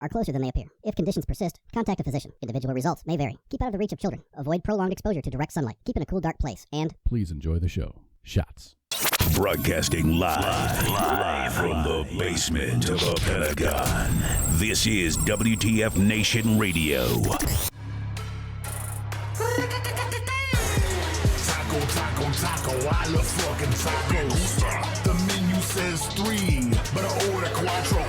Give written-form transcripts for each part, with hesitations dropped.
are closer than they appear. If conditions persist, contact a physician. Individual results may vary. Keep out of the reach of children. Avoid prolonged exposure to direct sunlight. Keep in a cool, dark place. And please enjoy the show. Shots. Broadcasting live from the basement of the Pentagon. This is WTF Nation Radio. Taco, I love fucking tacos. The menu says 3, but I order quattro.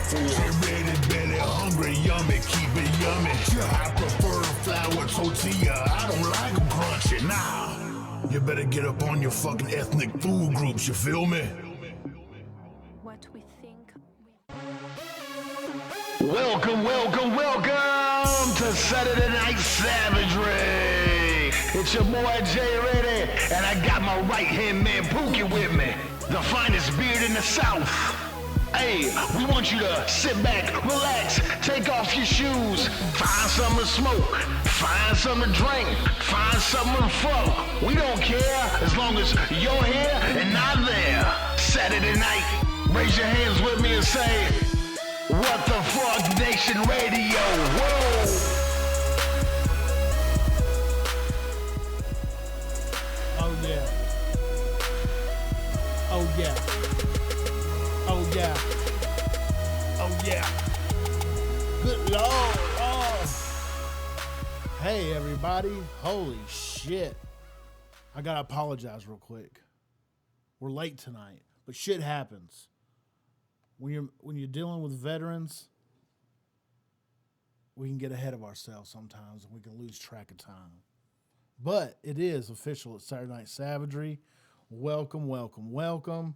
JReady, belly hungry, yummy, keep it yummy. I prefer flour tortilla, I don't like them crunchy. Nah, you better get up on your fucking ethnic food groups, you feel me? What we think. Welcome to Saturday Night Savagery. It's your boy JReady, and I got my right-hand man Pookie with me, the finest beard in the South. Hey, we want you to sit back, relax, take off your shoes, find something to smoke, find something to drink, find something to fuck. We don't care as long as you're here and not there. Saturday night, raise your hands with me and say, what the fuck Nation Radio, whoa! Oh yeah. Oh yeah. Oh yeah. Oh yeah. Good Lord. Oh. Hey everybody. Holy shit. I gotta apologize real quick. We're late tonight, but shit happens. When you're dealing with veterans, we can get ahead of ourselves sometimes and we can lose track of time. But it is official. It's Saturday Night Savagery. Welcome.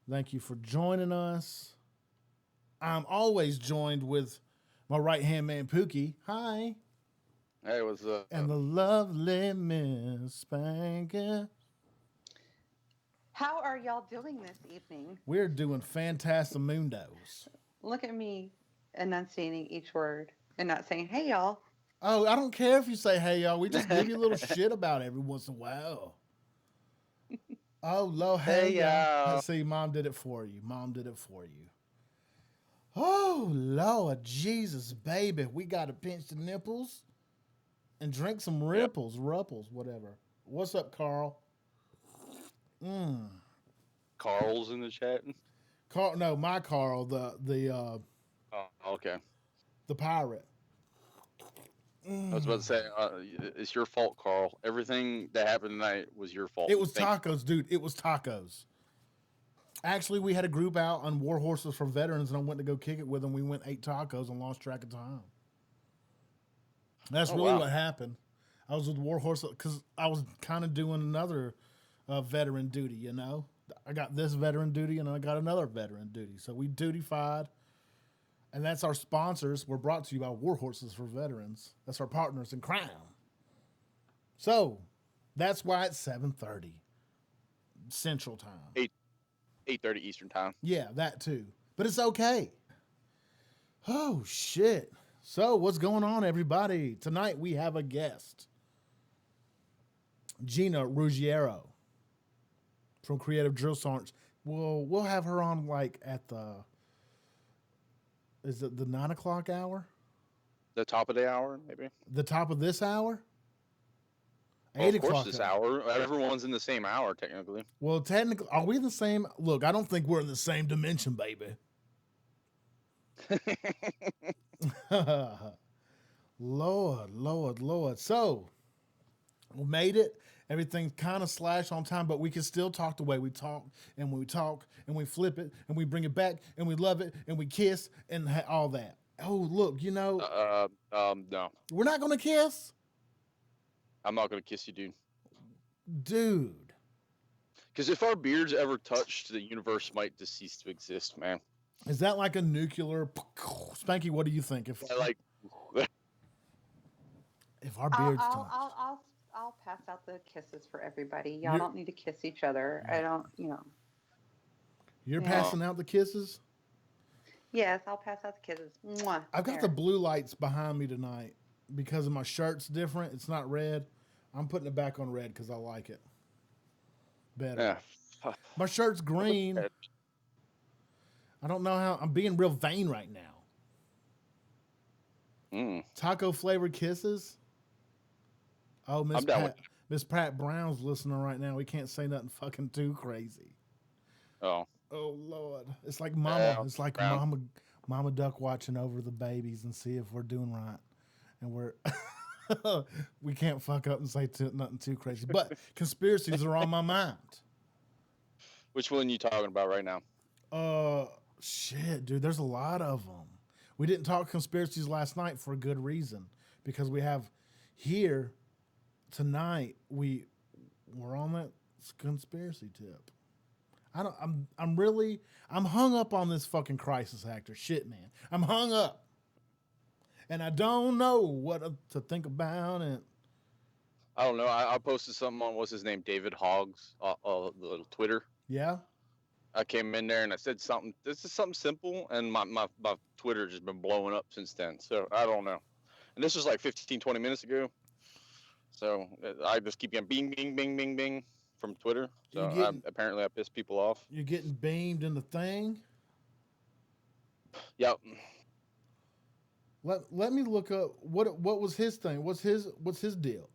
Thank you for joining us. I'm always joined with my right-hand man, Pookie. Hi. Hey, what's up? And the lovely Miss Spanker. How are y'all doing this evening? We're doing Fantastimundos. Look at me enunciating each word and not saying, hey, y'all. Oh, I don't care if you say, hey, y'all. We just give you a little shit about it every once in a while. Oh, Lord, hey, y'all. See, Mom did it for you. Oh, Lord, Jesus, baby. We got to pinch the nipples and drink some ripples, whatever. What's up, Carl? Carl's in the chat? Carl, no, my Carl, Oh, okay. the pirate. I was about to say, it's your fault, Carl. Everything that happened tonight was your fault. It was tacos, dude. It was tacos. Actually, we had a group out on War Horses for Veterans, and I went to go kick it with them. We went 8 tacos and lost track of time. That's really what happened. I was with War Horses because I was kind of doing another veteran duty, you know. I got this veteran duty, and I got another veteran duty. So we duty-fied. And that's our sponsors. We're brought to you by War Horses for Veterans. That's our partners in crime. So, that's why it's 7:30 Central Time. 8:30 Eastern Time. Yeah, that too. But it's okay. Oh, shit. So, what's going on, everybody? Tonight, we have a guest. Gina Ruggiero from Creative Drill Sergeants. We'll have her on, like, at the... Is it the 9 o'clock hour? The top of the hour, maybe? The top of this hour? Well, 8 of course o'clock. this hour. Everyone's in the same hour, technically. Well, technically, are we the same? Look, I don't think we're in the same dimension, baby. Lord. So, we made it. Everything's kind of slashed on time, but we can still talk the way we talk, and we talk, and we flip it, and we bring it back, and we love it, and we kiss, and all that. Oh, look, you know. No. We're not going to kiss? I'm not going to kiss you, dude. Dude. Because if our beards ever touched, the universe might just cease to exist, man. Is that like a nuclear... Spanky, what do you think? If our beards touch... I'll pass out the kisses for everybody. Y'all don't need to kiss each other. I don't, You're passing out the kisses? Yes, I'll pass out the kisses. Mwah. I've got the blue lights behind me tonight because of my shirt's different. It's not red. I'm putting it back on red because I like it better. Yeah. My shirt's green. I don't know how. I'm being real vain right now. Taco flavored kisses. Oh, I'm down with Miss Pat Brown's listening right now. We can't say nothing fucking too crazy. Oh. Oh Lord, it's like Mama. Yeah, It's like Brown. Mama Duck watching over the babies and see if we're doing right, and we're we can't fuck up and say nothing too crazy. But conspiracies are on my mind. Which one you talking about right now? Shit, dude. There's a lot of them. We didn't talk conspiracies last night for a good reason because we have here tonight. We're on that conspiracy tip. I'm hung up on this fucking crisis actor. Shit, man. I'm hung up. And I don't know what to think about it. I don't know. I posted something on what's his name, David Hogg's the Twitter. Yeah. I came in there and I said something. This is something simple, and my Twitter just been blowing up since then. So I don't know. And this was like 15, 20 minutes ago. So I just keep getting bing, bing, bing, bing, bing from Twitter. So apparently I pissed people off. You're getting beamed in the thing. Yep. Let me look up what was his thing. What's his deal?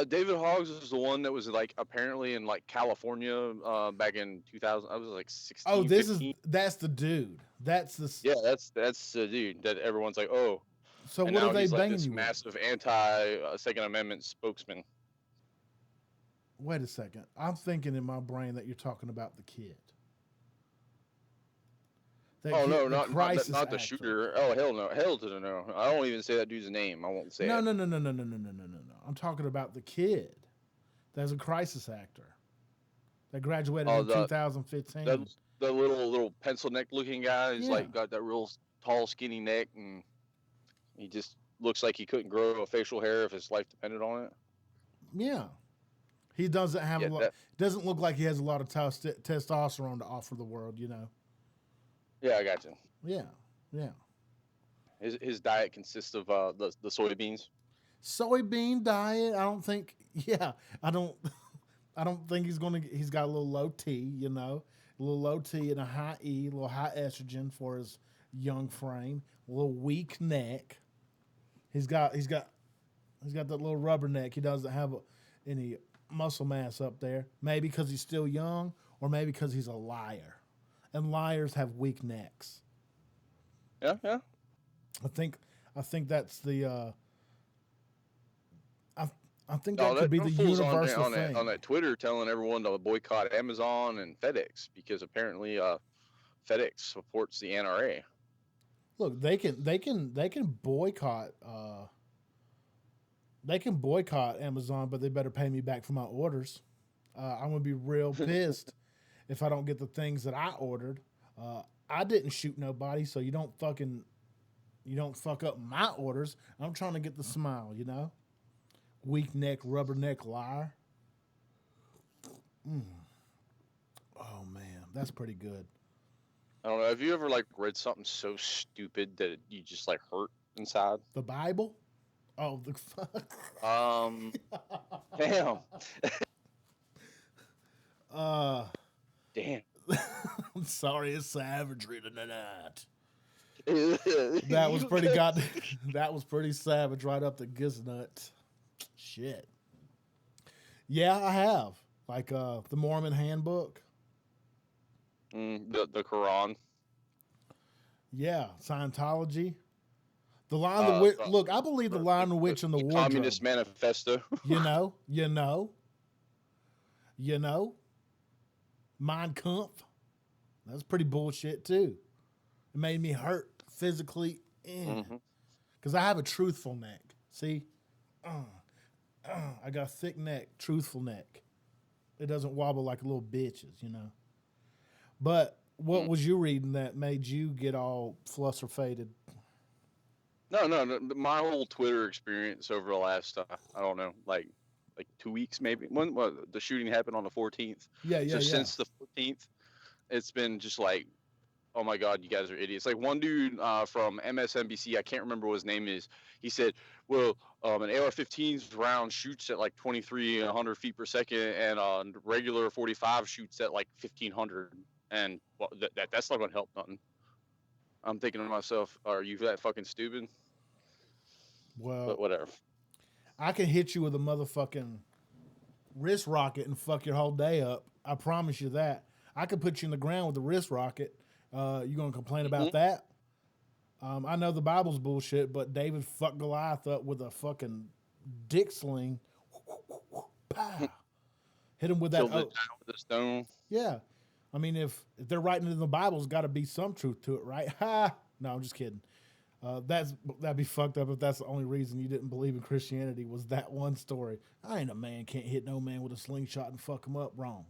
David Hoggs is the one that was like apparently in like California back in 2000. I was like 16. Oh, 15. That's the dude. That's the that's the dude that everyone's like, oh. So and what now are they he's like banging this you with? massive anti Second Amendment spokesman. Wait a second. I'm thinking in my brain that you're talking about the kid. No, not the shooter. Oh, hell no. Hell to the no. I don't even say that dude's name. I won't say No. it. No. I'm talking about the kid. That's a crisis actor. That graduated in 2015. The little pencil neck looking guy. He's like got that real tall, skinny neck, and he just looks like he couldn't grow a facial hair if his life depended on it. Yeah. He doesn't have a lot. Doesn't look like he has a lot of testosterone to offer the world, you know. Yeah, I got you. Yeah. His diet consists of the soybeans. Soybean diet. I don't think. Yeah, I don't think he's gonna. He's got a little low T, you know, a little low T and a high E, a little high estrogen for his young frame, a little weak neck. He's got that little rubber neck. He doesn't have any muscle mass up there. Maybe because he's still young, or maybe because he's a liar. And liars have weak necks. Yeah. I think that's the. I think that could be the universal thing on that Twitter telling everyone to boycott Amazon and FedEx because apparently FedEx supports the NRA. Look, they can boycott. They can boycott Amazon, but they better pay me back for my orders. I'm gonna be real pissed if I don't get the things that I ordered. I didn't shoot nobody, so you don't fuck up my orders. I'm trying to get the smile, you know? Weak neck, rubber neck liar. Oh man, that's pretty good. I don't know. Have you ever like read something so stupid that you just like hurt inside? The Bible? Oh, the fuck. Damn. Damn. I'm sorry, it's savagery tonight. That was pretty that was pretty savage right up the giznut. Shit. Yeah, I have. Like the Mormon handbook. The Quran. Yeah, Scientology. The Lion, the Witch. Look, I believe the Lion, the Witch, and the Wardrobe. Communist Manifesto. You know. Mein Kampf. That's pretty bullshit too. It made me hurt physically because I have a truthful neck. See, I got a thick neck, truthful neck. It doesn't wobble like a little bitches, you know. But what was you reading that made you get all fluster faded? No. My whole Twitter experience over the last, I don't know, like 2 weeks maybe. When the shooting happened on the 14th. Yeah. Since the 14th, it's been just like, oh my God, you guys are idiots. Like one dude from MSNBC, I can't remember what his name is. He said, well, an AR-15's round shoots at like 2,300 feet per second, and regular 45 shoots at like 1,500. And well, that's not going to help nothing. I'm thinking to myself, are you that fucking stupid? But Well, whatever. I can hit you with a motherfucking wrist rocket and fuck your whole day up. I promise you that. I could put you in the ground with a wrist rocket. You gonna complain about that? I know the Bible's bullshit, but David fucked Goliath up with a fucking dick sling. Pow. Hit him with that. Killed the giant with a stone. Yeah. I mean, if they're writing it in the Bible, there's got to be some truth to it, right? Ha! No, I'm just kidding. That'd be fucked up if that's the only reason you didn't believe in Christianity was that one story. I ain't a man can't hit no man with a slingshot and fuck him up. Wrong.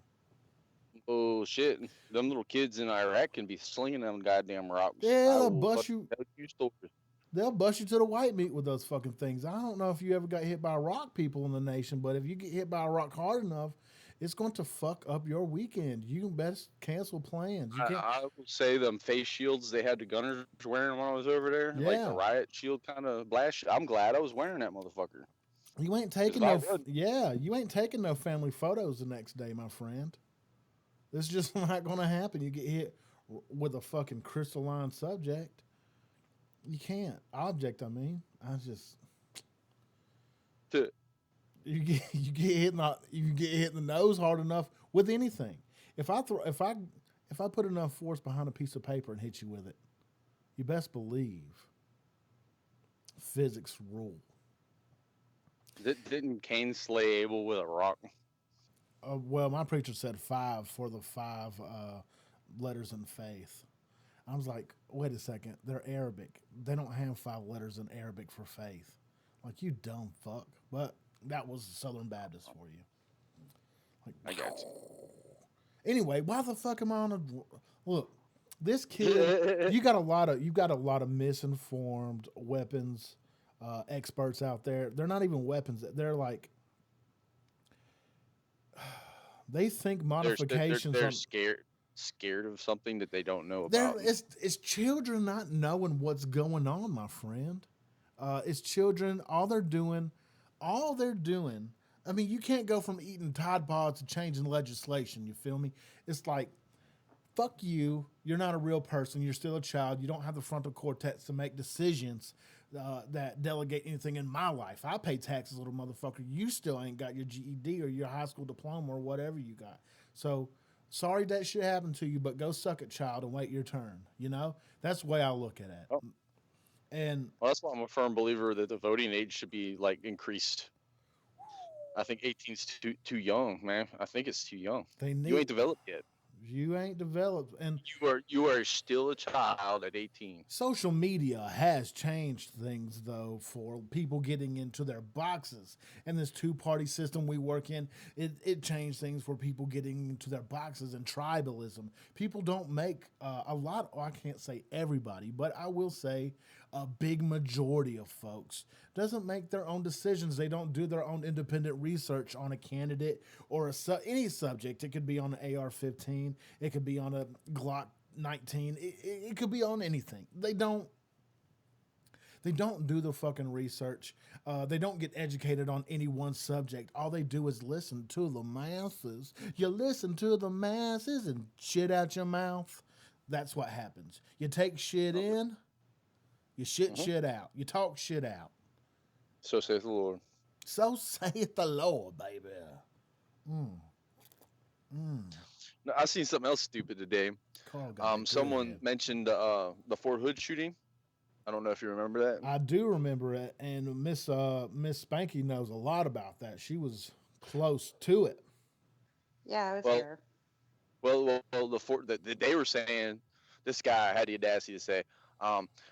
Oh shit! Them little kids in Iraq can be slinging them goddamn rocks. Yeah, I they'll will bust fucking you. tell you stories. They'll bust you to the white meat with those fucking things. I don't know if you ever got hit by a rock, people in the nation, but if you get hit by a rock hard enough, it's going to fuck up your weekend. You can best cancel plans. You can't. I will say them face shields they had the gunners wearing when I was over there, like Yeah. the riot shield kind of blast. I'm glad I was wearing that motherfucker. You ain't taking I no. would. Yeah, you ain't taking no family photos the next day, my friend. It's just not going to happen. You get hit with a fucking crystalline subject. You can't. Object, I mean. I just. To- You get hit in the nose hard enough with anything. If I put enough force behind a piece of paper and hit you with it, you best believe physics rule. Didn't Cain slay Abel with a rock? Well, my preacher said 5 for the 5 letters in faith. I was like, wait a second, they're Arabic. They don't have 5 letters in Arabic for faith. Like, you dumb fuck. But that was Southern Baptist for you. Like, I got you. Anyway, why the fuck am I on a look? This kid, you got a lot of misinformed weapons experts out there. They're not even weapons. They're like they think modifications. They're scared of something that they don't know about. It's children not knowing what's going on, my friend. It's children. All they're doing. I mean, you can't go from eating Tide Pods to changing legislation. You feel me? It's like, fuck you. You're not a real person. You're still a child. You don't have the frontal cortex to make decisions that delegate anything in my life. I pay taxes, little motherfucker. You still ain't got your GED or your high school diploma or whatever you got. So, sorry that shit happened to you, but go suck it, child, and wait your turn. You know? That's the way I look at it. Oh. And well, that's why I'm a firm believer that the voting age should be like increased. I think 18's too young, man. I think it's too young. You ain't developed yet. You ain't developed, and you are still a child at 18. Social media has changed things, though, for people getting into their boxes. And this 2-party system we work in, it changed things for people getting into their boxes and tribalism. People don't make a lot, I can't say everybody, but I will say a big majority of folks doesn't make their own decisions. They don't do their own independent research on a candidate or any subject. It could be on an AR-15. It could be on a Glock 19. It could be on anything. They don't do the fucking research. They don't get educated on any one subject. All they do is listen to the masses. You listen to the masses and shit out your mouth. That's what happens. You take shit in, you shit out. You talk shit out. So saith the Lord. So saith the Lord, baby. No, I seen something else stupid today. Someone mentioned the Fort Hood shooting. I don't know if you remember that. I do remember it, and Miss Spanky knows a lot about that. She was close to it. Yeah, I was there. Well, they were saying, this guy had the audacity to say,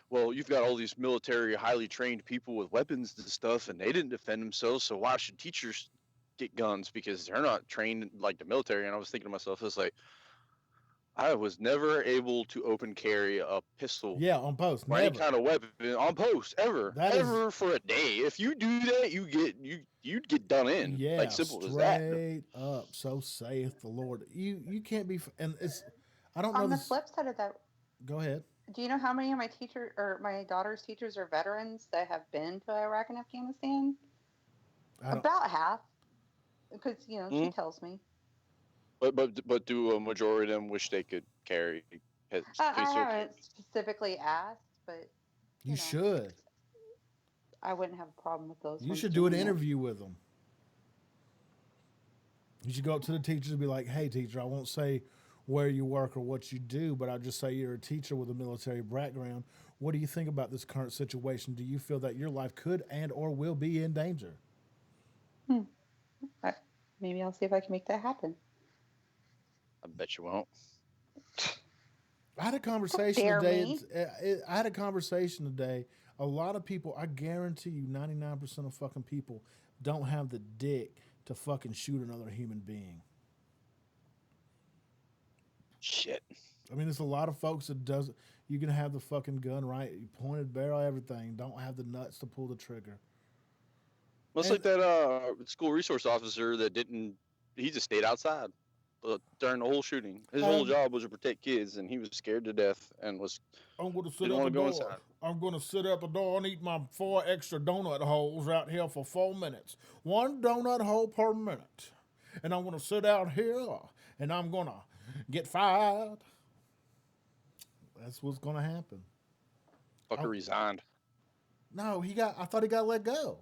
well, you've got all these military, highly trained people with weapons and stuff, and they didn't defend themselves, so why should teachers get guns? Because they're not trained like the military. And I was thinking to myself, it's like, I was never able to open carry a pistol. Yeah, on post. Or any kind of weapon on post ever. Ever for a day. If you do that, you'd get done in. Yeah, like simple as that. Straight up. So saith the Lord. You can't be, and it's. I don't know. On the flip side of that. Go ahead. Do you know how many of my my daughter's teachers are veterans that have been to Iraq and Afghanistan? About half, because she tells me. But do a majority of them wish they could carry I haven't specifically asked, but You know, should. I wouldn't have a problem with those. You ones should do an doing it. interview with them. You should go up to the teachers and be like, "Hey, teacher, I won't say where you work or what you do, but I'll just say you're a teacher with a military background. What do you think about this current situation? Do you feel that your life could and or will be in danger?" Maybe I'll see if I can make that happen. I bet you won't. I had a conversation dare today. me. I had a conversation today. A lot of people, I guarantee you, 99% of fucking people don't have the dick to fucking shoot another human being. Shit. I mean, there's a lot of folks that does. You can have the fucking gun right, you pointed barrel, everything. Don't have the nuts to pull the trigger. Much like that school resource officer that didn't. He just stayed outside during the whole shooting. His whole job was to protect kids, and he was scared to death and was. I'm going to sit didn't at want the to go door. inside. I'm going to sit at the door and eat my 4 extra donut holes out here for 4 minutes. 1 donut hole per minute. And I'm going to sit out here and I'm going to get fired. That's what's going to happen. Fucker resigned. No, I thought he got let go.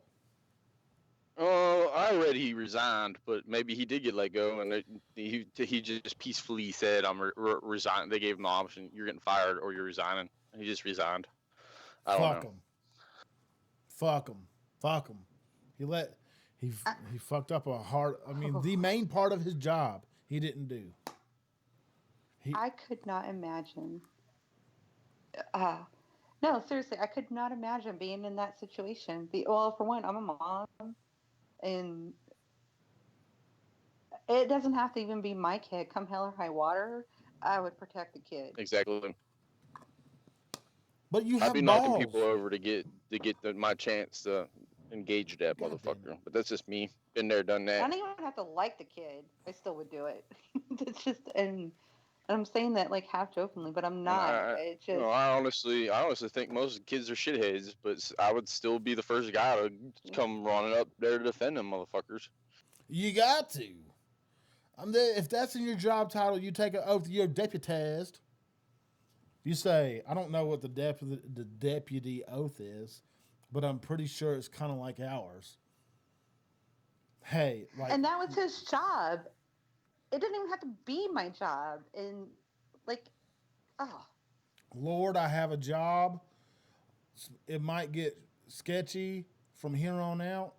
Oh, I read he resigned, but maybe he did get let go, and he just peacefully said, "I'm resigning." They gave him the option: you're getting fired or you're resigning. And he just resigned. I don't know. Fuck him. Fuck him. He fucked up a hard. I mean, the main part of his job he didn't do. I could not imagine. No, seriously, I could not imagine being in that situation. Well, for one, I'm a mom, and it doesn't have to even be my kid. Come hell or high water, I would protect the kid. Exactly. But you have I'd be balls. knocking people over to get my chance to engage that motherfucker. But that's just me. Been there, done that. I don't even have to like the kid. I still would do it. It's just, and I'm saying that like half jokingly, but I'm not. It's just. No, I honestly think most kids are shitheads, but I would still be the first guy to come running up there to defend them motherfuckers. You got to. If that's in your job title, you take an oath. You're deputized. You say, I don't know what the deputy oath is, but I'm pretty sure it's kind of like ours. Hey, like, and that was his job. It didn't even have to be my job. And Lord, I have a job. It might get sketchy from here on out,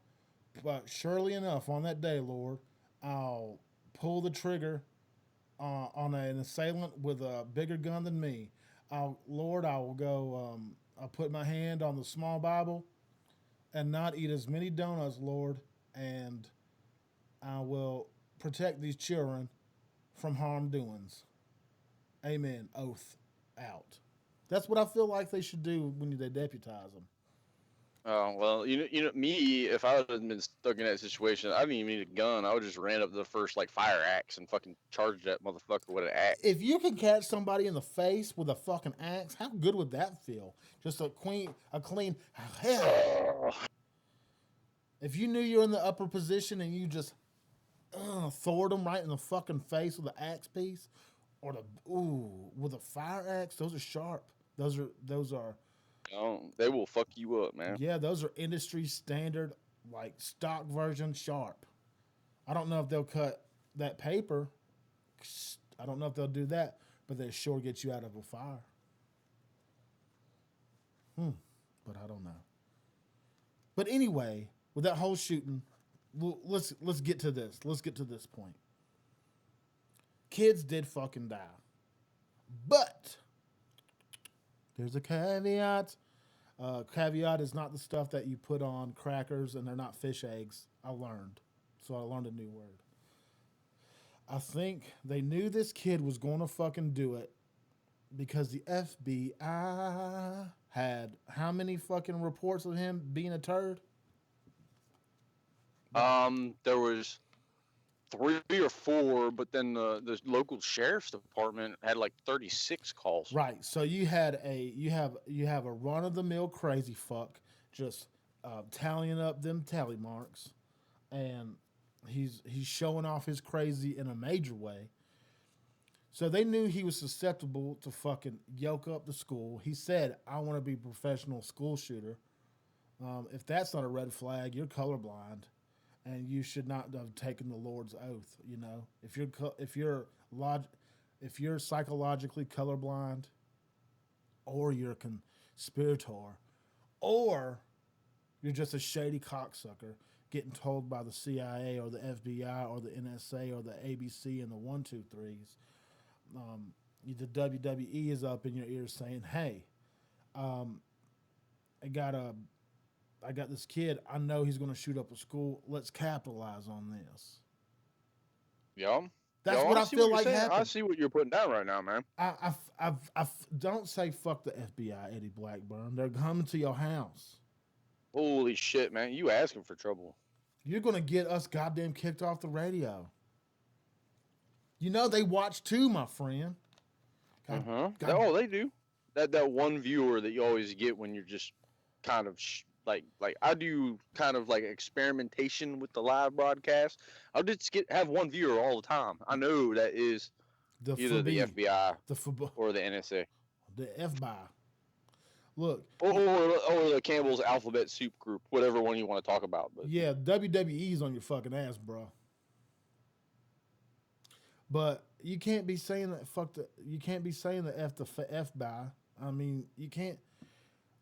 but surely enough, on that day, Lord, I'll pull the trigger on an assailant with a bigger gun than me. Lord, I will go, I'll put my hand on the small Bible and not eat as many donuts, Lord, and I will protect these children from harm doings. Amen. Oath out. That's what I feel like they should do when they deputize them. Oh, well, you know, me, if I had been stuck in that situation, I didn't even need a gun. I would just ran up to the first, fire axe and fucking charged that motherfucker with an axe. If you can catch somebody in the face with a fucking axe, how good would that feel? Just a clean, hell. If you knew you're in the upper position and you just thwart them right in the fucking face with an axe piece, or with a fire axe, those are sharp. Those are. They will fuck you up, man. Yeah, those are industry standard, stock version sharp. I don't know if they'll cut that paper. I don't know if they'll do that, but they sure get you out of a fire. But I don't know. But anyway, with that whole shooting, let's get to this. Let's get to this point. Kids did fucking die. But there's a caveat. Caveat is not the stuff that you put on crackers, and they're not fish eggs. I learned. So I learned a new word. I think they knew this kid was going to fucking do it because the FBI had how many fucking reports of him being a turd? There was 3 or 4, but then the local sheriff's department had 36 calls. Right. So you have a run of the mill crazy fuck just tallying up them tally marks, and he's showing off his crazy in a major way. So they knew he was susceptible to fucking yoke up the school. He said, I want to be a professional school shooter. If that's not a red flag, you're colorblind, and you should not have taken the Lord's oath. You know, if you're psychologically colorblind, or you're a conspirator, or you're just a shady cocksucker getting told by the CIA or the FBI or the NSA or the ABC and the 123s. The WWE is up in your ears saying, "Hey, I got this kid. I know he's going to shoot up a school. Let's capitalize on this." Yeah. That's Yo, what I see feel you're like saying. happened. I see what you're putting down right now, man. Don't say fuck the FBI, Eddie Blackburn. They're coming to your house. Holy shit, man! You asking for trouble? You're going to get us goddamn kicked off the radio. You know they watch too, my friend. God, Oh, they do. That one viewer that you always get when you're just kind of like I do kind of like experimentation with the live broadcast. I'll just have one viewer all the time. I know that is either the FBI or the NSA. The FBI. Look. Or the Campbell's Alphabet Soup Group, whatever one you want to talk about. But yeah, WWE's on your fucking ass, bro. But you can't be saying that you can't be saying the FBI. I mean, you can't.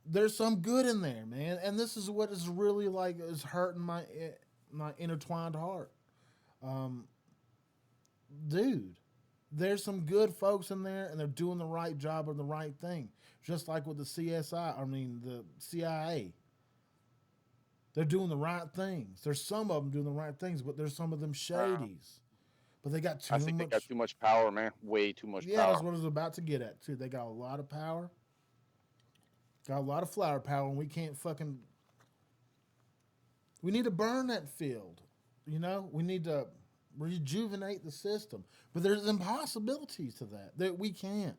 There's some good in there, man, and this is what is really like is hurting my intertwined heart. Dude, there's some good folks in there, and they're doing the right job or the right thing. Just like with the the CIA. They're doing the right things. There's some of them doing the right things, but there's some of them shadies. But they got too much. I think they got too much power, man. Way too much power. Yeah, that's what I was about to get at, too. They got a lot of power. Got a lot of flower power, and we can't fucking... We need to burn that field. You know? We need to rejuvenate the system. But there's impossibilities to that we can't.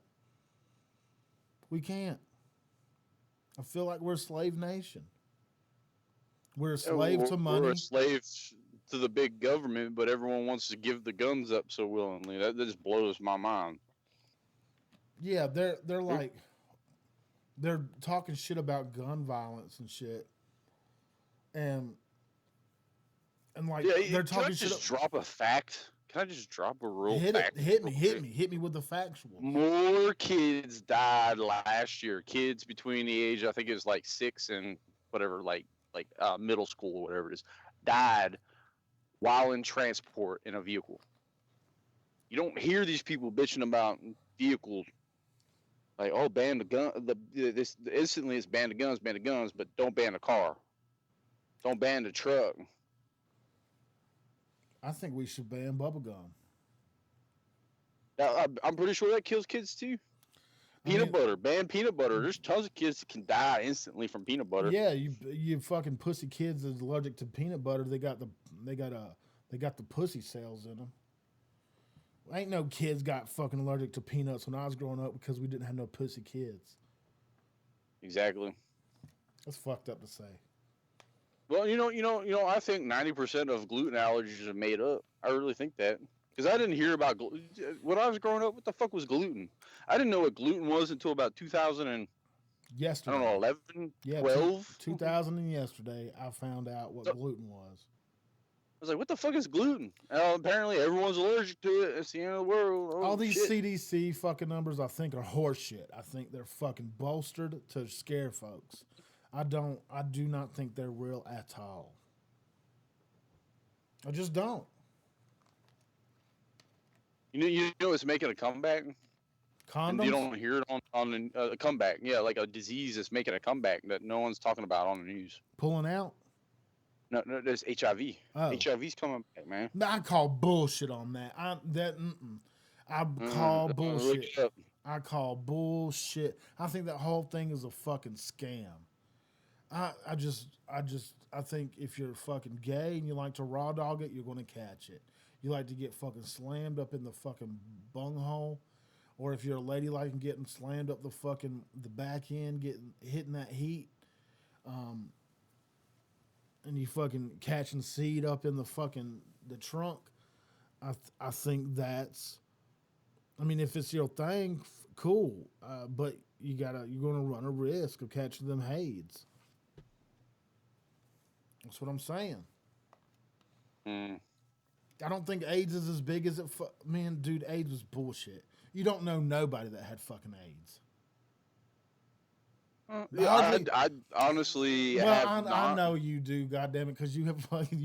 We can't. I feel like we're a slave nation. We're a slave to money. We're a slave to the big government, but everyone wants to give the guns up so willingly. That just blows my mind. Yeah, they're like... They're talking shit about gun violence and shit, and like they're talking shit. Can I just drop a fact? Can I just drop a real fact? Hit me with the factual. More kids died last year. Kids between the age, I think it was like 6 and whatever, like middle school, whatever it is, died while in transport in a vehicle. You don't hear these people bitching about vehicles. Like, oh, ban the gun. This instantly it's ban the guns, but don't ban the car. Don't ban the truck. I think we should ban bubblegum. I'm pretty sure that kills kids too. Peanut butter, ban peanut butter. There's tons of kids that can die instantly from peanut butter. Yeah, you fucking pussy kids that's allergic to peanut butter. They got the pussy cells in them. Ain't no kids got fucking allergic to peanuts when I was growing up because we didn't have no pussy kids. Exactly. That's fucked up to say. Well, you know, I think 90% of gluten allergies are made up. I really think that. Because I didn't hear about when I was growing up. What the fuck was gluten? I didn't know what gluten was until about 2000 and yesterday. I don't know, 11, 12. 2000 and yesterday, I found out what gluten was. I was like, what the fuck is gluten? Apparently, everyone's allergic to it. It's the end of the world. Oh, all these shit. CDC fucking numbers, I think, are horseshit. I think they're fucking bolstered to scare folks. I do not think they're real at all. I just don't. You know, it's making a comeback. Condoms? And you don't hear it on a comeback. Yeah, like a disease that's making a comeback that no one's talking about on the news. Pulling out? No, there's HIV. Oh. HIV's coming back, man. I call bullshit on that. I call bullshit. I call bullshit. I think that whole thing is a fucking scam. I think if you're fucking gay and you like to raw dog it, you're going to catch it. You like to get fucking slammed up in the fucking bunghole, or if you're a lady like getting slammed up the back end, hitting that heat, and you fucking catching seed up in the trunk. I think that's I mean, if it's your thing, cool. But you're gonna run a risk of catching them AIDS. That's what I'm saying. Mm. I don't think AIDS is as big as it. Man, dude, AIDS was bullshit. You don't know nobody that had fucking AIDS. Yeah, I honestly have I not. know you do, goddamn it, because you have fucking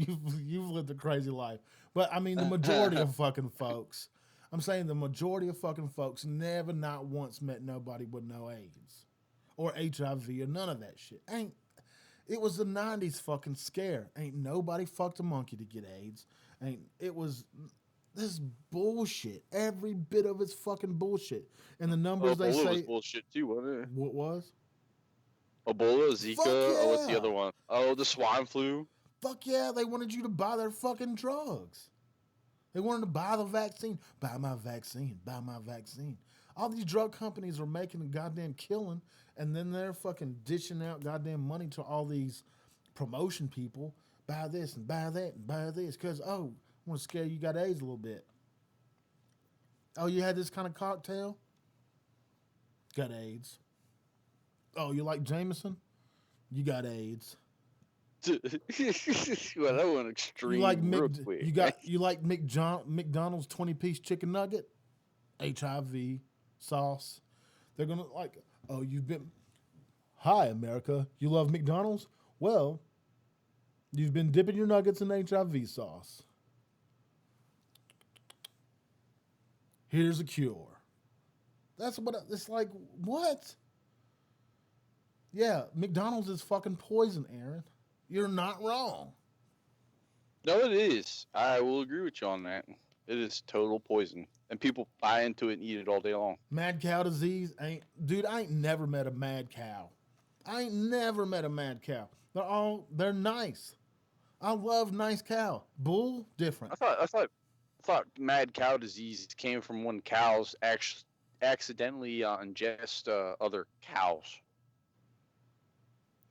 you've lived a crazy life. But I mean, the majority of fucking folks. I'm saying the majority of fucking folks never, not once, met nobody with no AIDS or HIV or none of that shit. It was the '90s fucking scare. Ain't nobody fucked a monkey to get AIDS. It was this bullshit. Every bit of it's fucking bullshit. And the numbers they Ebola say was bullshit too, wasn't it? what was? Ebola, Zika. Fuck Oh, what's the yeah. other one? Oh, the swine flu. Fuck yeah, they wanted you to buy their fucking drugs. They wanted to buy the vaccine. Buy my vaccine. Buy my vaccine. All these drug companies are making a goddamn killing, and then they're fucking dishing out goddamn money to all these promotion people. Buy this and buy that and buy this. Because, I want to scare you got AIDS a little bit. Oh, you had this kind of cocktail? Got AIDS. Oh, you like Jameson? You got AIDS. Well, that went extreme. You like real quick. you like McDonald's 20-piece chicken nugget? HIV sauce. They're gonna like, oh, you've been hi America. You love McDonald's? Well, you've been dipping your nuggets in HIV sauce. Here's a cure. That's what it's like. What? Yeah, McDonald's is fucking poison, Aaron. You're not wrong. No, it is. I will agree with you on that. It is total poison, and people buy into it and eat it all day long. Mad cow disease dude. I ain't never met a mad cow. I ain't never met a mad cow. They're nice. I love nice cow. Bull different. I thought mad cow disease came from when cows accidentally ingest other cows.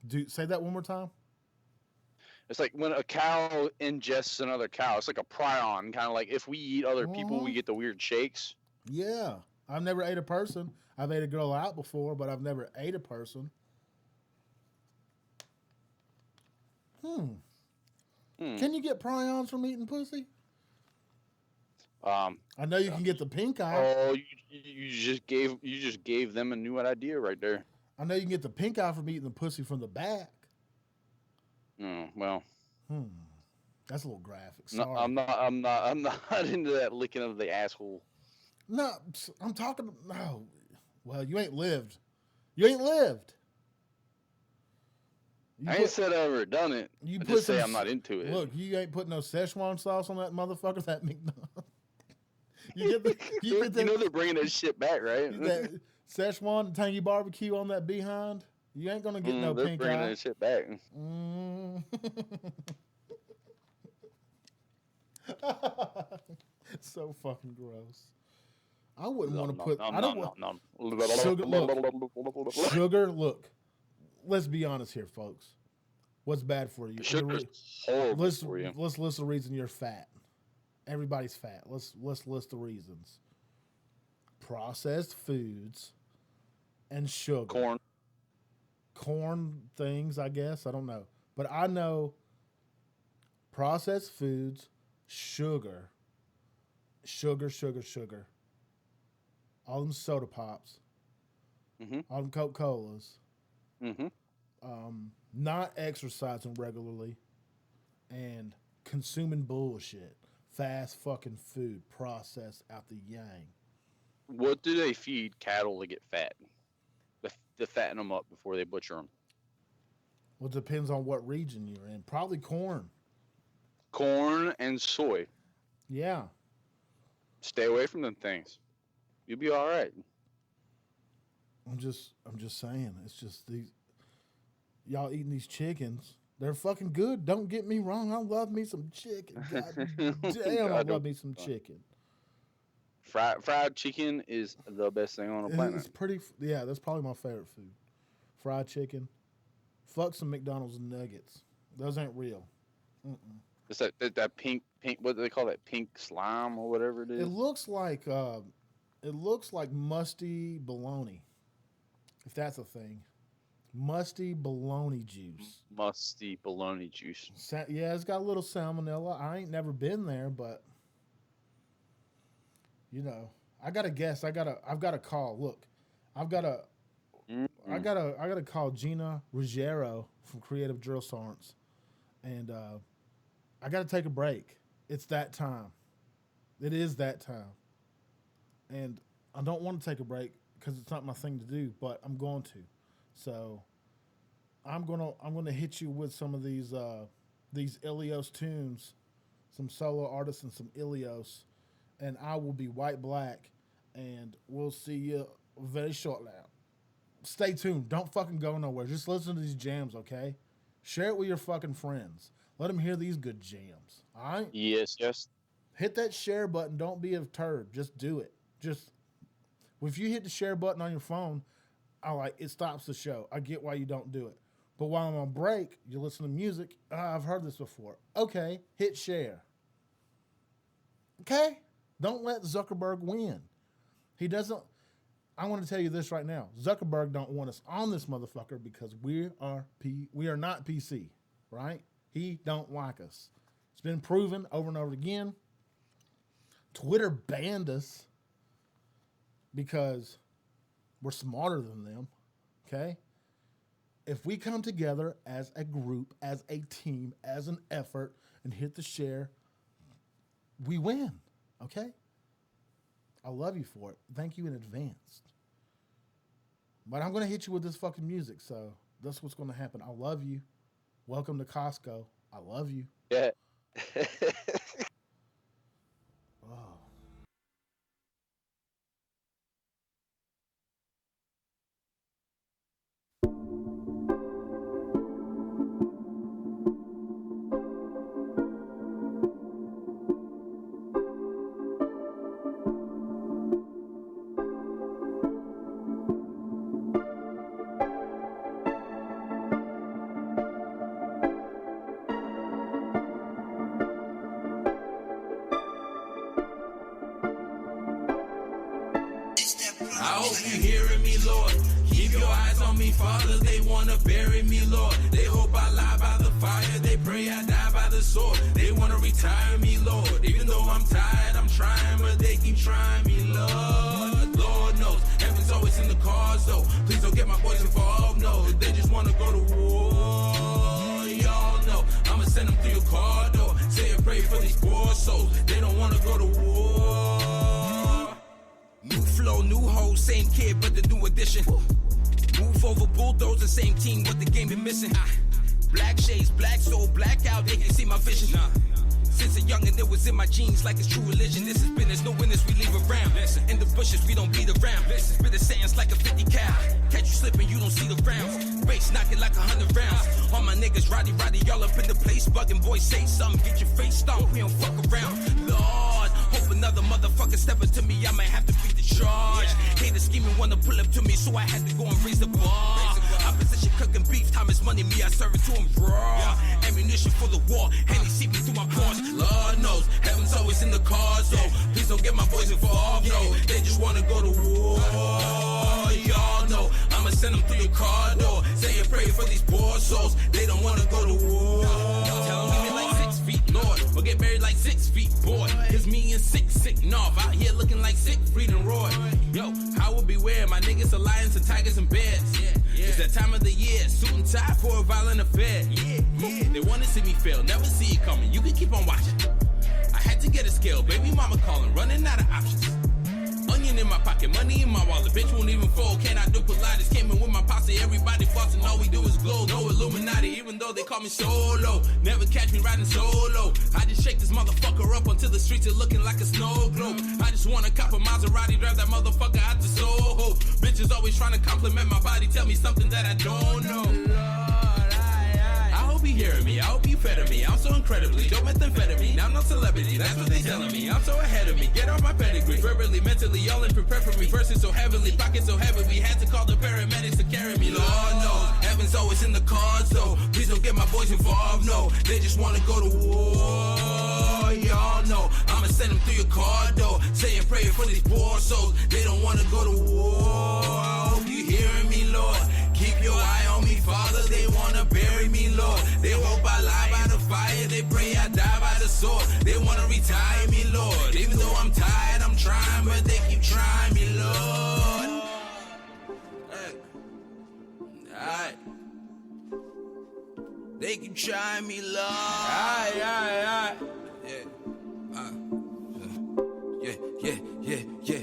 Dude, say that one more time. It's like when a cow ingests another cow. It's like a prion, kind of like if we eat other people, we get the weird shakes. Yeah, I've never ate a person. I've ate a girl out before, but I've never ate a person. Can you get prions from eating pussy? I know you can get the pink eye. Oh, you just gave them a new idea right there. I know you can get the pink eye from eating the pussy from the back. Oh, well. That's a little graphic. Sorry. No, I'm not into that licking of the asshole. No, I'm talking. No, well, you ain't lived. You ain't lived. I ain't said I ever done it. I just say I'm not into it. Look, you ain't put no Szechuan sauce on that motherfucker. That McDonald's. You know they're bringing that shit back, right? That Szechuan tangy barbecue on that behind. You ain't gonna get no they're pink bringing eye. that shit back. So fucking gross. I wouldn't want to put. Sugar. Look, let's be honest here, folks. What's bad for you? Sugar's horrible for you. Let's list the reason you're fat. Everybody's fat. Let's list the reasons. Processed foods and sugar. Corn things, I guess. I don't know. But I know processed foods, sugar. All them soda pops. All them Coca-Colas. Not exercising regularly. And consuming bullshit. Fast fucking food processed out the yang. What do they feed cattle to get fat? To fatten them up before they butcher them? Well, it depends on what region you're in. Probably corn. Corn and soy. Yeah. Stay away from them things. You'll be all right. I'm just saying. It's just these y'all eating these chickens. They're fucking good. Don't get me wrong. I love me some chicken. God damn, I love me some chicken. Fried chicken is the best thing on the planet. It's pretty. Yeah, that's probably my favorite food. Fried chicken. Fuck some McDonald's nuggets. Those ain't real. It's that pink. What do they call that? Pink slime or whatever it is. It looks like It looks like musty bologna, if that's a thing. Musty bologna juice. Musty bologna juice. Yeah, it's got a little salmonella. I ain't never been there, but you know, I gotta guess. I've got to call. Look, I gotta call Gina Ruggiero from Creative Drill Sergeants, and I gotta take a break. It's that time. It is that time, and I don't want to take a break because it's not my thing to do, but I'm going to. So I'm gonna hit you with some of these Ilios tunes, some solo artists and some Ilios, and I will be White Black, and we'll see you very shortly. Stay tuned. Don't fucking go nowhere. Just listen to these jams, okay? Share it with your fucking friends. Let them hear these good jams. All right? Yes. Hit that share button. Don't be a turd. Just do it. If you hit the share button on your phone, it stops the show. I get why you don't do it. But while I'm on break, you listen to music. I've heard this before. Okay, hit share. Okay? Don't let Zuckerberg win. He doesn't. I want to tell you this right now. Zuckerberg don't want us on this motherfucker because we are not PC, right? He don't like us. It's been proven over and over again. Twitter banned us because we're smarter than them, okay? If we come together as a group, as a team, as an effort, and hit the share, we win, okay? I love you for it. Thank you in advance. But I'm going to hit you with this fucking music, so that's what's going to happen. I love you. Welcome to Costco. I love you. Yeah. Oh. I hope you hearing me, Lord. Keep your eyes on me, Father. They wanna bury me, Lord. They hope I lie by the fire. They pray I die by the sword. They wanna retire me, Lord. Even though I'm tired, I'm trying, but they keep trying me, Lord. Lord knows, heaven's always in the cards, though. Please don't get my boys involved, no. They just wanna go to war. Y'all know, I'ma send them through your car, though. Say a prayer for these poor souls. They don't wanna go to war. New flow, new hoe, same kid, but the new edition. Move over, bulldozer, same team, what the game been missing. Black shades, black soul, black out, they can see my vision. Since a youngin', it was in my genes like it's true religion. This is business, no winners, we leave around. In the bushes, we don't beat around. Spit the sands like a 50 cal. Catch you slipping, you don't see the rounds. Bass knocking like 100 rounds. All my niggas, roddy, y'all up in the place. Bugging, boys, say something, get your face stomped. We don't fuck around. Lord, hope another motherfucker step into me, I might have to beat the charge. Haters scheming, wanna pull up to me, so I had to go and raise the bar. Opposition cooking beef, time is money, me, I serve it to him raw. Ammunition for the war, and he see me through my pores. Lord knows, heaven's always in the cards, so please don't get my boys involved, no. They just wanna go to war. Y'all know, I'ma send them through your car door. Say a prayer for these poor souls, they don't wanna go to war. Tell them we like 6 feet, Lord, or get married like 6 feet, boy. Cause me and sick North out here looking like sick, freedom Roy. Yo, I will beware, my niggas are lions and tigers and bears. It's that time of the year, suit and tie for a violent affair. They wanna see me fail, never see it coming, you can keep on watching. I had to get a scale, baby mama calling, running out of options. Onion in my pocket, money in my wallet, bitch won't even fold. Can I do Pilates? Came in with my posse, everybody flossing, all we do is glow. No Illuminati, even though they call me solo. Never catch me riding solo. I just shake this motherfucker up until the streets are looking like a snow globe. I just wanna cop a Maserati, drive that motherfucker out to Soho. Bitches always trying to compliment my body, tell me something that I don't know. I hope you hearing me, I hope you fed me. I'm so incredibly dope methamphetamine. I'm no celebrity, that's what they telling me. I'm so ahead of me, get off my pedigree. Verbally, mentally, all in prepare for me. Verses so heavily, pockets so heavy. We had to call the paramedics to carry me. Lord knows, heaven's always in the cards, though. Please don't get my boys involved, no. They just wanna go to war. Y'all know, I'ma send them through your car door, saying pray for these poor souls. They don't wanna go to war. I hope you hearing me, Lord. Keep your eye on me, Father. They wanna bury me, Lord. They hope I lie by the fire. They pray I die by the sword. They wanna retire me, Lord. Even though I'm tired, I'm trying, but they keep trying me, Lord. Hey. Alright. They keep trying me, Lord. Alright. Yeah. Yeah.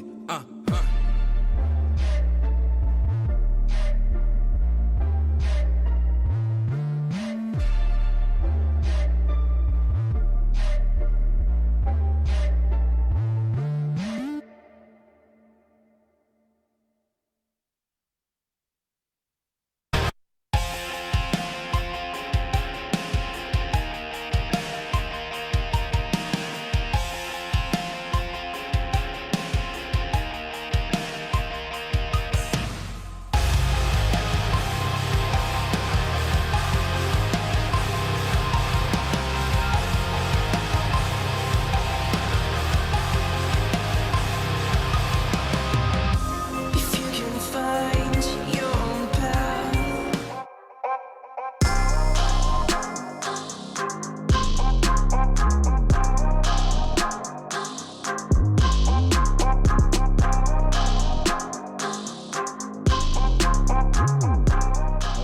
If you can find your own path.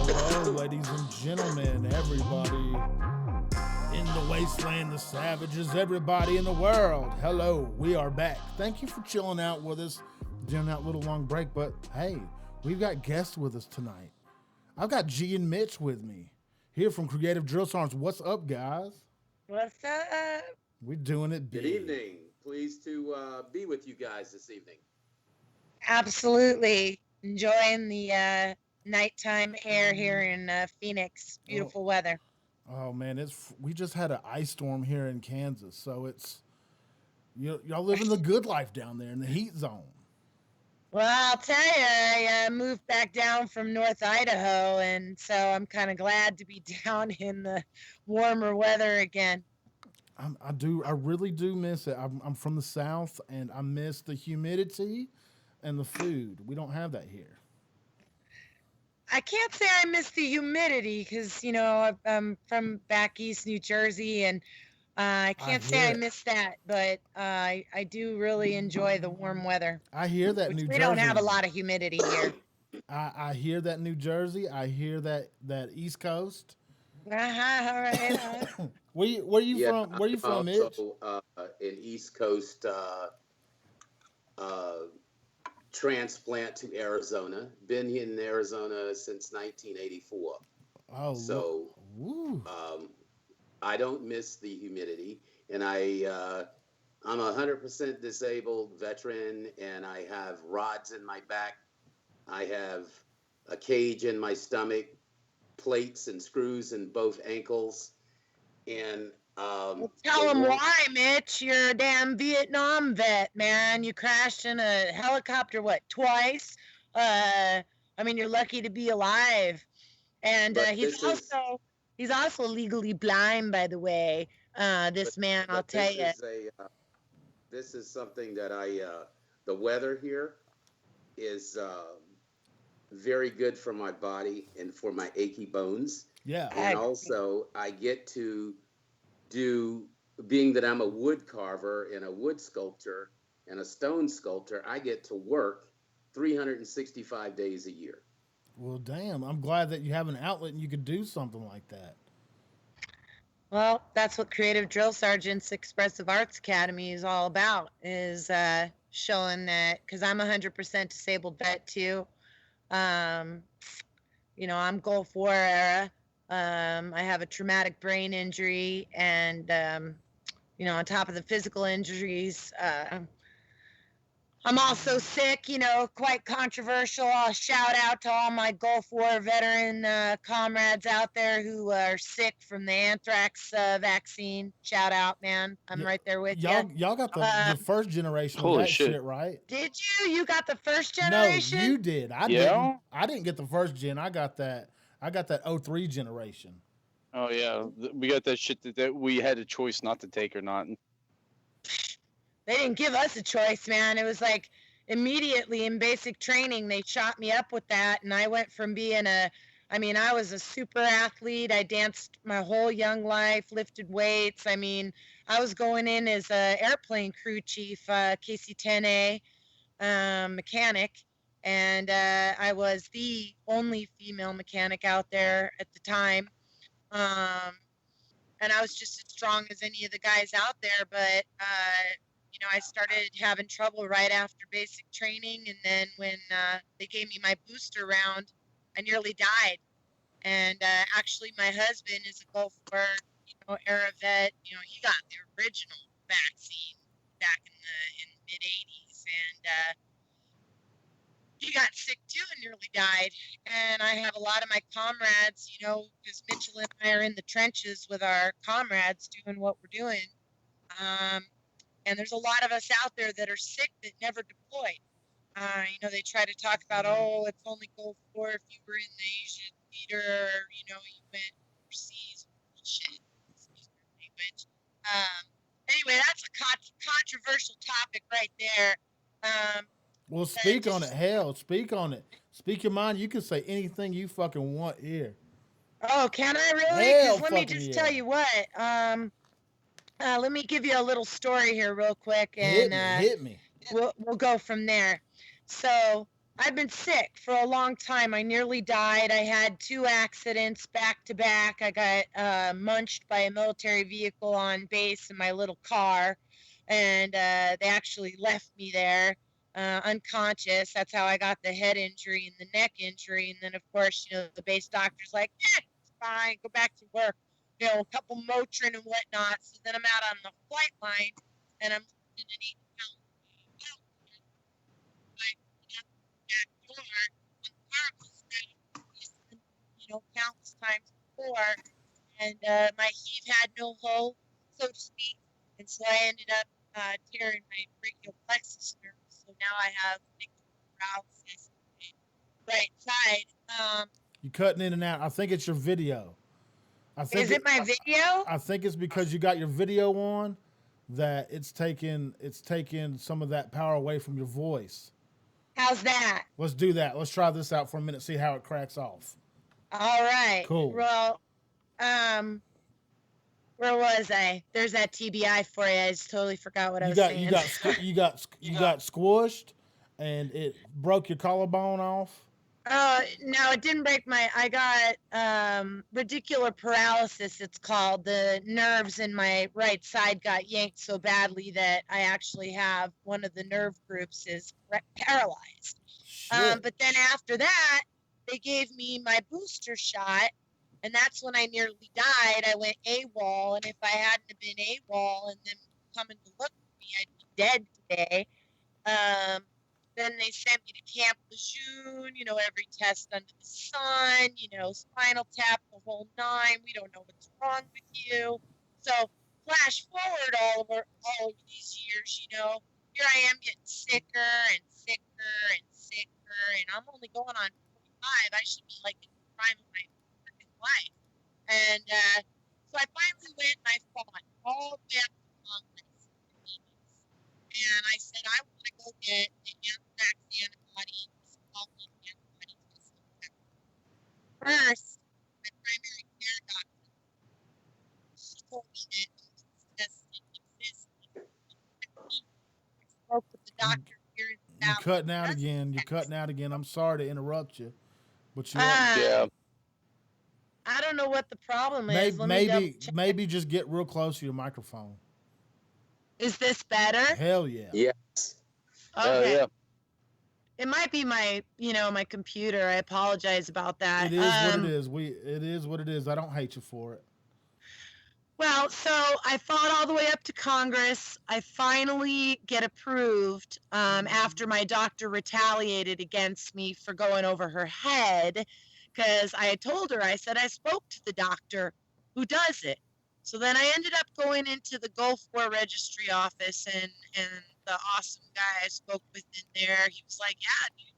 Hello, ladies and gentlemen, everybody in the wasteland, the savages, everybody in the world. Hello, we are back. Thank you for chilling out with us during that little long break. But hey, we've got guests with us tonight. I've got G and Mitch with me here from Creative Drill Sergeants. What's up, guys? What's up? We're doing it big. Good evening. Pleased to be with you guys this evening. Absolutely. Enjoying the nighttime air here in Phoenix. Beautiful weather. Oh man, we just had an ice storm here in Kansas, so it's y'all living the good life down there in the heat zone. Well, I'll tell you, I moved back down from North Idaho, and so I'm kind of glad to be down in the warmer weather again. I really do miss it. I'm from the South, and I miss the humidity and the food. We don't have that here. I can't say I miss the humidity because, I'm from back east New Jersey, and I can't say I miss that, but I do really enjoy the warm weather. I hear that which New we Jersey. don't have a lot of humidity here. I hear that New Jersey. I hear that East Coast. All right. Where you from? Where you from, Mitch? Also, an East Coast transplant to Arizona. Been in Arizona since 1984. Oh, so I don't miss the humidity, and I'm 100% disabled veteran, and I have rods in my back. I have a cage in my stomach, plates and screws in both ankles, and tell them why, Mitch. You're a damn Vietnam vet, man. You crashed in a helicopter, twice? You're lucky to be alive. And he's also legally blind, by the way. This man, I'll tell you. This is something that the weather here is very good for my body and for my achy bones. Yeah. And also, I get to do, being that I'm a wood carver and a wood sculptor and a stone sculptor, I get to work 365 days a year. Well, damn, I'm glad that you have an outlet and you could do something like that. Well, that's what Creative Drill Sergeants Expressive Arts Academy is all about, is showing that, because I'm 100% disabled vet too. I'm Gulf War era. I have a traumatic brain injury, and on top of the physical injuries, I'm also sick, quite controversial. I'll shout out to all my Gulf War veteran comrades out there who are sick from the anthrax vaccine. Shout out, man. I'm right there with you. Y'all got the first generation of that shit, right? Did you? You got the first generation? No, you did. I didn't. I didn't get the first gen. I got that 03 generation. Oh, yeah. We got that shit that we had a choice not to take or not. they didn't give us a choice, man. It was like immediately in basic training, they shot me up with that. And I went from being I was a super athlete. I danced my whole young life, lifted weights. I mean, I was going in as a airplane crew chief, KC-10A mechanic. And I was the only female mechanic out there at the time. And I was just as strong as any of the guys out there. But, I started having trouble right after basic training. And then when they gave me my booster round, I nearly died. And actually, my husband is a Gulf War, era vet. He got the original vaccine back in the mid 80s. And he got sick too and nearly died. And I have a lot of my comrades, because Mitchell and I are in the trenches with our comrades doing what we're doing. And there's a lot of us out there that are sick that never deployed. They try to talk about, oh, it's only Gulf War if you were in the Asian theater, you went overseas. Bullshit. Excuse my language. Anyway, that's a controversial topic right there. Well, speak on it. Hell, speak on it. Speak your mind. You can say anything you fucking want here. Oh, can I really? Hell, Let me just tell you what. Let me give you a little story here real quick, and hit me. We'll go from there. So I've been sick for a long time. I nearly died. I had 2 accidents back to back. I got munched by a military vehicle on base in my little car, and they actually left me there unconscious. That's how I got the head injury and the neck injury. And then, of course, the base doctor's like, it's fine, go back to work. A couple Motrin and whatnot. So then I'm out on the flight line, and I'm in an 8-pound countless times before, and my heave had no hole, so to speak, and so I ended up tearing my brachial plexus nerve. So now I have paralysis on my right side. You're cutting in and out. I think it's your video. Is it my video? I think it's because you got your video on that it's taking some of that power away from your voice. How's that? Let's do that. Let's try this out for a minute, see how it cracks off. All right. Cool. Well, where was I? There's that TBI for you. I just totally forgot what I was saying. You got squished, and it broke your collarbone off. No, it didn't break I got radicular paralysis, it's called. The nerves in my right side got yanked so badly that I actually have one of the nerve groups is paralyzed. But then after that, they gave me my booster shot, and that's when I nearly died. I went AWOL, and if I hadn't have been AWOL and them coming to look for me, I'd be dead today. Then they sent me to Camp Lejeune, every test under the sun, spinal tap, the whole 9. We don't know what's wrong with you. So flash forward all of these years, here I am getting sicker and sicker and sicker, and I'm only going on 45. I should be like in the prime of my freaking life. And so I finally went and I fought all the way up to Congress. And I said, I want to go get the anthrax antibody, antibody testing. First, my primary care doctor, she told me that this test didn't exist. I spoke with the doctor here in the You're cutting out again. I'm sorry to interrupt you, but yeah. I don't know what the problem is. Maybe just get real close to your microphone. Is this better? Hell yeah. Yes. Okay. Yeah. It might be my computer. I apologize about that. It is what it is. It is what it is. I don't hate you for it. Well, so I fought all the way up to Congress. I finally get approved after my doctor retaliated against me for going over her head, because I had told her, I said, I spoke to the doctor who does it. So then I ended up going into the Gulf War Registry office, and the awesome guy I spoke with in there, he was like, yeah, dude,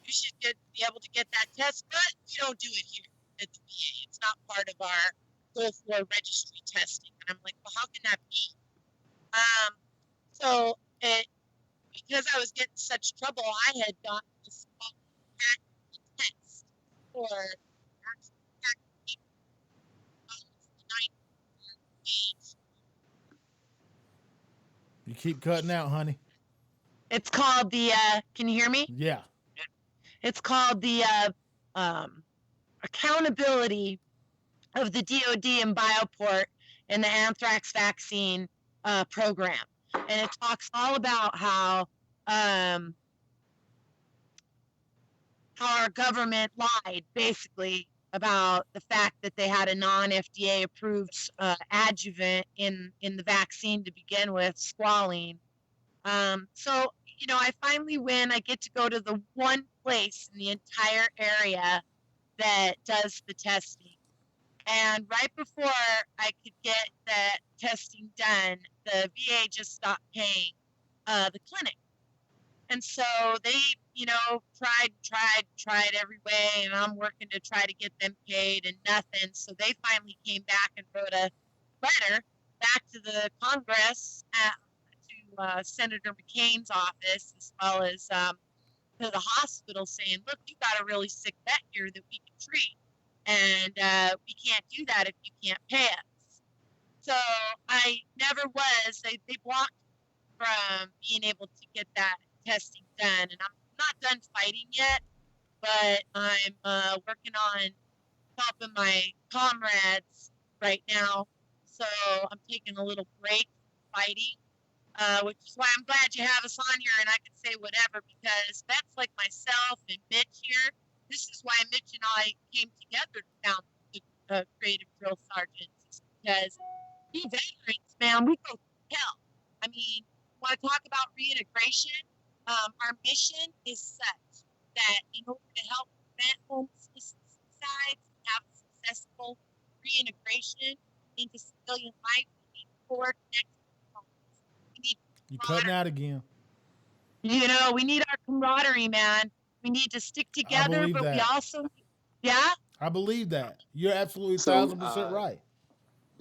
you should be able to get that test, but we don't do it here at the VA. It's not part of our Gulf War Registry testing. And I'm like, well, how can that be? So it because I was getting such trouble. I had gotten a small test for You keep cutting out, honey. it's called the can you hear me? Yeah. It's called the accountability of the DoD and Bioport in the anthrax vaccine program, and it talks all about how our government lied basically about the fact that they had a non-FDA approved adjuvant in the vaccine to begin with, squalene. So, you know, I finally win. I get to go to the one place in the entire area that does the testing. And right before I could get that testing done, the VA just stopped paying the clinic. And so they, you know, tried every way, and I'm working to try to get them paid and nothing. So they finally came back and wrote a letter back to the Congress, to Senator McCain's office, as well as to the hospital, saying, look, you got a really sick vet here that we can treat, and we can't do that if you can't pay us. So I never was, they blocked me from being able to get that testing done, and I'm not done fighting yet, but I'm working on helping my comrades right now. So I'm taking a little break from fighting, which is why I'm glad you have us on here and I can say whatever, because vets like myself and Mitch here, this is why Mitch and I came together to found the Creative Drill Sergeants, because we veterans, man, we go through hell. I mean, want to talk about reintegration? Our mission is such that in order to help prevent homelessness and suicides and have a successful reintegration into civilian life, we need four connected homes. We need You cutting out again. You know, we need our camaraderie, man. We need to stick together, but we also, yeah. I believe that. You're absolutely So, 1,000% right.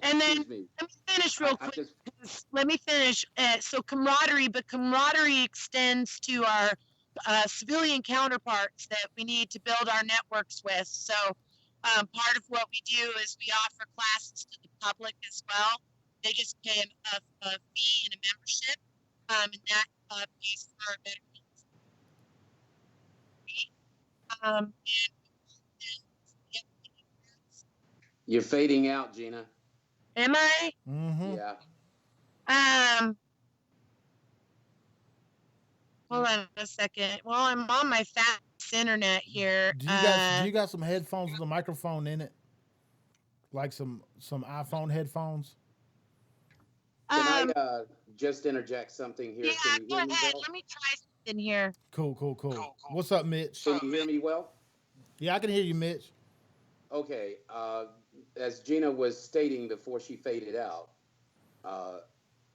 And then let me finish real quick. Let me finish. So camaraderie, but camaraderie extends to our civilian counterparts that we need to build our networks with. So part of what we do is we offer classes to the public as well. They just pay a fee and a membership, and that pays for our veterans. You're fading out, Gina. Am I? Mm-hmm. Yeah. Hold on a second. Well, I'm on my fast internet here. Do you got some headphones with a microphone in it? Like some iPhone headphones? Can I just interject something here? Yeah, Can you go hear me ahead. well? Let me try something here. Cool. What's up, Mitch? Can you hear me well? Yeah, I can hear you, Mitch. Okay. As Gina was stating before she faded out,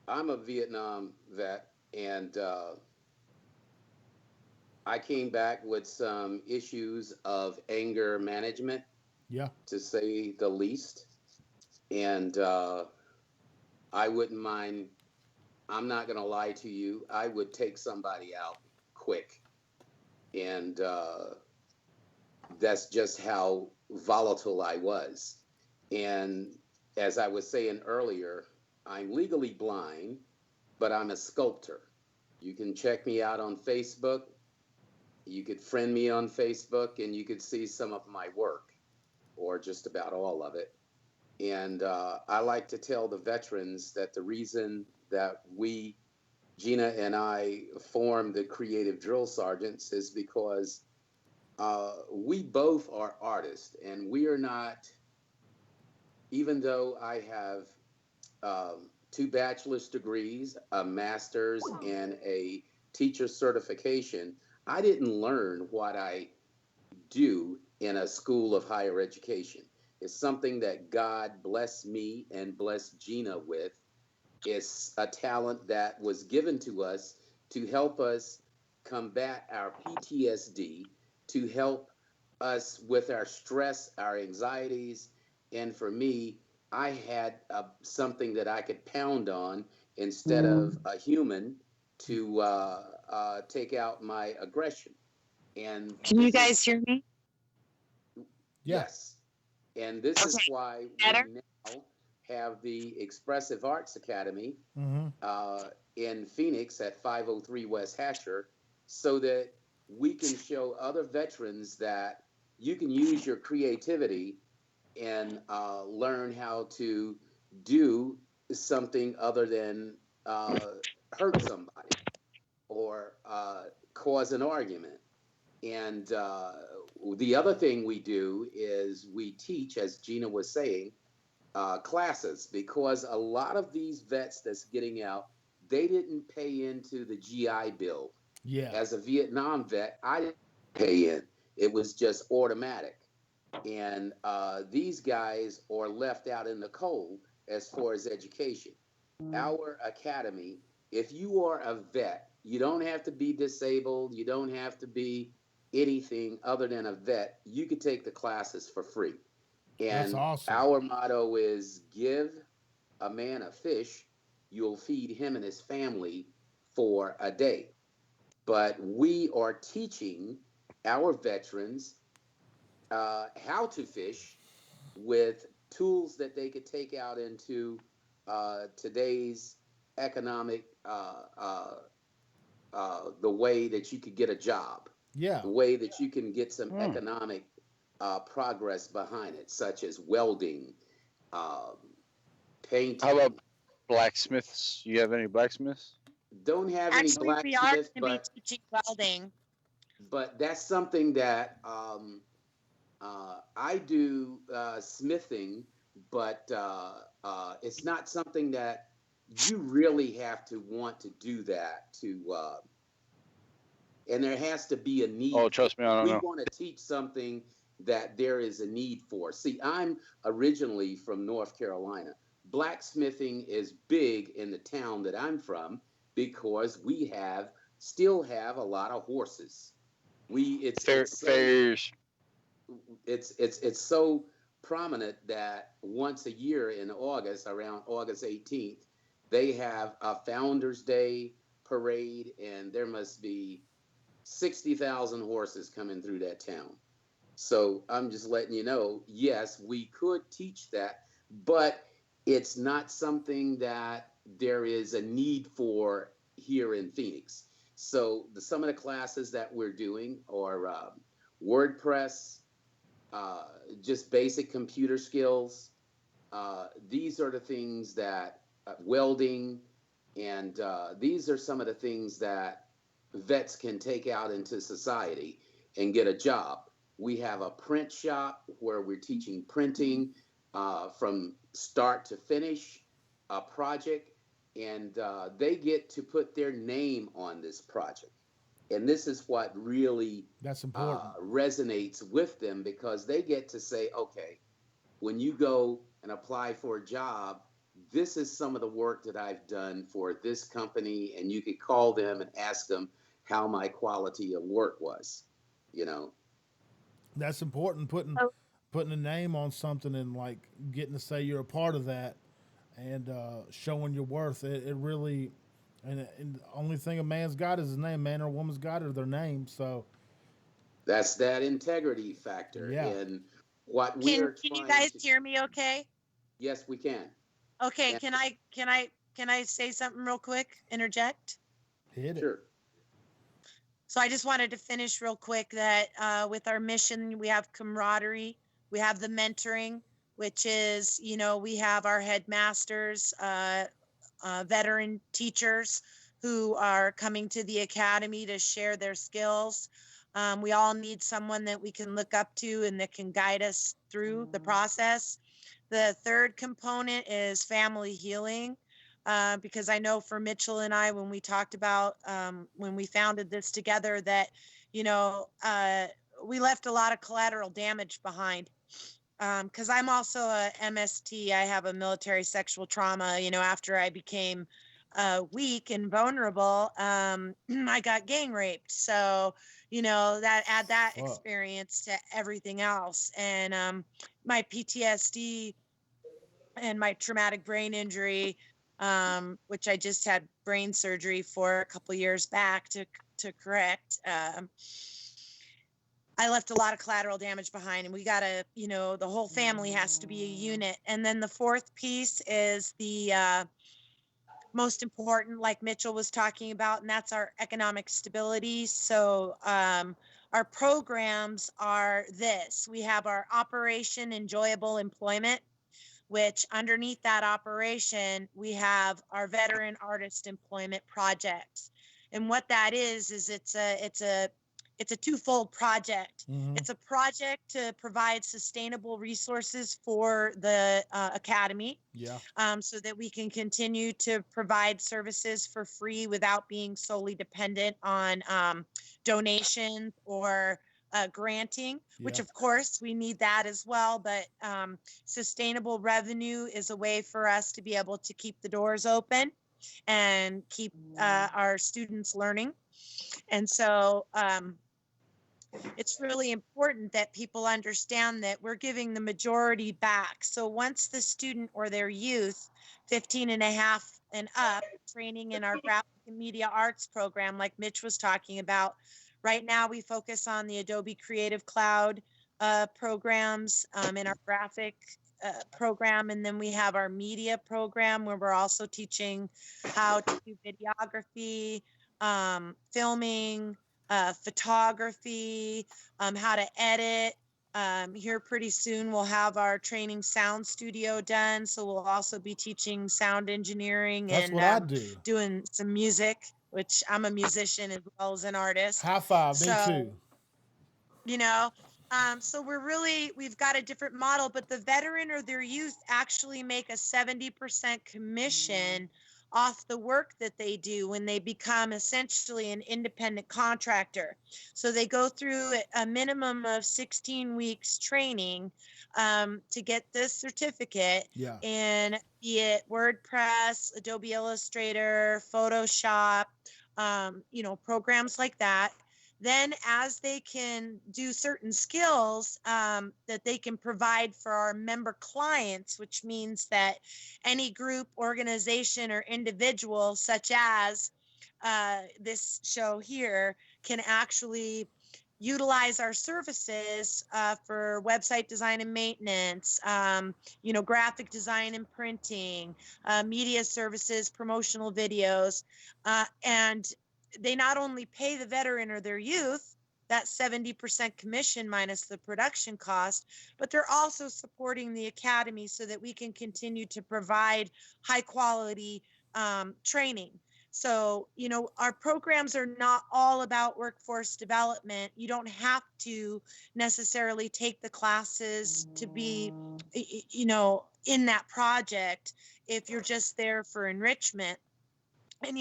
I'm a Vietnam vet, and I came back with some issues of anger management, to say the least. And I wouldn't mind, I'm not going to lie to you, I would take somebody out quick. And that's just how volatile I was. And as I was saying earlier, I'm legally blind, but I'm a sculptor. You can check me out on Facebook. You could friend me on Facebook, and you could see some of my work, or just about all of it. And I like to tell the veterans that the reason that we, Gina and I, formed the Creative Drill Sergeants is because we both are artists, and we are not, even though I have 2 bachelor's degrees, a master's, and a teacher certification, I didn't learn what I do in a school of higher education. It's something that God blessed me and blessed Gina with. It's a talent that was given to us to help us combat our PTSD, to help us with our stress, our anxieties. And for me, I had something that I could pound on instead of a human to take out my aggression. And Can you guys hear me? Yes. And this is why Better? we now have the Expressive Arts Academy in Phoenix at 503 West Hatcher, so that we can show other veterans that you can use your creativity and learn how to do something other than hurt somebody or cause an argument. And the other thing we do is we teach, as Gina was saying, classes, because a lot of these vets that's getting out, they didn't pay into the GI Bill. Yeah. As a Vietnam vet, I didn't pay in. It was just automatic. And these guys are left out in the cold as far as education. Our academy, if you are a vet, you don't have to be disabled. You don't have to be anything other than a vet. You could take the classes for free. And That's awesome. our motto is give a man a fish, you'll feed him and his family for a day. But we are teaching our veterans how to fish with tools that they could take out into today's economic, the way that you could get a job, Yeah. the way that you can get some economic progress behind it, such as welding, painting. How about blacksmiths? You have any blacksmiths? Don't have Actually, any we are blacksmiths, going to be teaching welding. but that's something that I do smithing, but it's not something that you really have to want to do that to, and there has to be a need. Oh, trust me, I don't know. We want to teach something that there is a need for. See, I'm originally from North Carolina. Blacksmithing is big in the town that I'm from because we still have a lot of horses. Fairs. It's so prominent that once a year in August, around August 18th, they have a Founders Day parade, and there must be 60,000 horses coming through that town. So I'm just letting you know, yes, we could teach that, but it's not something that there is a need for here in Phoenix. So some of the classes that we're doing are WordPress, just basic computer skills. These are the things that welding, and these are some of the things that vets can take out into society and get a job. We have a print shop where we're teaching printing from start to finish a project, and they get to put their name on this project. And this is what really that's important. Resonates with them, because they get to say, okay, when you go and apply for a job, this is some of the work that I've done for this company, and you could call them and ask them how my quality of work was, you know. That's important, putting a name on something and like getting to say you're a part of that and showing your worth. It really, and the only thing a man's got is his name. Man or woman's got it, their name. So that's that integrity factor. Yeah. And what Can we're you trying guys to, hear me okay? yes, we can. Okay, And- can I say something real quick? Interject? hit it. Sure. So I just wanted to finish real quick that with our mission, we have camaraderie, we have the mentoring, which is, you know, we have our headmasters, veteran teachers who are coming to the academy to share their skills. We all need someone that we can look up to and that can guide us through the process. The third component is family healing. Because I know for Mitchell and I, when we talked about when we founded this together, that, you know, we left a lot of collateral damage behind. Because I'm also a MST. I have a military sexual trauma. You know, after I became weak and vulnerable, I got gang raped. So, you know, add that experience to everything else. And my PTSD and my traumatic brain injury which I just had brain surgery for a couple years back to correct. I left a lot of collateral damage behind, and we got to, the whole family has to be a unit. And then the fourth piece is the most important, like Mitchell was talking about, and that's our economic stability. So our programs are this. We have our Operation Enjoyable Employment, which underneath that operation, we have our Veteran Artist Employment Projects. And what that is it's a twofold project. Mm-hmm. It's a project to provide sustainable resources for the academy, so that we can continue to provide services for free without being solely dependent on donations or granting, which of course we need that as well. But sustainable revenue is a way for us to be able to keep the doors open and keep our students learning. And so it's really important that people understand that we're giving the majority back. So once the student or their youth, 15 and a half and up, training in our graphic and media arts program, like Mitch was talking about, right now we focus on the Adobe Creative Cloud programs in our graphic program. And then we have our media program where we're also teaching how to do videography, filming, photography, how to edit. Here pretty soon we'll have our training sound studio done. So we'll also be teaching sound engineering. That's and what I do. Doing some music, which I'm a musician as well as an artist. High five, me too. So we've got a different model, but the veteran or their youth actually make a 70% commission off the work that they do when they become essentially an independent contractor. So they go through a minimum of 16 weeks training to get this certificate in, be it WordPress, Adobe Illustrator, Photoshop, programs like that. Then as they can do certain skills that they can provide for our member clients, which means that any group, organization, or individual, such as this show here, can actually utilize our services for website design and maintenance, graphic design and printing, media services, promotional videos, and they not only pay the veteran or their youth that 70% commission minus the production cost, but they're also supporting the academy so that we can continue to provide high quality training. So, our programs are not all about workforce development. You don't have to necessarily take the classes to be, in that project if you're just there for enrichment. And,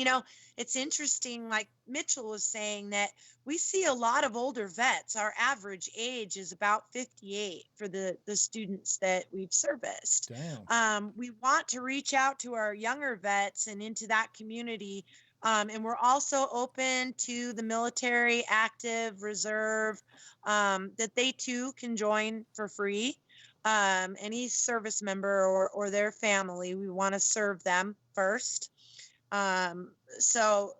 it's interesting, like Mitchell was saying, that we see a lot of older vets. Our average age is about 58 for the students that we've serviced. Damn. We want to reach out to our younger vets and into that community. And we're also open to the military, active, reserve, that they too can join for free. Any service member or their family, we want to serve them first. So,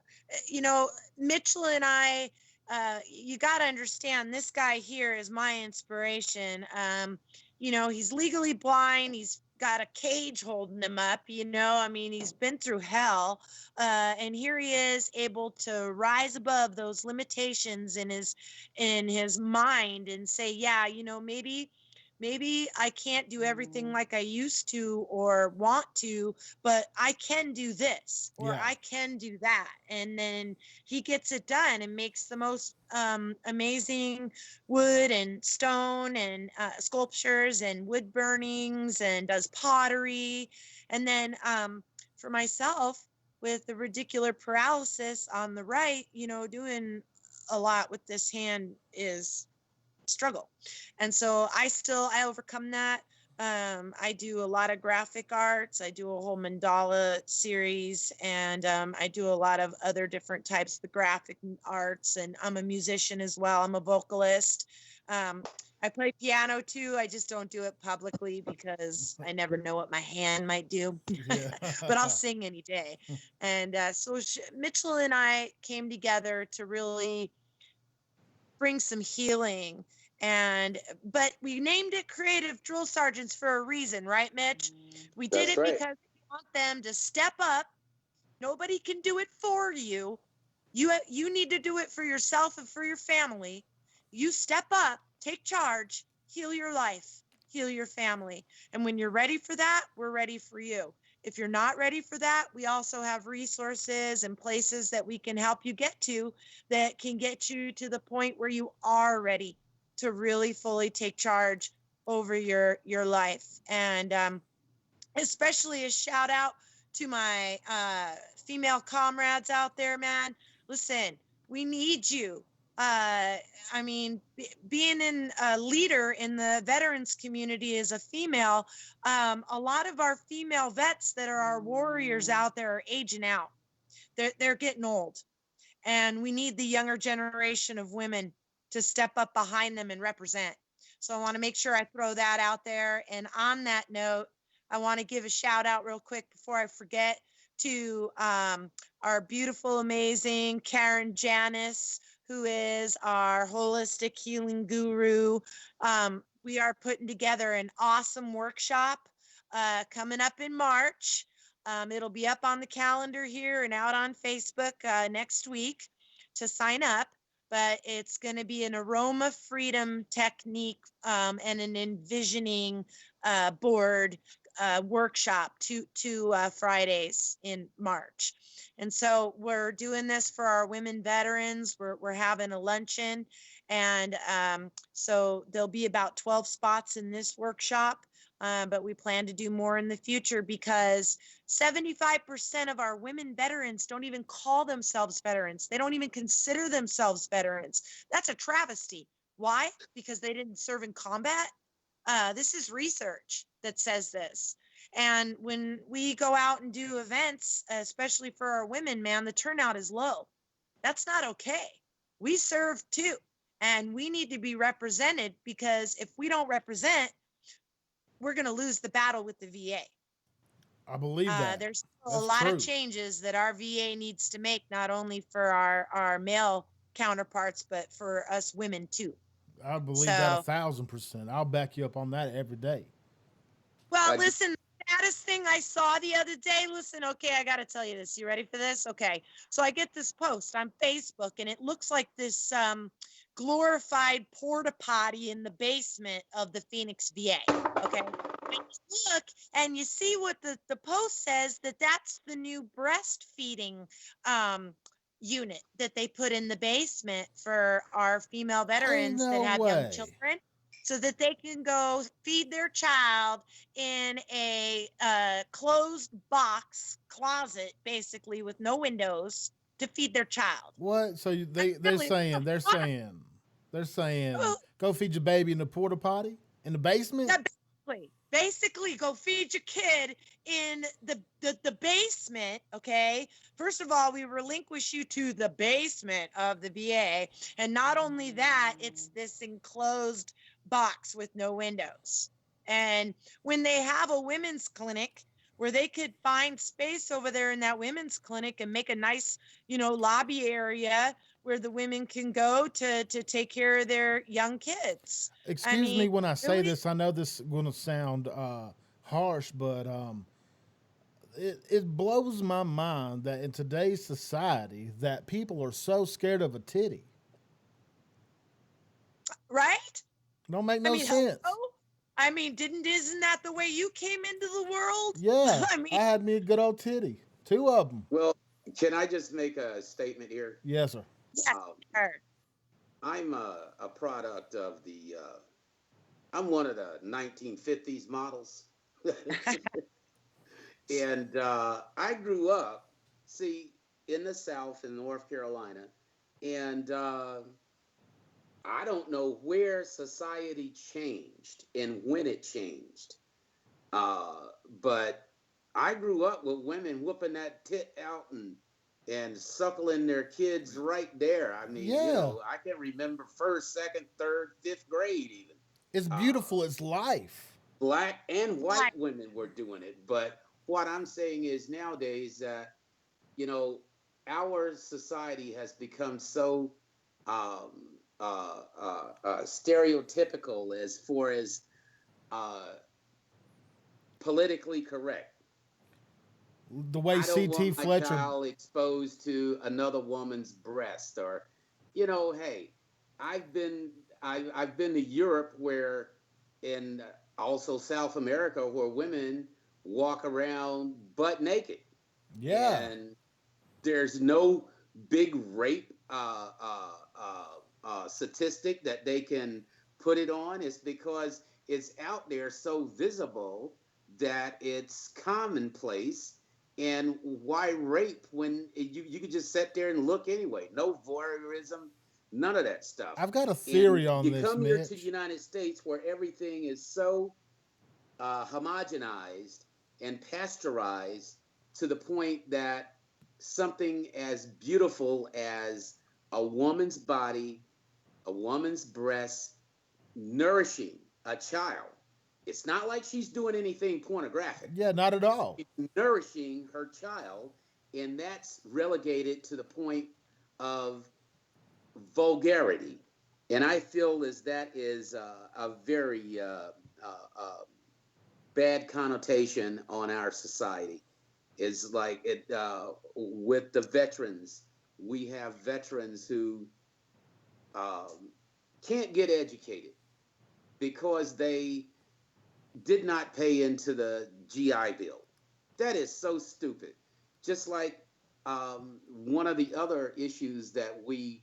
Mitchell and I, you got to understand, this guy here is my inspiration. He's legally blind. He's got a cage holding him up, he's been through hell. And here he is able to rise above those limitations in his mind and say, yeah, maybe I can't do everything like I used to or want to, but I can do this or I can do that. And then he gets it done and makes the most amazing wood and stone and sculptures and wood burnings and does pottery. And then for myself, with the radicular paralysis on the right, doing a lot with this hand is struggle. And so I overcome that. I do a lot of graphic arts. I do a whole mandala series, and I do a lot of other different types of graphic arts. And I'm a musician as well. I'm a vocalist. I play piano too. I just don't do it publicly because I never know what my hand might do. Yeah. But I'll sing any day. And so Mitchell and I came together to really bring some healing. But we named it Creative Drill Sergeants for a reason, right, Mitch? We did That's it right. because we want them to step up. Nobody can do it for you. You need to do it for yourself and for your family. You step up, take charge, heal your life, heal your family. And when you're ready for that, we're ready for you. If you're not ready for that, we also have resources and places that we can help you get to that can get you to the point where you are ready to really fully take charge over your life. And especially a shout out to my female comrades out there, man. Listen, we need you. I mean, being in a leader in the veterans community as a female, a lot of our female vets that are our warriors out there are aging out. They're getting old, and we need the younger generation of women to step up behind them and represent. So I want to make sure I throw that out there. And on that note, I want to give a shout out real quick before I forget to our beautiful, amazing Karen Janis, who is our holistic healing guru. We are putting together an awesome workshop coming up in March. It'll be up on the calendar here and out on Facebook next week to sign up. But it's going to be an aroma freedom technique and an envisioning board workshop, two Fridays in March. And so we're doing this for our women veterans. We're having a luncheon. And so there'll be about 12 spots in this workshop. But we plan to do more in the future because 75% of our women veterans don't even call themselves veterans. They don't even consider themselves veterans. That's a travesty. Why? Because they didn't serve in combat. This is research that says this. And when we go out and do events, especially for our women, man, the turnout is low. That's not okay. We serve too. And we need to be represented because if we don't represent, we're going to lose the battle with the VA. I believe that. There's That's a lot true. of changes that our VA needs to make, not only for our male counterparts, but for us women too. I believe that 1,000%. I'll back you up on that every day. Well, listen, the saddest thing I saw the other day, listen, okay, I got to tell you this. You ready for this? Okay. So I get this post on Facebook, and it looks like this glorified porta potty in the basement of the Phoenix VA. Okay. And you look and you see what the post says, that's the new breastfeeding unit that they put in the basement for our female veterans that have young children, so that they can go feed their child in a closed box closet, basically with no windows, to feed their child. What? So they're saying go feed your baby in the porta potty in the basement? Yeah, basically go feed your kid in the basement. Okay, first of all, we relinquish you to the basement of the VA, and not only that, it's this enclosed box with no windows. And when they have a women's clinic where they could find space over there in that women's clinic and make a nice, lobby area where the women can go to take care of their young kids. Excuse me when I say this. I know this is going to sound harsh, but it blows my mind that in today's society that people are so scared of a titty. Right? Don't make no sense. Isn't that the way you came into the world? Yeah, I had me a good old titty. 2 of them. Well, can I just make a statement here? Yes, sir. Yes, sir. I'm a product of I'm one of the 1950s models. And I grew up, in the South in North Carolina. And I don't know where society changed and when it changed. But I grew up with women whooping that tit out and suckling their kids right there. I mean, I can remember 1st, 2nd, 3rd, 5th grade even. It's beautiful as life. Black and white women were doing it. But what I'm saying is nowadays that, you know, our society has become so stereotypical as far as uh, politically correct. The way I don't want CT my Fletcher. child exposed to another woman's breast, or, hey, I've been I've been to Europe where, in also South America, where women walk around butt naked, Yeah. and there's no big rape statistic that they can put it on. It's because it's out there so visible that it's commonplace. And why rape when you could just sit there and look anyway? No voyeurism, none of that stuff. I've got a And theory on you this, come here to the Mitch. United States where everything is so homogenized and pasteurized to the point that something as beautiful as a woman's body, a woman's breast, nourishing a child. It's not like she's doing anything pornographic. Yeah, not at all. She's nourishing her child, and that's relegated to the point of vulgarity. And I feel as that is a very bad connotation on our society. Is like it with the veterans. We have veterans who can't get educated because they did not pay into the GI Bill. That is so stupid. Just like one of the other issues that we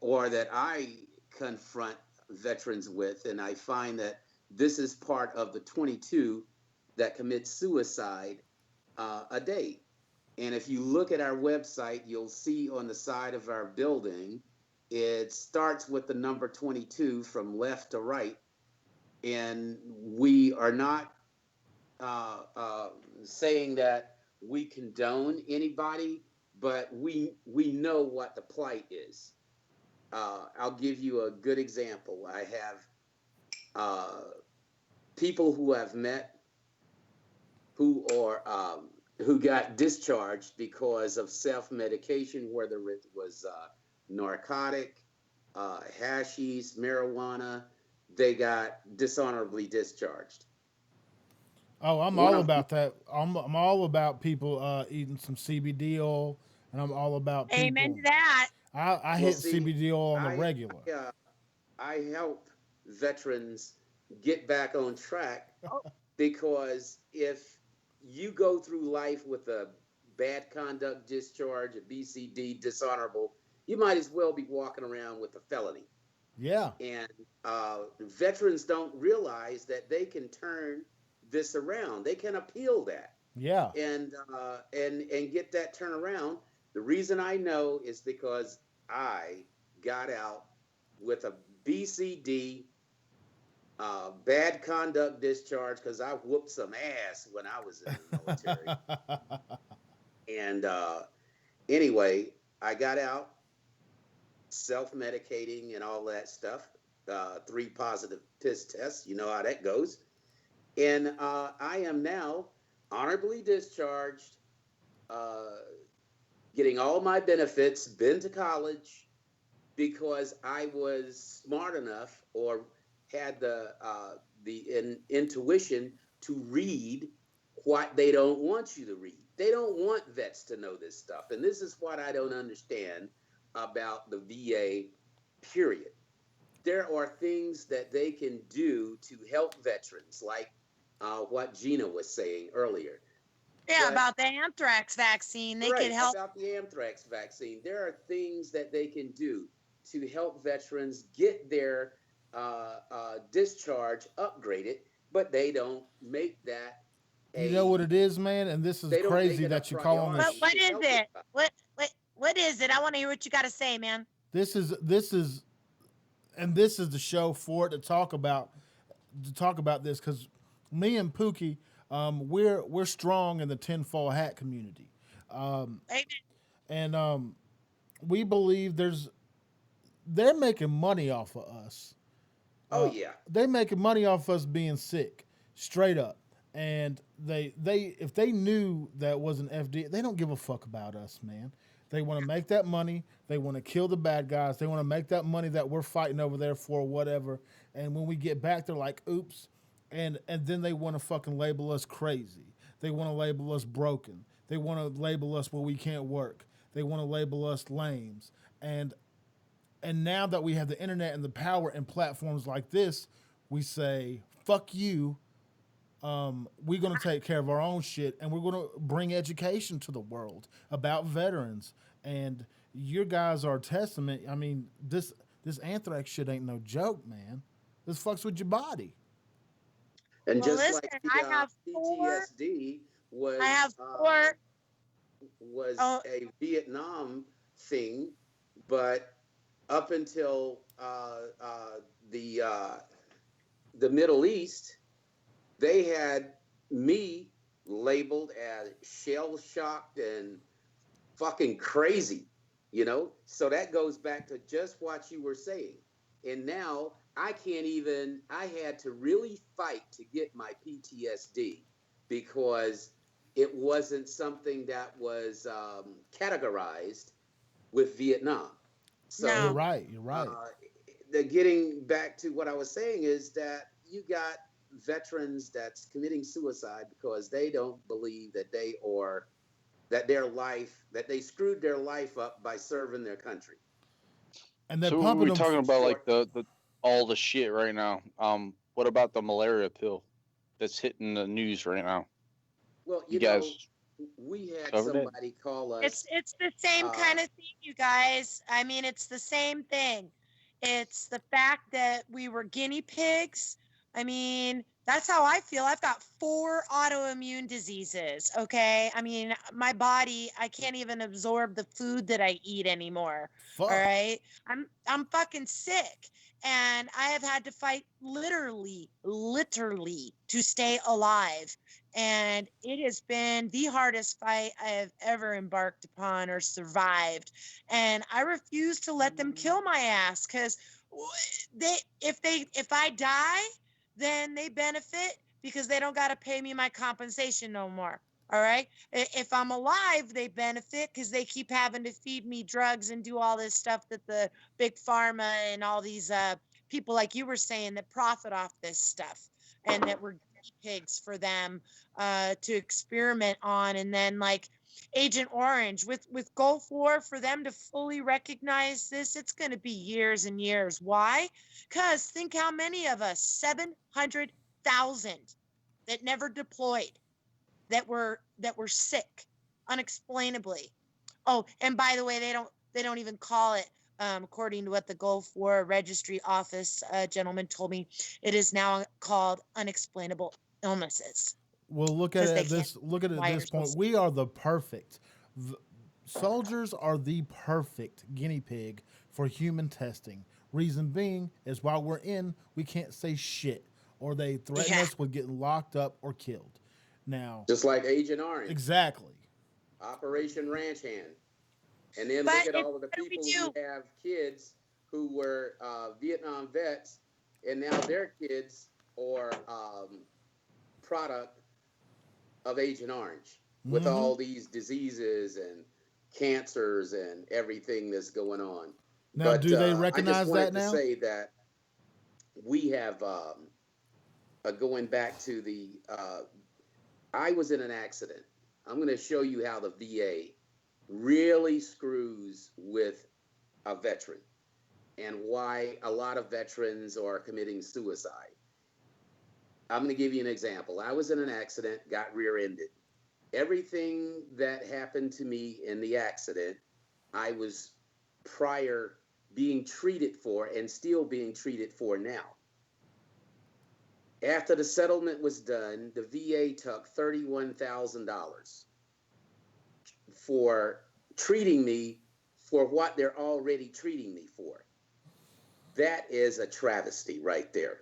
or that I confront veterans with, and I find that this is part of the 22 that commit suicide a day. And if you look at our website, you'll see on the side of our building, it starts with the number 22 from left to right. And we are not saying that we condone anybody, but we know what the plight is. I'll give you a good example. I have people who I've met who are who got discharged because of self-medication, whether it was narcotic, hashish, marijuana. They got dishonorably discharged. Oh, I'm One all of them, about that. I'm all about people eating some CBD oil, and I'm all about Amen people. to that. I well, hit see, CBD oil on the I regular. I, uh, I help veterans get back on track because if you go through life with a bad conduct discharge, a BCD, dishonorable, you might as well be walking around with a felony. Yeah. And veterans don't realize that they can turn this around. They can appeal that Yeah. and get that turnaround. The reason I know is because I got out with a BCD, bad conduct discharge, because I whooped some ass when I was in the military. And anyway, I got out self-medicating and all that stuff. 3 positive piss tests. You know how that goes. And I am now honorably discharged, uh, getting all my benefits, been to college because I was smart enough or had the intuition to read what they don't want you to read. They don't want vets to know this stuff. And this is what I don't understand about the VA, period. There are things that they can do to help veterans, like what Gina was saying earlier. Yeah, But about the anthrax vaccine. They could right, help. about the anthrax vaccine, there are things that they can do to help veterans get their discharge upgraded, but they don't make that You know what a it is, man, and this is they don't make crazy it a that you call on What this. priority what to is help it? it. What is it? I want to hear what you got to say, man. This is and this is the show for it to talk about this because me and Pookie, we're strong in the tinfoil hat community, Amen. and we believe they're making money off of us. Oh yeah. They making money off us being sick, straight up. And they if they knew that was an FDA, they don't give a fuck about us, man. They want to make that money. They want to kill the bad guys. They want to make that money that we're fighting over there for, whatever. And when we get back, they're like, "Oops," and then they want to fucking label us crazy. They want to label us broken. They want to label us where we can't work. They want to label us lames. And now that we have the internet and the power and platforms like this, we say, "Fuck you." We're going to take care of our own shit, and we're going to bring education to the world about veterans. And your guys are a testament. I mean, this anthrax shit ain't no joke, man. This fucks with your body. And Well, just listen, like I have PTSD was I have four. was Oh, a Vietnam thing, but up until the Middle East, they had me labeled as shell shocked and fucking crazy, you know? So that goes back to just what you were saying. And now I can't even, I had to really fight to get my PTSD because it wasn't something that was categorized with Vietnam. So No. You're right. You're right. the getting back to what I was saying is that you got veterans that's committing suicide because they don't believe that they are that their life that they screwed their life up by serving their country. And they're So pumping we're them. talking about like the all the shit right now. What about the malaria pill that's hitting the news right now? Well, You know, guys we had covered it? somebody call us. It's the same kind of thing, you guys. I mean, it's the same thing. It's the fact that we were guinea pigs. I mean, that's how I feel. I've got 4 autoimmune diseases, okay? I mean, my body, I can't even absorb the food that I eat anymore. Fuck. All right? I'm fucking sick. And I have had to fight literally to stay alive. And it has been the hardest fight I have ever embarked upon or survived. And I refuse to let them kill my ass because if I die, then they benefit because they don't got to pay me my compensation no more. All right. If I'm alive, they benefit because they keep having to feed me drugs and do all this stuff that the big pharma and all these people like you were saying that profit off this stuff and that we're guinea pigs for them to experiment on. And then like Agent Orange with Gulf War, for them to fully recognize this, it's going to be years and years. Why? Because think how many of us, 700,000 that never deployed, that were sick unexplainably. Oh, and by the way, they don't even call it, according to what the Gulf War Registry Office gentleman told me, it is now called unexplainable illnesses. Well, look at it at this. Look at it at this point. We are the perfect. Soldiers are the perfect guinea pig for human testing. Reason being is while we're in, we can't say shit, or they threaten us with getting locked up or killed. Now, just like Agent Orange. Exactly. Operation Ranch Hand. And then look at all of the people who have kids who were Vietnam vets, and now their kids are product of Agent Orange with all these diseases and cancers and everything that's going on. Now, but, do they recognize that now? I just wanted to say that we have, going back to the, I was in an accident. I'm going to show you how the VA really screws with a veteran and why a lot of veterans are committing suicide. I'm going to give you an example. I was in an accident, got rear-ended. Everything that happened to me in the accident, I was prior being treated for and still being treated for now. After the settlement was done, the VA took $31,000 for treating me for what they're already treating me for. That is a travesty right there.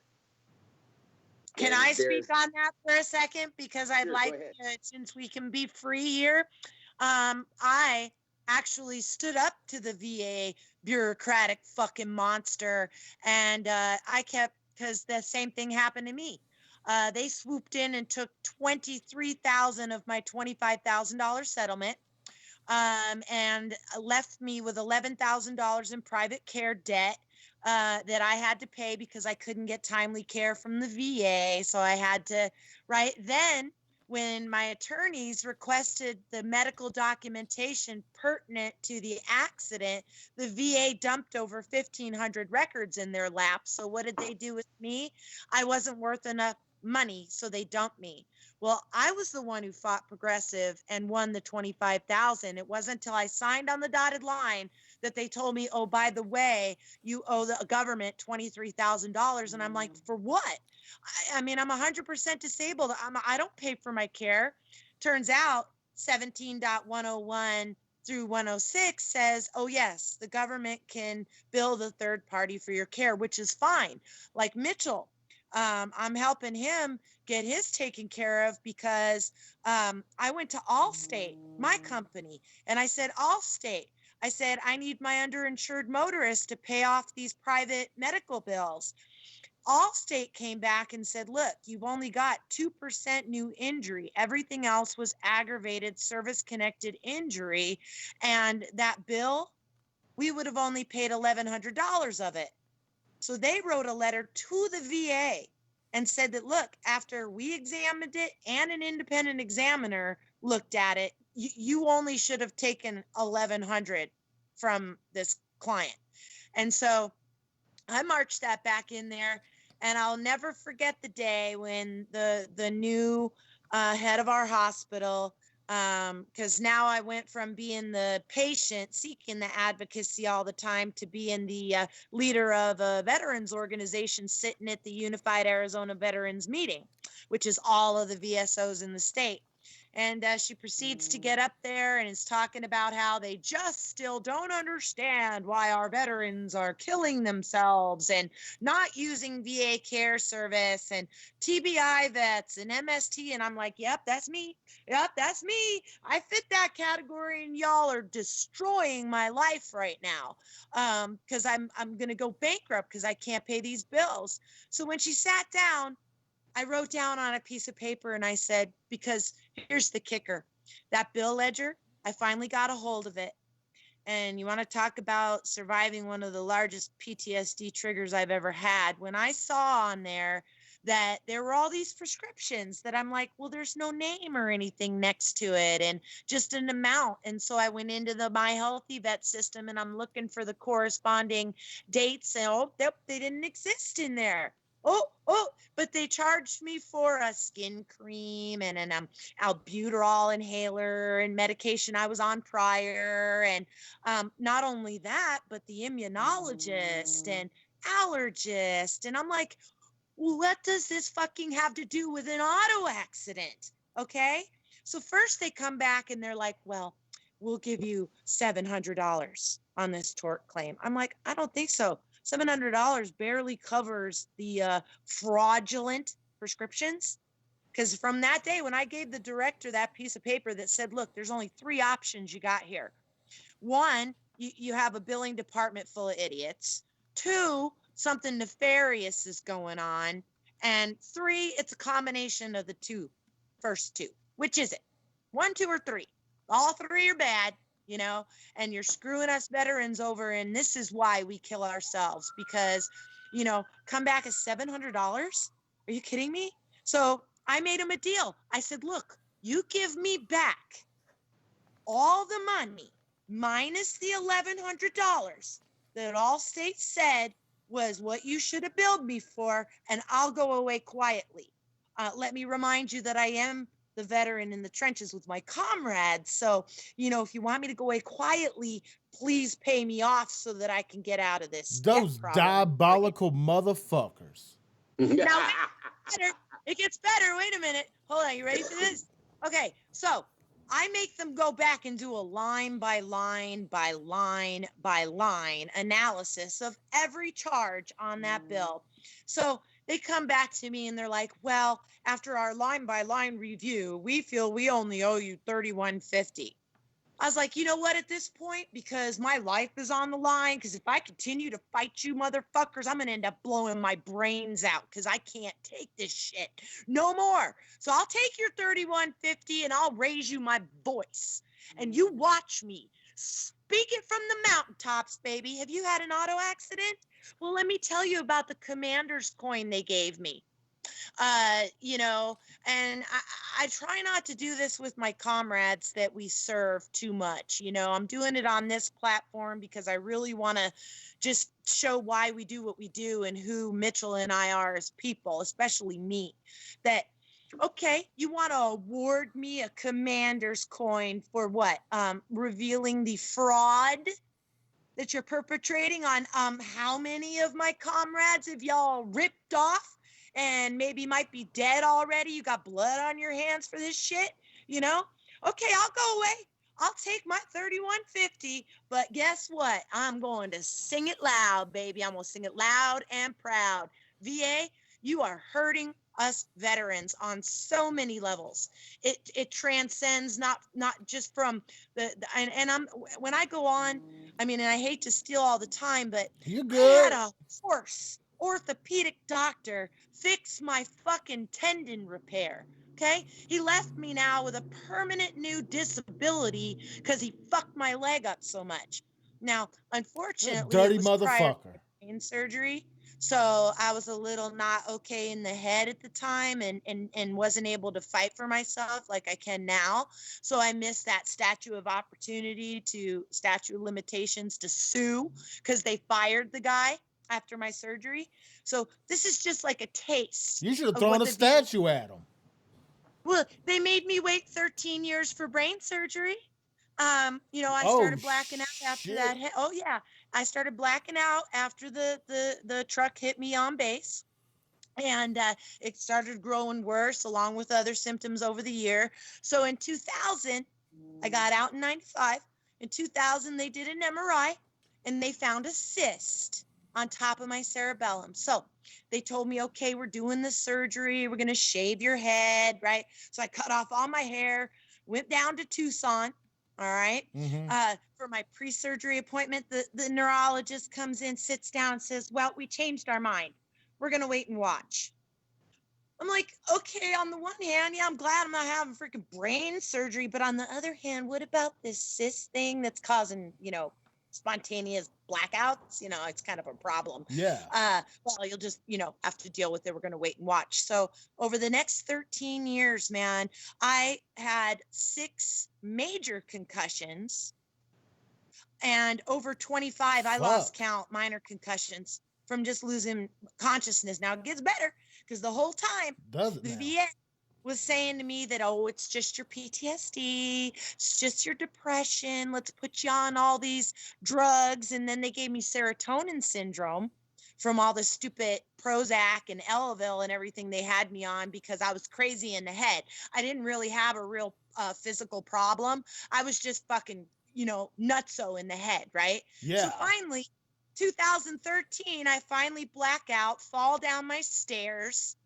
Can I speak on that for a second? Because I'd like to, since we can be free here. I actually stood up to the VA bureaucratic fucking monster, and I kept because the same thing happened to me. They swooped in and took $23,000 of my $25,000 settlement, and left me with $11,000 in private care debt that I had to pay because I couldn't get timely care from the VA. So I had to, right then, when my attorneys requested the medical documentation pertinent to the accident, the VA dumped over 1,500 records in their lap. So what did they do with me? I wasn't worth enough money, so they dumped me. Well, I was the one who fought Progressive and won the 25,000. It wasn't until I signed on the dotted line that they told me, oh, by the way, you owe the government $23,000. And I'm like, for what? I mean, I'm 100% disabled. I don't pay for my care. Turns out 17.101 through 106 says, oh, yes, the government can bill the third party for your care, which is fine. Like Mitchell, I'm helping him get his taken care of because I went to Allstate, my company, and I said, Allstate, I said, I need my underinsured motorist to pay off these private medical bills. Allstate came back and said, look, you've only got 2% new injury. Everything else was aggravated service-connected injury. And that bill, we would have only paid $1,100 of it. So they wrote a letter to the VA and said that, look, after we examined it and an independent examiner looked at it, you only should have taken $1,100 from this client. And so I marched that back in there, and I'll never forget the day when the new head of our hospital, because now I went from being the patient seeking the advocacy all the time to being the leader of a veterans organization sitting at the Unified Arizona Veterans Meeting, which is all of the VSOs in the state. And she proceeds to get up there and is talking about how they just still don't understand why our veterans are killing themselves and not using VA care service and TBI vets and MST. And I'm like, yep, that's me. Yep, that's me. I fit that category, and y'all are destroying my life right now because I'm going to go bankrupt because I can't pay these bills. So when she sat down, I wrote down on a piece of paper and I said, because here's the kicker, that bill ledger, I finally got a hold of it. And you want to talk about surviving one of the largest PTSD triggers I've ever had. When I saw on there that there were all these prescriptions that I'm like, well, there's no name or anything next to it and just an amount. And so I went into the My Healthy Vet system and I'm looking for the corresponding dates and they didn't exist in there. But they charged me for a skin cream and an albuterol inhaler and medication I was on prior. And not only that, but the immunologist and allergist. And I'm like, what does this fucking have to do with an auto accident? Okay. So first they come back and they're like, well, we'll give you $700 on this tort claim. I'm like, I don't think so. $700 barely covers the fraudulent prescriptions. Because from that day, when I gave the director that piece of paper that said, look, there's only 3 options you got here. 1, you have a billing department full of idiots. 2, something nefarious is going on. And 3, it's a combination of the first two. Which is it? 1, 2, or 3? All 3 are bad. You know, and you're screwing us veterans over. And this is why we kill ourselves because, you know, come back as $700. Are you kidding me? So I made him a deal. I said, look, you give me back all the money minus the $1,100 that Allstate said was what you should have billed me for, and I'll go away quietly. Let me remind you that I am the veteran in the trenches with my comrades. So, you know, if you want me to go away quietly, please pay me off so that I can get out of this. Those diabolical motherfuckers. Now, it gets better. Wait a minute. Hold on. You ready for this? Okay. So I make them go back and do a line by line by line by line analysis of every charge on that bill. So they come back to me and they're like, well, after our line by line review, we feel we only owe you $3,150. I was like, you know what, at this point, because my life is on the line, because if I continue to fight you motherfuckers, I'm going to end up blowing my brains out because I can't take this shit no more. So I'll take your 3150 and I'll raise you my voice. And you watch me speak it from the mountaintops, baby. Have you had an auto accident? Well, let me tell you about the commander's coin they gave me. You know, and I try not to do this with my comrades that we serve too much. You know, I'm doing it on this platform because I really want to just show why we do what we do and who Mitchell and I are as people, especially me. That, okay, you want to award me a commander's coin for what? Revealing the fraud that you're perpetrating on how many of my comrades have y'all ripped off and maybe might be dead already? You got blood on your hands for this shit, you know? Okay, I'll go away. I'll take my 3150, but guess what? I'm going to sing it loud, baby. I'm going to sing it loud and proud. VA, you are hurting us veterans on so many levels. It transcends not just from and I'm when I go on, I mean, and I hate to steal all the time, but you I good? had a horse orthopedic doctor fix my fucking tendon repair. Okay, he left me now with a permanent new disability because he fucked my leg up so much. Now, unfortunately, Dirty it was prior motherfucker. to brain surgery. So I was a little not okay in the head at the time and wasn't able to fight for myself like I can now. So I missed that statute of limitations to sue because they fired the guy after my surgery. So this is just like a taste. You should have of thrown what a the statue at him. Well, they made me wait 13 years for brain surgery. You know, I Oh, started blacking out after that. shit. Oh yeah, I started blacking out after the truck hit me on base, and it started growing worse along with other symptoms over the year. So in 2000, I got out in 95. In 2000, they did an MRI, and they found a cyst on top of my cerebellum. So they told me, okay, we're doing the surgery. We're going to shave your head, right? So I cut off all my hair, went down to Tucson, all right? For my pre-surgery appointment, the neurologist comes in, sits down, and says, well, we changed our mind. We're going to wait and watch. I'm like, okay, on the one hand, yeah, I'm glad I'm not having freaking brain surgery. But on the other hand, what about this cyst thing that's causing, you know, spontaneous blackouts? You know, it's kind of a problem. Yeah. Well, you'll just, you know, have to deal with it. We're going to wait and watch. So over the next 13 years, man, I had 6 major concussions and over 25, I lost count, minor concussions from just losing consciousness. Now it gets better because the whole time Does it the now? VA was saying to me that, oh, it's just your PTSD, it's just your depression, let's put you on all these drugs. And then they gave me serotonin syndrome from all the stupid Prozac and Elavil and everything they had me on because I was crazy in the head. I didn't really have a real physical problem. I was just fucking, you know, nutso in the head, right? Yeah. So finally, 2013, I finally black out, fall down my stairs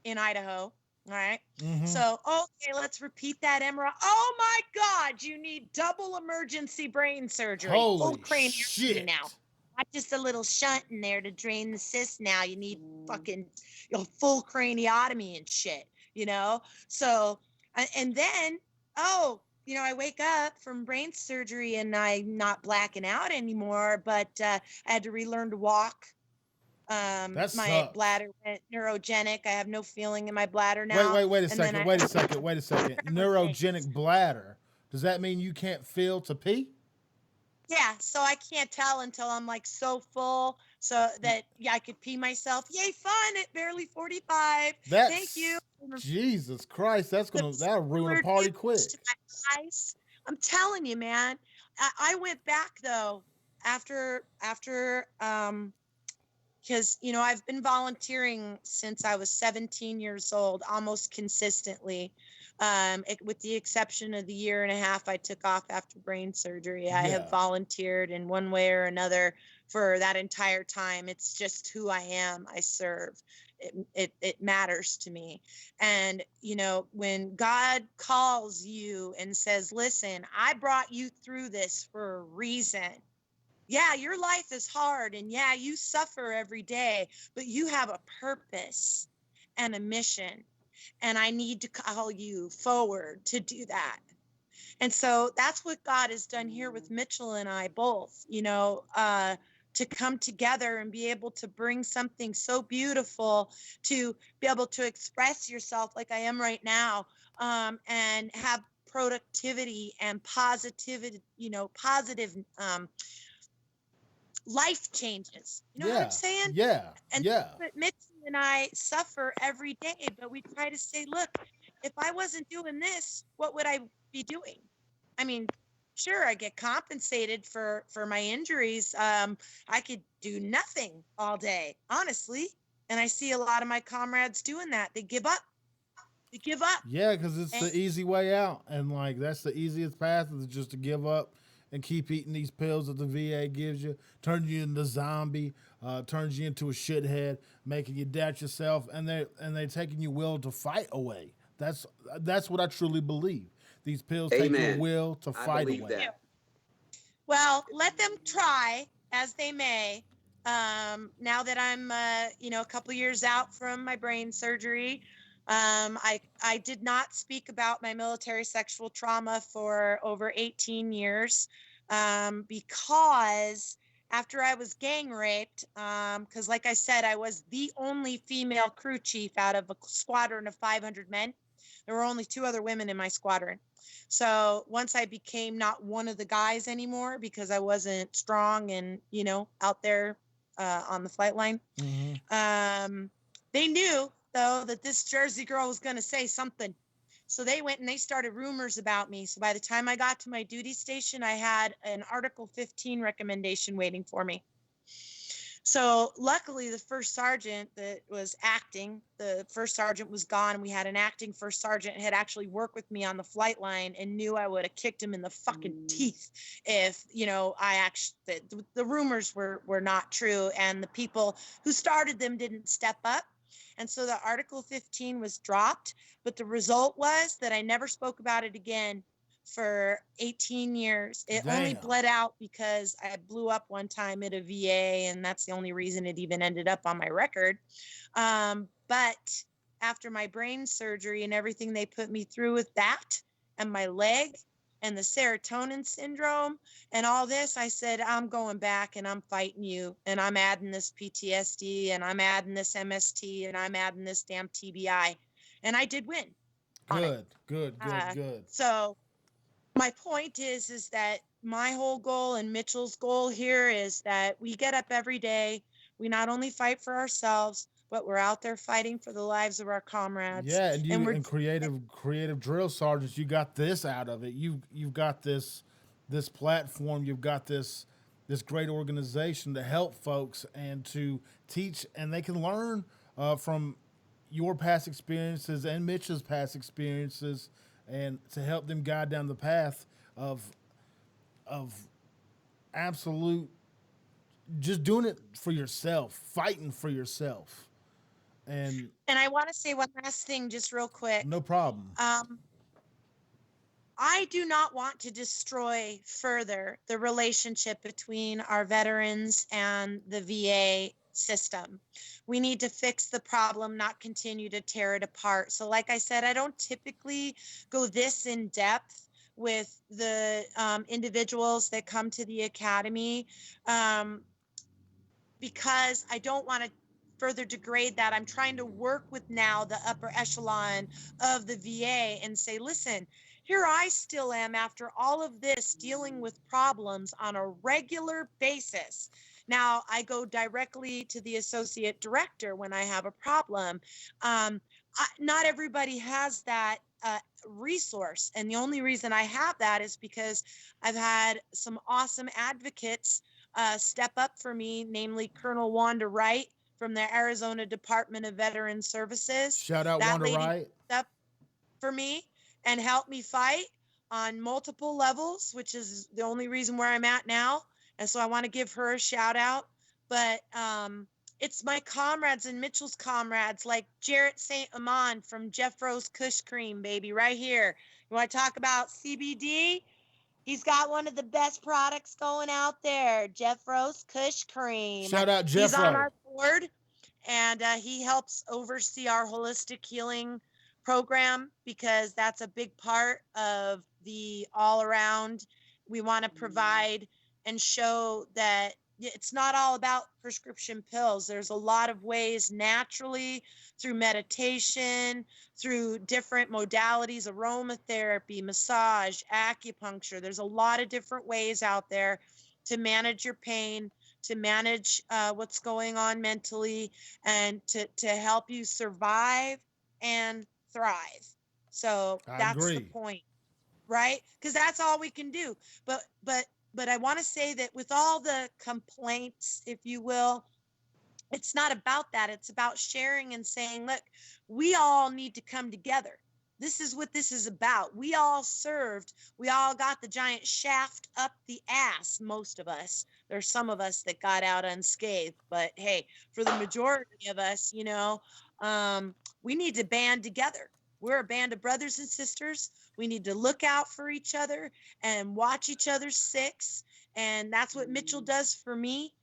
in Idaho. All right. So, okay, let's repeat that MRI. Oh my God, you need double emergency brain surgery. Holy full cranial shit. now. Not just a little shunt in there to drain the cyst now. You need fucking, you know, full craniotomy and shit, you know? So, and then, oh, you know, I wake up from brain surgery and I'm not blacking out anymore, but I had to relearn to walk. My sucks. bladder went neurogenic. I have no feeling in my bladder now. Wait a second. Neurogenic bladder. Does that mean you can't feel to pee? Yeah, so I can't tell until I'm like so full so that I could pee myself. Yay, fun at barely 45. Thank you. Jesus Christ, that'll ruin a party quick. I'm telling you, man. I went back though after because, you know, I've been volunteering since I was 17 years old, almost consistently. With the exception of the year and a half I took off after brain surgery. I Yeah. have volunteered in one way or another for that entire time. It's just who I am. I serve. It matters to me. And, you know, when God calls you and says, listen, I brought you through this for a reason. Yeah, your life is hard, and yeah, you suffer every day, but you have a purpose and a mission. And I need to call you forward to do that. And so that's what God has done here with Mitchell and I both, you know, to come together and be able to bring something so beautiful, to be able to express yourself like I am right now, and have productivity and positivity, you know, positive life changes. You know what I'm saying? Yeah. And Yeah. but Mitchell and I suffer every day, but we try to say, look, if I wasn't doing this, what would I be doing? I mean, sure, I get compensated for my injuries. I could do nothing all day, honestly. And I see a lot of my comrades doing that. They give up. They give up. Yeah, because it's And the easy way out, and like that's the easiest path is just to give up and keep eating these pills that the VA gives you, turns you into a zombie, turns you into a shithead, making you doubt yourself, and they're taking your will to fight away. That's what I truly believe. These pills take your Amen. will to I fight believe away. that. well, let them try as they may. Now that I'm, you know, a couple years out from my brain surgery, I did not speak about my military sexual trauma for over 18 years, because after I was gang raped, because like I said, I was the only female crew chief out of a squadron of 500 men. There were only 2 other women in my squadron. So once I became not one of the guys anymore because I wasn't strong and, you know, out there on the flight line, they knew, though, that this Jersey girl was going to say something. So they went and they started rumors about me. So by the time I got to my duty station, I had an Article 15 recommendation waiting for me. So luckily, the first sergeant that was acting, the first sergeant was gone, and we had an acting first sergeant who had actually worked with me on the flight line and knew I would have kicked him in the fucking teeth if, you know, I actually, the rumors were not true, and the people who started them didn't step up. And so the Article 15 was dropped, but the result was that I never spoke about it again for 18 years. It only Damn. bled out because I blew up one time at a VA, and that's the only reason it even ended up on my record. But after my brain surgery and everything they put me through with that and my leg and the serotonin syndrome and all this, I said, I'm going back and I'm fighting you, and I'm adding this PTSD, and I'm adding this MST, and I'm adding this damn TBI. And I did win. Good. So my point is that my whole goal and Mitchell's goal here is that we get up every day. We not only fight for ourselves, but we're out there fighting for the lives of our comrades. Yeah, and we're creative drill sergeants, you got this out of it. You've got this platform. You've got this great organization to help folks and to teach, and they can learn from your past experiences and Mitch's past experiences, and to help them guide down the path of absolute, just doing it for yourself, fighting for yourself. And I want to say one last thing just real quick. no problem. I do not want to destroy further the relationship between our veterans and the VA system. We need to fix the problem, not continue to tear it apart. So like I said, I don't typically go this in depth with the individuals that come to the academy, because I don't want to further degrade that. I'm trying to work with now the upper echelon of the VA and say, listen, here I still am after all of this, dealing with problems on a regular basis. Now I go directly to the associate director when I have a problem. Not everybody has that resource. And the only reason I have that is because I've had some awesome advocates step up for me, namely Colonel Wanda Wright from the Arizona Department of Veteran Services. Shout out that Wanda lady Wright. stepped up for me, and helped me fight on multiple levels, which is the only reason where I'm at now. And so I want to give her a shout out. But it's my comrades and Mitchell's comrades, like Jarrett St. Amand from Jeff Rose Kush Cream, baby, right here. You want to talk about CBD? He's got one of the best products going out there, Jeff Rose Kush Cream. Shout out He's Jeff on Rose. our board, and he helps oversee our holistic healing program because that's a big part of the all around. We want to provide and show that it's not all about prescription pills. There's a lot of ways naturally through meditation, through different modalities, aromatherapy, massage, acupuncture. There's a lot of different ways out there to manage your pain, to manage what's going on mentally, and to help you survive and thrive. So that's the point, right? Because that's all we can do. But I want to say that with all the complaints, if you will, it's not about that. It's about sharing and saying, look, we all need to come together. This is what this is about. We all served. We all got the giant shaft up the ass, most of us. There's some of us that got out unscathed. But hey, for the majority of us, we need to band together. We're a band of brothers and sisters. We need to look out for each other and watch each other's six. And that's what Mitchell does for me.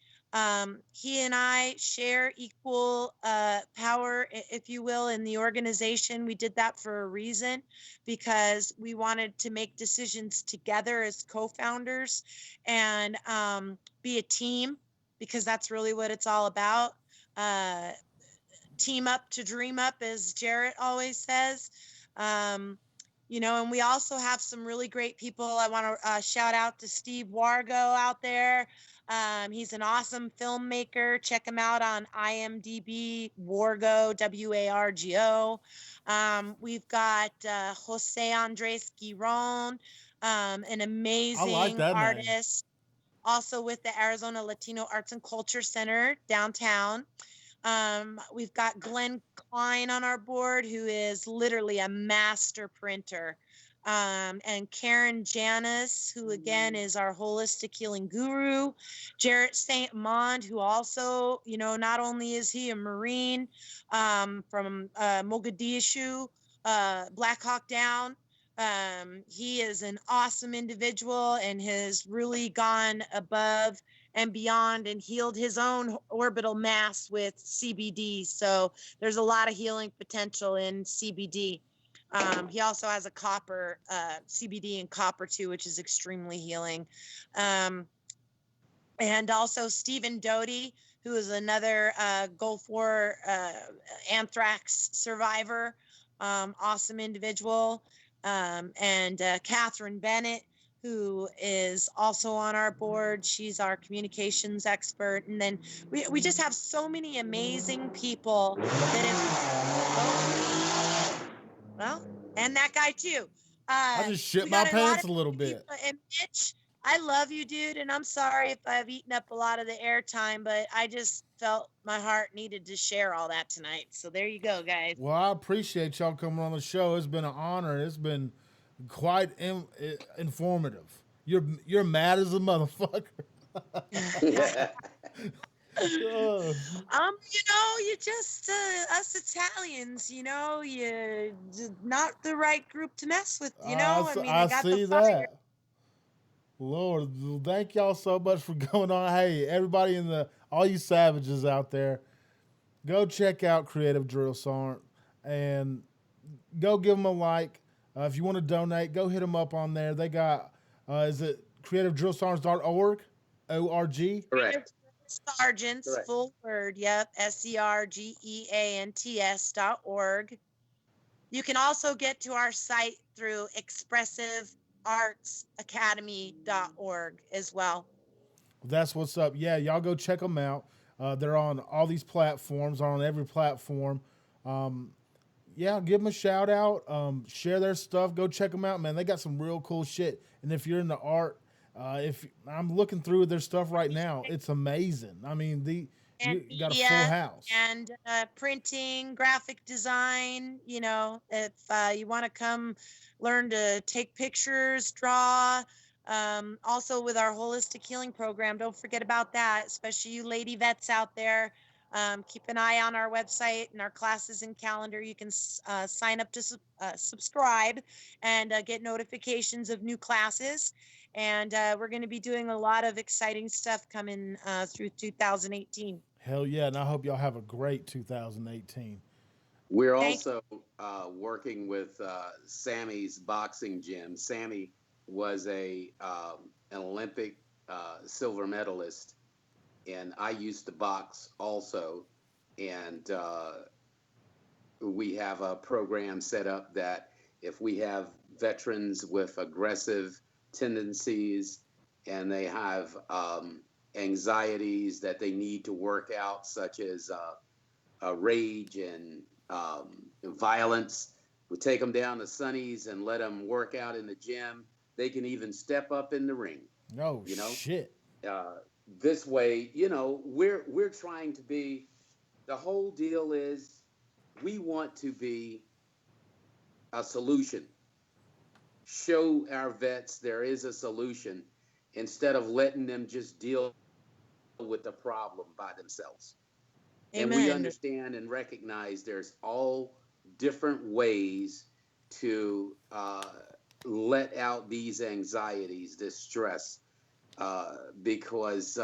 He and I share equal power, if you will, in the organization. We did that for a reason, because we wanted to make decisions together as co-founders and be a team, because that's really what it's all about. Team up to dream up, as Jarrett always says. And we also have some really great people. I want to shout out to Steve Wargo out there. He's an awesome filmmaker. Check him out on IMDb, Wargo, Wargo. We've got Jose Andres Giron, an amazing artist, also with the Arizona Latino Arts and Culture Center downtown. We've got Glenn Klein on our board, who is literally a master printer. And Karen Janis, who again is our holistic healing guru. Jarrett St. Amand, who also, not only is he a Marine from Mogadishu, Black Hawk Down, he is an awesome individual and has really gone above and beyond and healed his own orbital mass with CBD. So there's a lot of healing potential in CBD. He also has a copper, CBD and copper too, which is extremely healing. And also Stephen Doty, who is another Gulf War anthrax survivor, awesome individual. And Catherine Bennett, who is also on our board. She's our communications expert. And then we just have so many amazing people that and that guy too. I just shit my pants a little bit. And Mitch, I love you, dude, and I'm sorry if I've eaten up a lot of the airtime, but I just felt my heart needed to share all that tonight. So there you go, guys. Well, I appreciate y'all coming on the show. It's been an honor. It's been quite informative. You're mad as a motherfucker. You just us Italians, you're not the right group to mess with, I see that. Lord, thank y'all so much for going on. Hey, everybody all you savages out there, go check out Creative Drill Sergeant and go give them a like. If you want to donate, go hit them up on there. They got, is it creativedrillsergeants.org? O-R-G? Correct. Sergeants, correct. Full word, yep, SERGEANTS.org. You can also get to our site through expressiveartsacademy.org as well. That's what's up. Yeah, y'all go check them out. They're on all these platforms, on every platform. Yeah, give them a shout out. Share their stuff. Go check them out, man. They got some real cool shit. And if you're into art, if I'm looking through their stuff right now, it's amazing. I mean, and You got a full media house. and printing, graphic design. You know, if you want to come learn to take pictures, draw. Also, with our holistic healing program, don't forget about that, especially you lady vets out there. Keep an eye on our website and our classes and calendar. You can sign up to subscribe and get notifications of new classes. And we're going to be doing a lot of exciting stuff coming through 2018. Hell yeah, and I hope y'all have a great 2018. We're also working with Sammy's boxing gym. Sammy was an Olympic silver medalist, and I used to box also. And we have a program set up that if we have veterans with aggressive tendencies and they have anxieties that they need to work out, such as rage and violence, we take them down to Sonny's and let them work out in the gym. They can even step up in the ring. Oh, you know, shit. This way, you know, we're trying to be. The whole deal is we want to be a solution. Show our vets there is a solution instead of letting them just deal with the problem by themselves. Amen. And we understand and recognize there's all different ways to let out these anxieties, this stress, because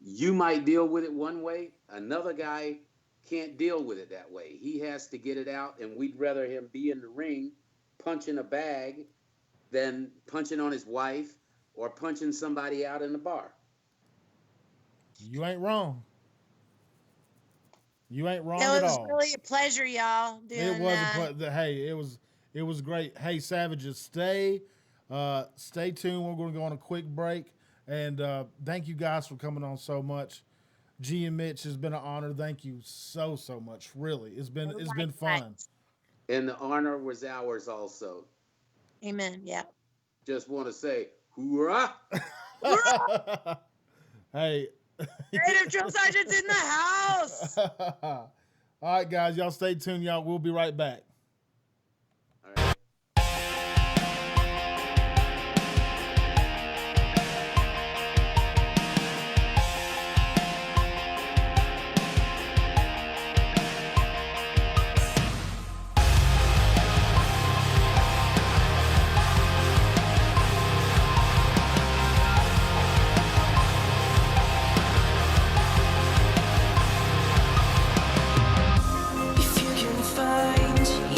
you might deal with it one way, another guy can't deal with it that way. He has to get it out, and we'd rather him be in the ring punching a bag than punching on his wife or punching somebody out in the bar. You ain't wrong. You ain't wrong at all. It was really a pleasure, y'all. It was a pleasure. Hey, it was great. Hey, Savages, stay tuned. We're going to go on a quick break, and thank you guys for coming on so much. G and Mitch, has been an honor. Thank you so much. Really, it's been fun. And the honor was ours also. Amen. Yeah. Just want to say, hoorah! Hey. Creative Drill Sergeant's in the house. All right, guys, y'all stay tuned. Y'all, we'll be right back. If you can find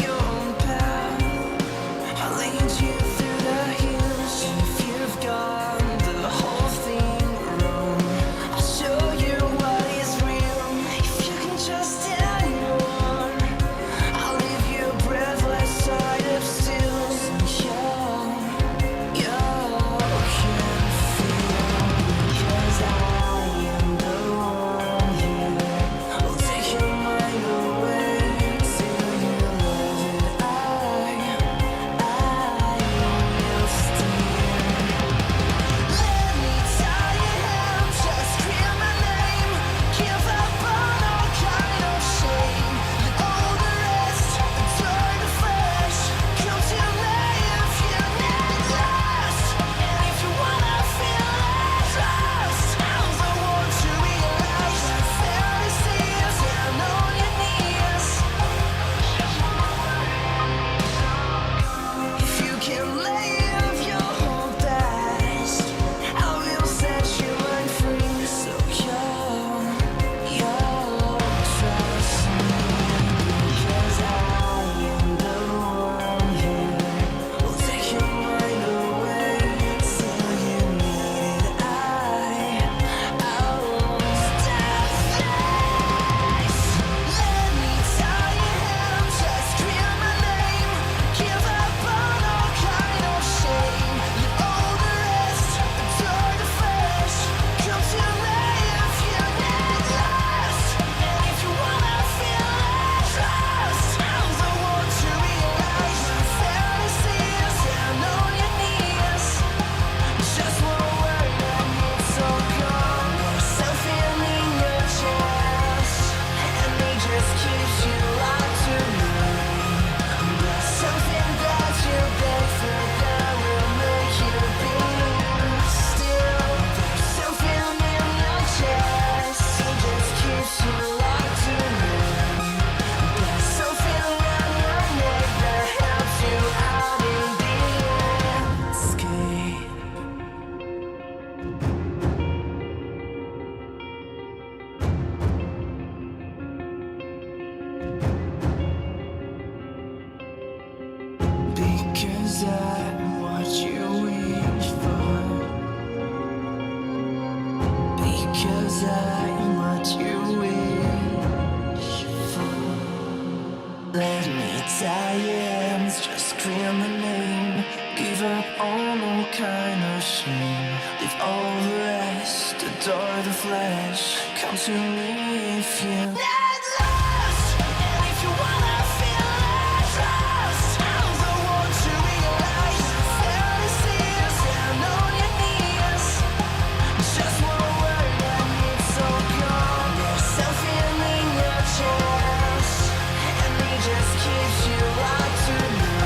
kind of shame. Leave all the rest, adore the flesh. Come to me if you not lost, and if you wanna feel at trust. I'm the one to realize fantasies down on your knees. Just one word I need so calm. There's something in your chest, and he just keeps you locked to me.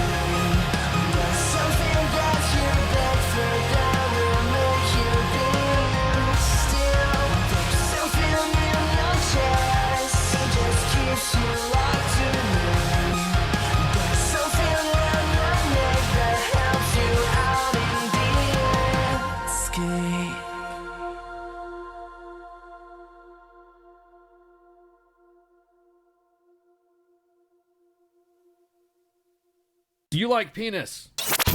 There's something that you beg for that will make you be still. There's something in your chest, he just keeps you locked to me. There's something in your neck that helps you out in the escape. Do you like penis?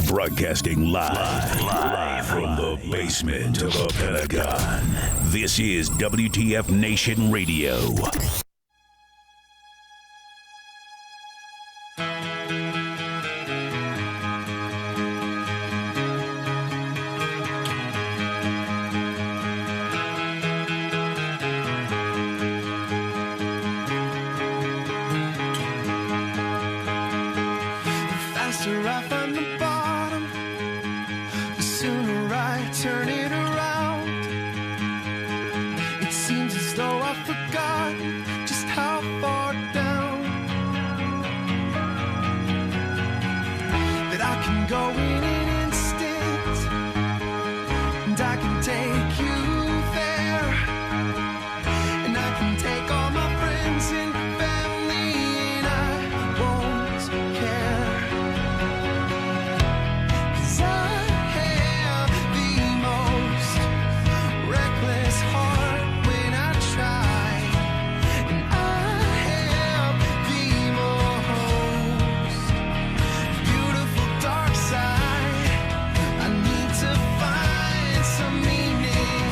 Broadcasting live from the basement of the Pentagon. This is WTF Nation Radio. The faster I find the bottom, the sooner I turn it around. It seems as though I've forgotten just how far down that I can go in an instant, and I can take you there, and I can take all my friends and family, and I won't care. 'Cause I have the most reckless heart when I try, and I have the most beautiful dark side. I need to find some meaning,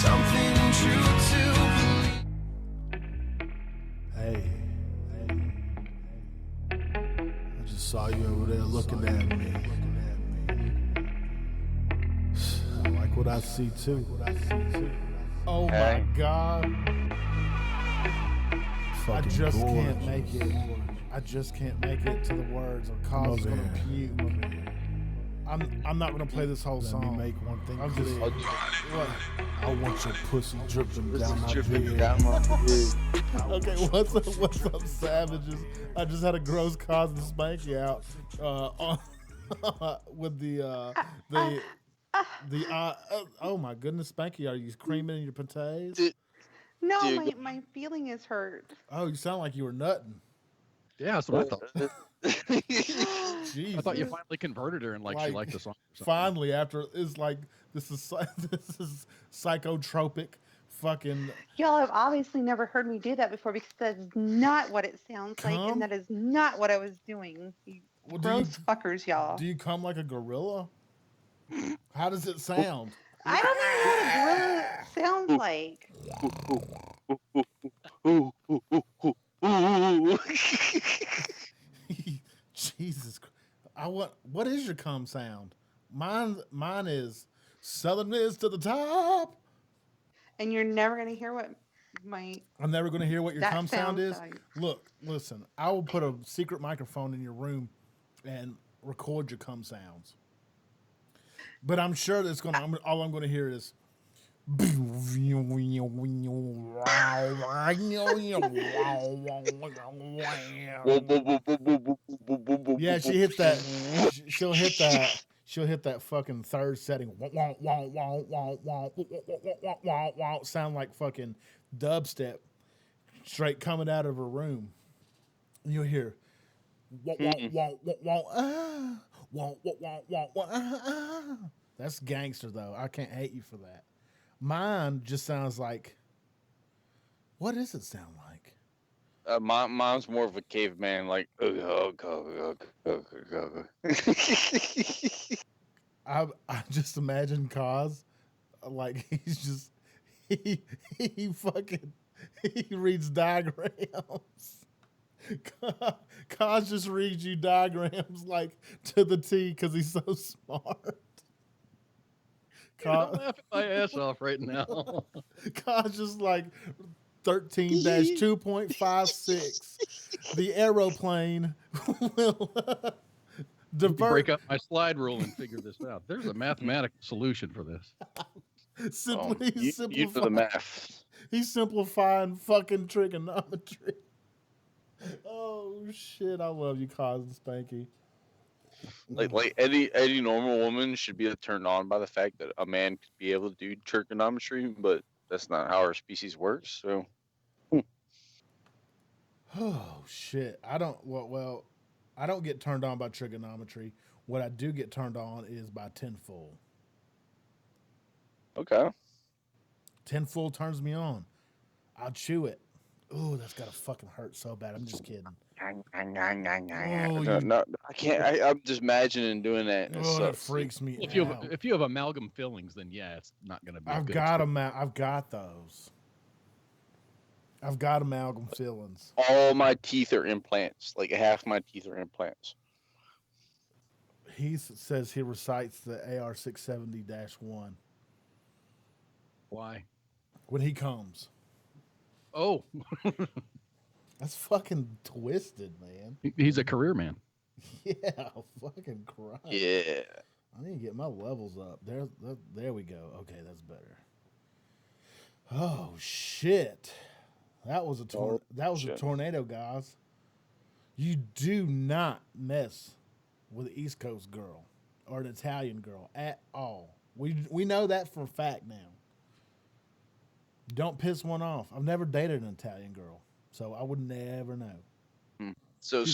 something true to believe. Hey, I just saw you over there looking at me. I like what I see too. Oh my Hey. God. I Fucking just gorgeous. can't make it. I just can't make it to the words, or Cause is Come gonna over here. puke. I'm not gonna play this whole Let song. me make one thing I'm just clear. what? I want your pussy dripping down my Dripping beard. down my beard. Okay, what's up, savages? I just had a gross Cause and Spanky out on with oh my goodness, Spanky, are you creaming in your patates? Dude. No, Dude. my feeling is hurt. Oh, you sound like you were nutting. Yeah, that's what I thought. Jesus. I thought you finally converted her and she liked the song. or something. Finally, after it's like this is psychotropic, fucking. Y'all have obviously never heard me do that before, because that's not what it sounds like, Come? and that is not what I was doing. You Well, gross fuckers, y'all. Do you come like a gorilla? How does it sound? I don't even know what a gorilla sounds like. Jesus, what is your cum sound? Mine is Southern is to the top. And you're never gonna hear what I'm never going to hear what your that cum sound is. like. Look, listen, I will put a secret microphone in your room and record your cum sounds. But I'm sure that's going to, all I'm going to hear is. Yeah, she hits that. She'll hit that. She'll hit that fucking third setting. Sound like fucking dubstep straight coming out of her room. You'll hear. That's gangster though. I can't hate you for that. Mine just sounds like. What does it sound like? Mine's more of a caveman, like. I just imagine Cause, like he's just he fucking he reads diagrams. Cause just reads you diagrams like to the T because he's so smart. I'm laughing my ass off right now. God's just like 13-2.56. The aeroplane will divert. Break up my slide rule and figure this out. There's a mathematical solution for this. Simply you for the math. He's simplifying fucking trigonometry. Oh shit! I love you, Cos and Spanky. Like any normal woman should be turned on by the fact that a man could be able to do trigonometry, but that's not how our species works. So, Oh shit! I don't. Well, I don't get turned on by trigonometry. What I do get turned on is by tinfoil. okay. Tinfoil turns me on. I'll chew it. Ooh, that's gotta fucking hurt so bad. I'm just kidding. No, I can't. I'm just imagining doing that. Oh, that freaks me If out. you have amalgam fillings, then yeah, it's not going to be. I've got those. I've got amalgam fillings. All my teeth are implants. Like half my teeth are implants. He says he recites the AR-670-1. Why? When he comes. Oh. That's fucking twisted, man. He's a career man. Yeah, fucking Christ. Yeah. I need to get my levels up. There we go. Okay, that's better. Oh shit. That was a tornado, guys. You do not mess with an East Coast girl or an Italian girl at all. We know that for a fact now. Don't piss one off. I've never dated an Italian girl, so I would never know. So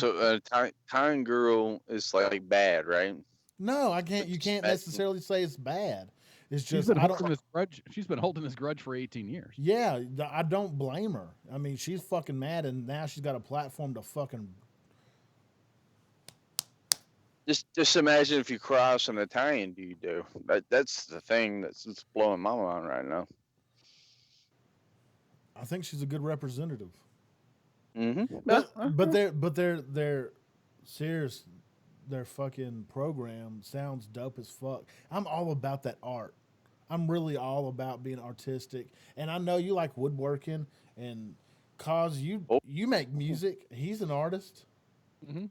Italian girl is like bad, right? No, I can't. You can't necessarily say it's bad. It's just she's been holding this grudge for 18 years. Yeah, I don't blame her. I mean, she's fucking mad, and now she's got a platform to fucking. Just imagine if you cross an Italian dude, though. That's the thing that's blowing my mind right now. I think she's a good representative. Mm-hmm. But they're serious. Their fucking program sounds dope as fuck. I'm all about that art. I'm really all about being artistic. And I know you like woodworking, and cause you make music. He's an artist. Mm-hmm.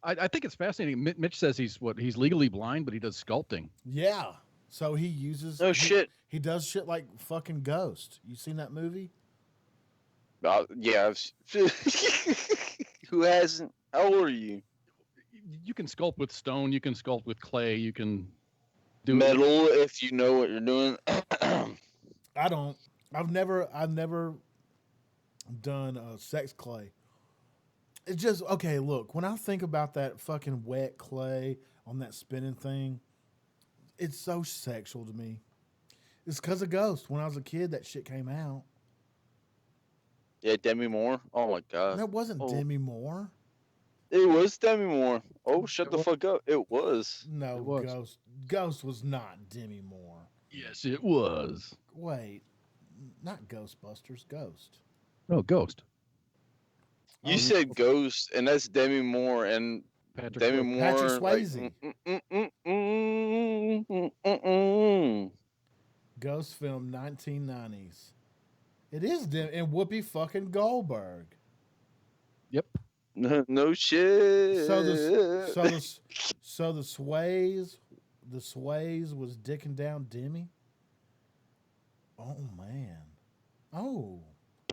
I think it's fascinating. Mitch says he's legally blind, but he does sculpting. Yeah. So he uses shit. He does shit like fucking Ghost. You seen that movie? Yeah. Who hasn't? How old are you? You can sculpt with stone. You can sculpt with clay. You can do metal if you know what you're doing. I don't. I've never done sex clay. It's just okay. Look, when I think about that fucking wet clay on that spinning thing, it's so sexual to me. It's because of Ghost. When I was a kid, that shit came out. Yeah, Demi Moore. Oh my god. That wasn't Demi Moore. It was Demi Moore. Oh, shut the fuck up. It was. No, it was. Ghost was not Demi Moore. Yes, it was. Wait, not Ghostbusters. Ghost. No, Ghost. You said Ghost, and that's Demi Moore and Demi Moore. Patrick Swayze. Ghost film, 1990s. It is and Whoopi fucking Goldberg. Yep. No shit. So the Sways was dicking down Demi. Oh man. Oh,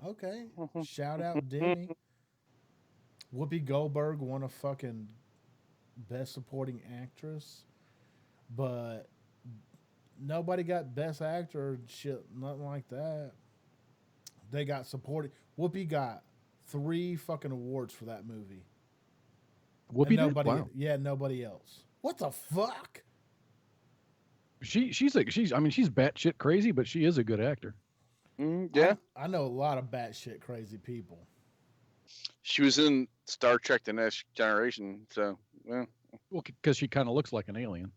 okay. Shout out Demi. Whoopi Goldberg won a fucking Best Supporting Actress, but nobody got Best Actor or shit, nothing like that. They got supporting. Whoopi got 3 fucking awards for that movie. Whoopi nobody, did? Wow. Yeah, nobody else. What the fuck? She's batshit crazy, but she is a good actor. Yeah. I know a lot of batshit crazy people. She was in Star Trek: The Next Generation, so yeah. Well, because she kind of looks like an alien.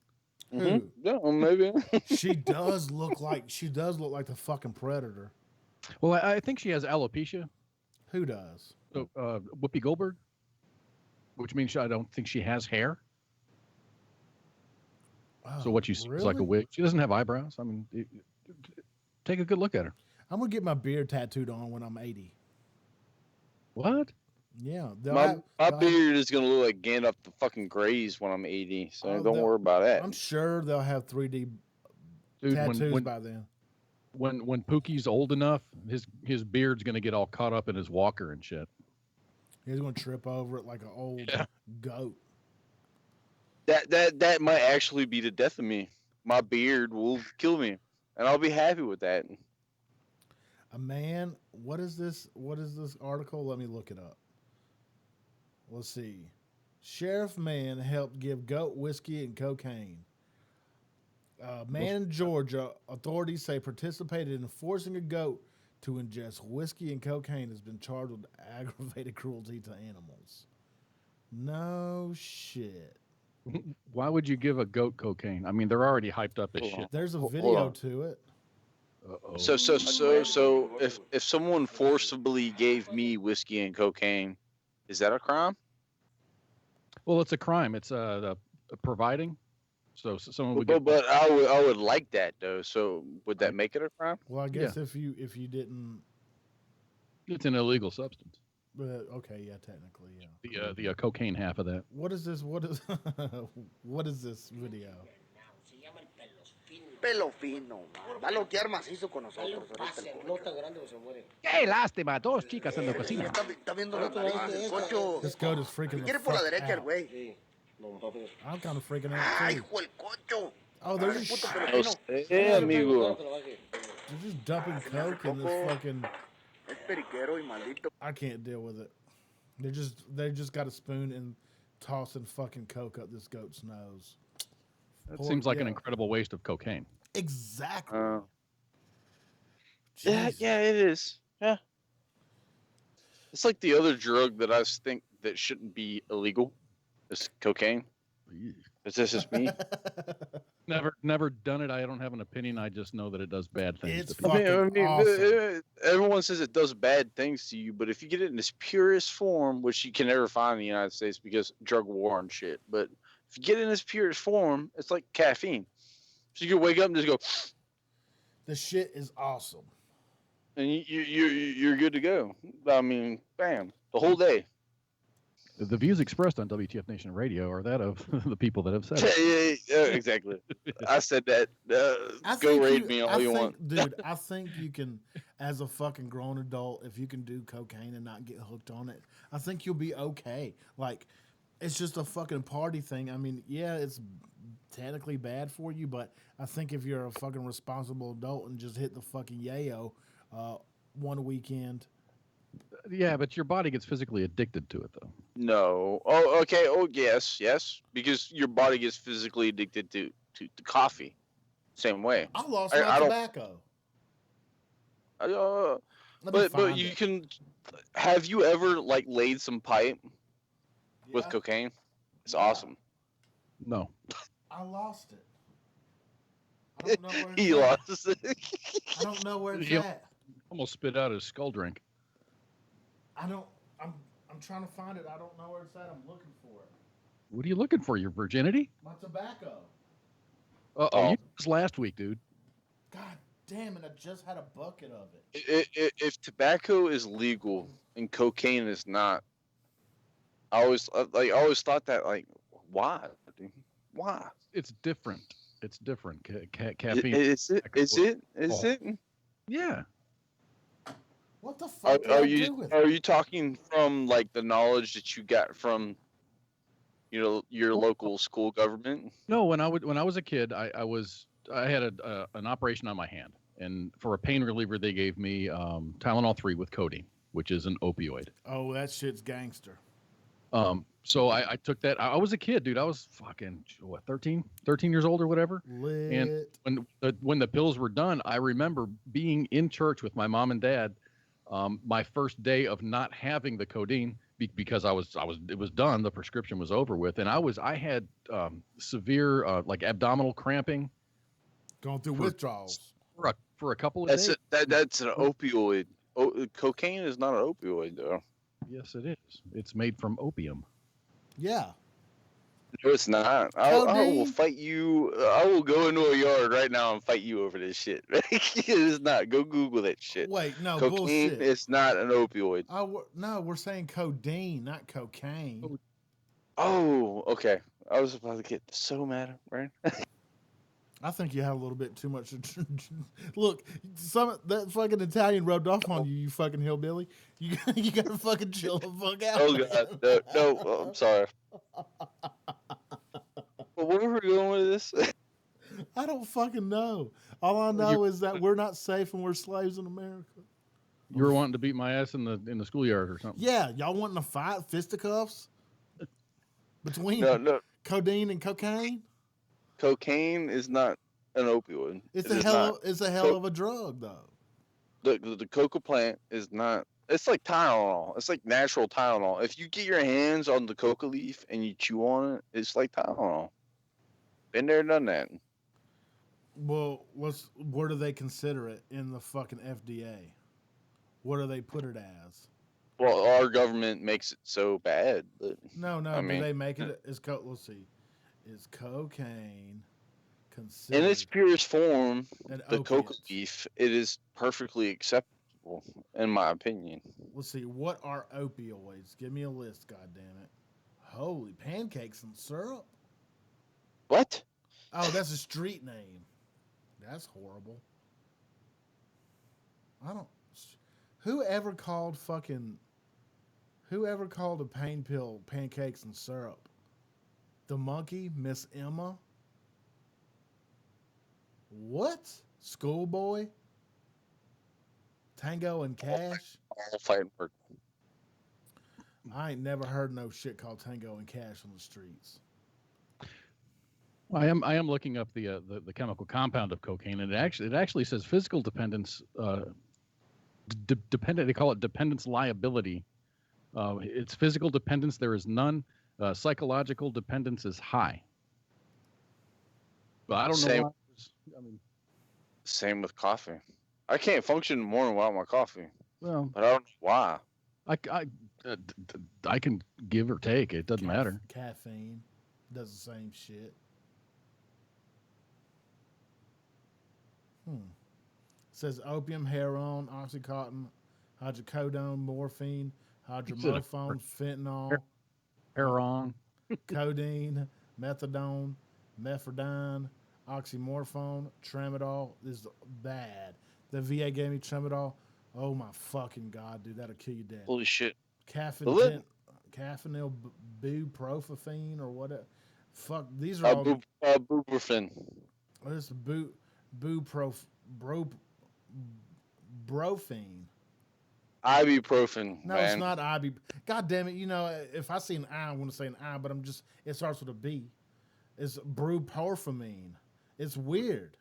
Mm-hmm. Yeah, well, maybe. She does look like the fucking Predator. Well, I think she has alopecia. Who does? Whoopi Goldberg, which means I don't think she has hair. So what you see is like a really? wig. She doesn't have eyebrows. I mean, take a good look at her. I'm gonna get my beard tattooed on when I'm 80. What? Yeah, My beard is gonna look like Gandalf the fucking Grays when I'm 80. So don't worry about that. I'm sure they'll have 3D tattoos by then. When Pookie's old enough, his beard's gonna get all caught up in his walker and shit. He's gonna trip over it like an old goat. That might actually be the death of me. My beard will kill me, and I'll be happy with that. A man, what is this? What is this article? Let me look it up. Let's see. Sheriff man helped give goat whiskey and cocaine. Man in Georgia, authorities say participated in forcing a goat to ingest whiskey and cocaine has been charged with aggravated cruelty to animals. No shit. Why would you give a goat cocaine? I mean, they're already hyped up as shit. There's a video to it. Uh-oh. So if someone forcibly gave me whiskey and cocaine, is that a crime? Well, it's a crime. It's providing. So someone would But I would like that though. So would that make it a crime? Well, I guess if you didn't. It's an illegal substance. Okay, yeah, technically, yeah. The cocaine half of that. What is this? What is what is this video? Pelo fino, va a lotear macizo con nosotros. ¡Qué lástima! Dos chicas en la cocina. Está viendo el cocho. This goat is freaking the Quiere por la fuck derecha el out. güey. I'm kind of freaking out Ay, too. hijo el cocho. Oh, they're just, amigo. they're just dumping coke in this fucking. Es periquero y maldito. I can't deal with it. They just got a spoon and tossing fucking coke up this goat's nose. That seems like an incredible waste of cocaine. Exactly. Yeah, it is. Yeah. It's like the other drug that I think that shouldn't be illegal. Is cocaine. Is this just me? Never done it. I don't have an opinion. I just know that it does bad things. It's to people. fucking awesome. Everyone says it does bad things to you, but if you get it in its purest form, which you can never find in the United States because drug war and shit, but if you get it in its purest form, it's like caffeine. So you can wake up and just go. The shit is awesome. And you're good to go. I mean, bam, the whole day. The views expressed on WTF Nation Radio are that of the people that have said it. Yeah, exactly. I said that. Go raid me all you want. Dude, I think you can, as a fucking grown adult, if you can do cocaine and not get hooked on it, I think you'll be okay. Like, it's just a fucking party thing. I mean, yeah, it's technically bad for you, but I think if you're a fucking responsible adult and just hit the fucking yayo one weekend. Yeah, but your body gets physically addicted to it, though. No. Oh, okay. Oh, yes. Because your body gets physically addicted to coffee. Same way. I lost my tobacco. But you can. Have you ever like laid some pipe with cocaine? It's awesome. No. I lost it. I don't know where it's He at. lost it. I don't know where it's He at. almost spit out his skull drink. I'm trying to find it. I don't know where it's at. I'm looking for it. What are you looking for? Your virginity? My tobacco. You did this last week, dude. God damn it! I just had a bucket of it. If tobacco is legal and cocaine is not, I always thought that like, why? Dude? Why? It's different. It's different. Caffeine. Is it? Yeah. What the fuck Are you you talking from like the knowledge that you got from, your local school government? No, when I was a kid, I had an operation on my hand, and for a pain reliever, they gave me Tylenol 3 with codeine, which is an opioid. Oh, that shit's gangster. So I took that. I was a kid, dude. I was fucking 13 years old or whatever. Lit. And when the pills were done, I remember being in church with my mom and dad. My first day of not having the codeine because it was done. The prescription was over with, and I had severe like abdominal cramping. Going through withdrawals for a couple of days. That's an opioid. Cocaine is not an opioid, though. Yes, it is. It's made from opium. Yeah. No, it's not. I will Codeine? fight you. I will go into a yard right now and fight you over this shit. It is not. Go Google that shit. Wait, no, Cocaine bullshit. is not an opioid. No, we're saying codeine, not cocaine. Oh, okay. I was about to get so mad, right? I think you have a little bit too much. Look, some that fucking Italian rubbed off on you, you fucking hillbilly. You gotta fucking chill the fuck out. Oh man. god, no, I'm sorry. Well, where were we going with this? I don't fucking know. All I know is that we're not safe and we're slaves in America. You were wanting to beat my ass in the schoolyard or something. Yeah, y'all wanting to fight fisticuffs between No. codeine and cocaine? Cocaine is not an opioid. It's It a is hell. not. It's a hell of a drug, though. The coca plant is not. It's like Tylenol. It's like natural Tylenol. If you get your hands on the coca leaf and you chew on it, it's like Tylenol. Been there, done that. Well, where do they consider it in the fucking FDA? What do they put it as? Well, our government makes it so bad. But, No. I mean, Do they make it? Let's see. Is cocaine in considered its purest form, an the coca opiate? leaf, it is perfectly acceptable, in my opinion. Let's see. What are opioids? Give me a list. God damn it! Holy pancakes and syrup. What? Oh, that's a street name. That's horrible. I don't. Whoever called a pain pill pancakes and syrup? The monkey, Miss Emma? What? Schoolboy? Tango and Cash? All fighting for. I ain't never heard no shit called Tango and Cash on the streets. I am looking up the chemical compound of cocaine, and it actually says physical dependence. Dependent. They call it dependence liability. It's physical dependence. There is none. Psychological dependence is high. But I don't know. Why, I mean, Same with coffee. I can't function in the morning without my coffee. well, But I don't know why. I can give or take. It doesn't matter. Caffeine does the same shit. Says opium, heroin, oxycontin, hydrocodone, morphine, hydromorphone, fentanyl, Heroin. codeine, methadone, methadone, oxymorphone, tramadol. This is bad. The VA gave me tramadol. Oh my fucking god, dude, that'll kill you dead. Holy shit. Caffeine, bupropion or whatever. Fuck, these are all. Buprofen. This brofene. Ibuprofen. No, man. it's not IB. God damn it! You know, if I see an I want to say an I, but it starts with a B. It's bupropion. It's weird.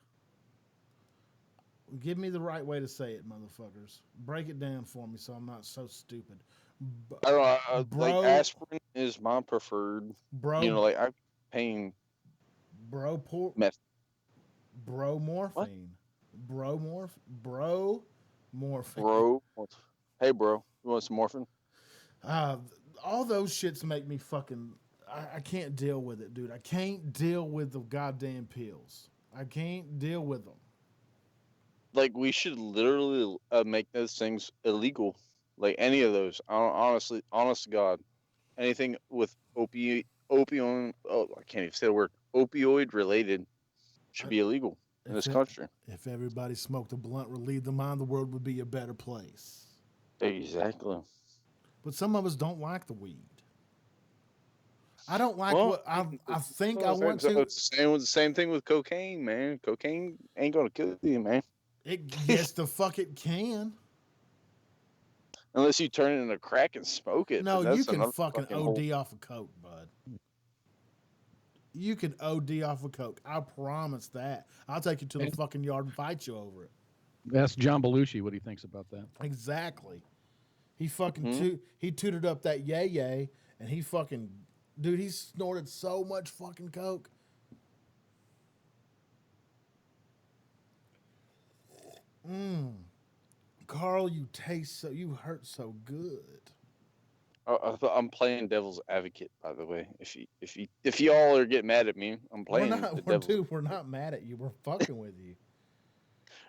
Give me the right way to say it, motherfuckers. Break it down for me so I'm not so stupid. I don't know. Like aspirin is my preferred. Bro. You know, like I'm paying. Bromorphine. Bro. Hey, bro. You want some morphine? All those shits make me fucking. I can't deal with it, dude. I can't deal with the goddamn pills. I can't deal with them. Like, we should literally make those things illegal. Like, any of those. Honest to God. Anything with opioid. Oh, I can't even say the word. Opioid related should be illegal in this country. If everybody smoked a blunt, relieved their mind, the world would be a better place. Exactly. But some of us don't like the weed. I don't like what I think I want to. It's the same thing with cocaine, man. Cocaine ain't gonna kill you, man. Yes, the fuck it can. Unless you turn it into crack and smoke it. No, you can fucking OD off of coke, bud. You can OD off of coke. I promise that. I'll take you to the fucking yard and fight you over it. Ask John Belushi what he thinks about that. Exactly. He fucking he tooted up that yay, and he fucking, dude, he snorted so much fucking coke. Carl, you hurt so good. I'm playing devil's advocate, by the way. If y'all are getting mad at me, I'm We're playing the not. devil. Dude, we're not mad at you. We're fucking with you.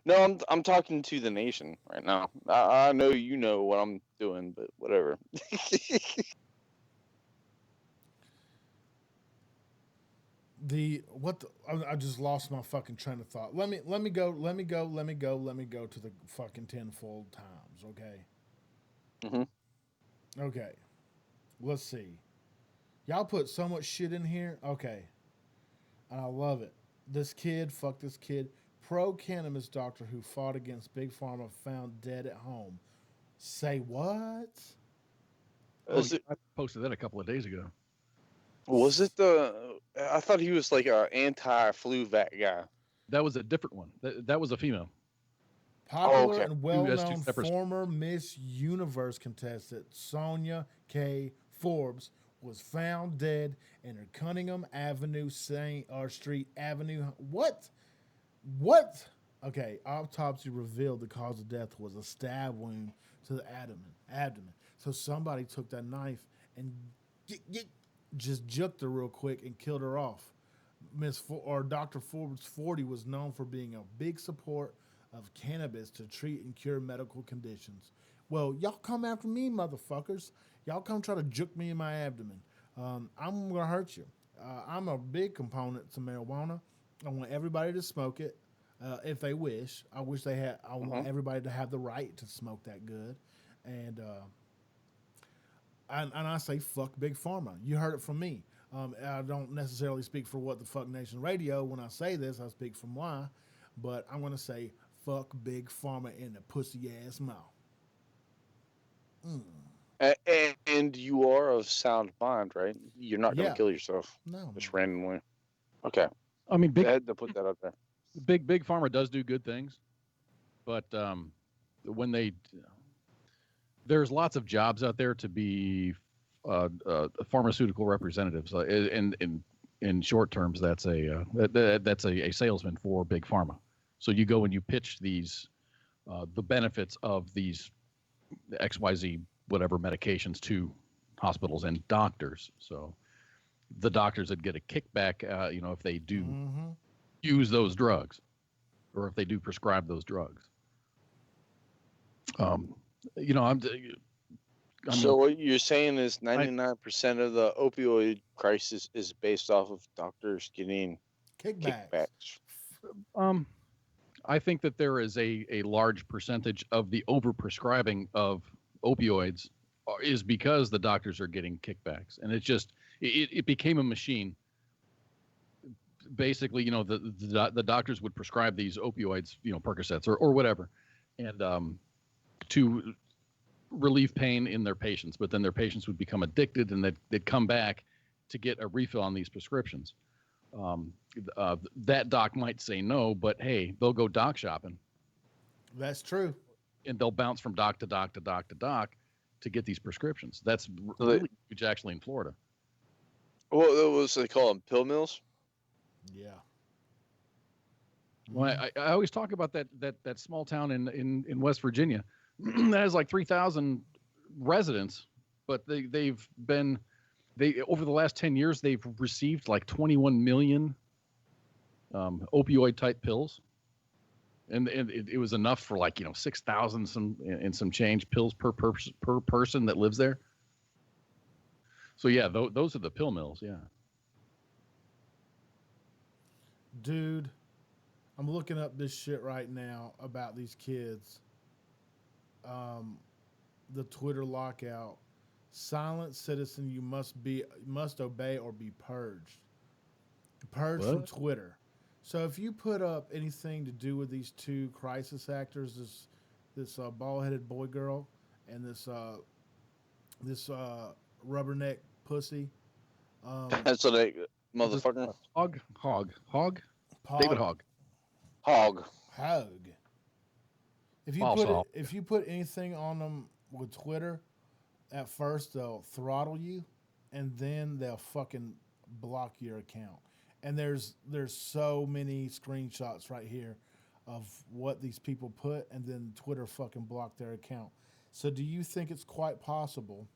No, I'm talking to the nation right now. I know you know what I'm doing, but whatever. I just lost my fucking train of thought. Let me go to the fucking tenfold times, okay? Okay. Let's see. Y'all put so much shit in here. Okay. And I love it. Fuck this kid. Pro cannabis doctor who fought against Big Pharma found dead at home. Say what? I posted that a couple of days ago. Was it I thought he was like a anti-flu vac guy. That was a different one. That was a female. Popular and well-known former Miss Universe contestant Sonia K. Forbes was found dead in her Cunningham Avenue Street Avenue. What? Okay, autopsy revealed the cause of death was a stab wound to the abdomen. So somebody took that knife and just juked her real quick and killed her off. Dr. Forbes 40 was known for being a big support of cannabis to treat and cure medical conditions. Well, y'all come after me, motherfuckers. Y'all come try to juke me in my abdomen. I'm gonna hurt you. I'm a big component to marijuana. I want everybody to smoke it if they wish. I want everybody to have the right to smoke that good. And I say fuck Big Pharma. You heard it from me. I don't necessarily speak for What the Fuck Nation Radio when I say this. I speak from why. But I'm going to say fuck Big Pharma in the pussy ass mouth. And you are of sound mind, right? You're not going to kill yourself. No. Just randomly. Okay. I mean, I had to put that out there. Big Pharma does do good things, but when there's lots of jobs out there to be pharmaceutical representatives. In short terms, that's a salesman for Big Pharma. So you go and you pitch these the benefits of these XYZ whatever medications to hospitals and doctors. So the doctors that get a kickback, if they do use those drugs, or if they do prescribe those drugs. So what you're saying is 99% of the opioid crisis is based off of doctors getting kickbacks. I think that there is a large percentage of the overprescribing of opioids is because the doctors are getting kickbacks, and it became a machine. Basically, the doctors would prescribe these opioids, Percocets or whatever, and to relieve pain in their patients, but then their patients would become addicted and they'd come back to get a refill on these prescriptions. That doc might say no, but hey, they'll go doc shopping. That's true. And they'll bounce from doc to doc to doc to doc to get these prescriptions. That's really huge actually in Florida. What was they call them? Pill mills? Yeah. Well, I always talk about that small town in West Virginia that has like 3,000 residents, but they've over the last 10 years they've received like 21 million opioid type pills, and it was enough for 6,000 some change pills per person that lives there. So yeah, those are the pill mills. Yeah. Dude, I'm looking up this shit right now about these kids. The Twitter lockout. Silent citizen, you must obey or be purged. Purged from Twitter. So if you put up anything to do with these two crisis actors, this bald-headed boy girl and this rubberneck pussy. That's what motherfucker. Hog. David Hogg. Hog. If you put anything on them with Twitter, at first they'll throttle you, and then they'll fucking block your account. And there's so many screenshots right here of what these people put, and then Twitter fucking blocked their account. So do you think it's quite possible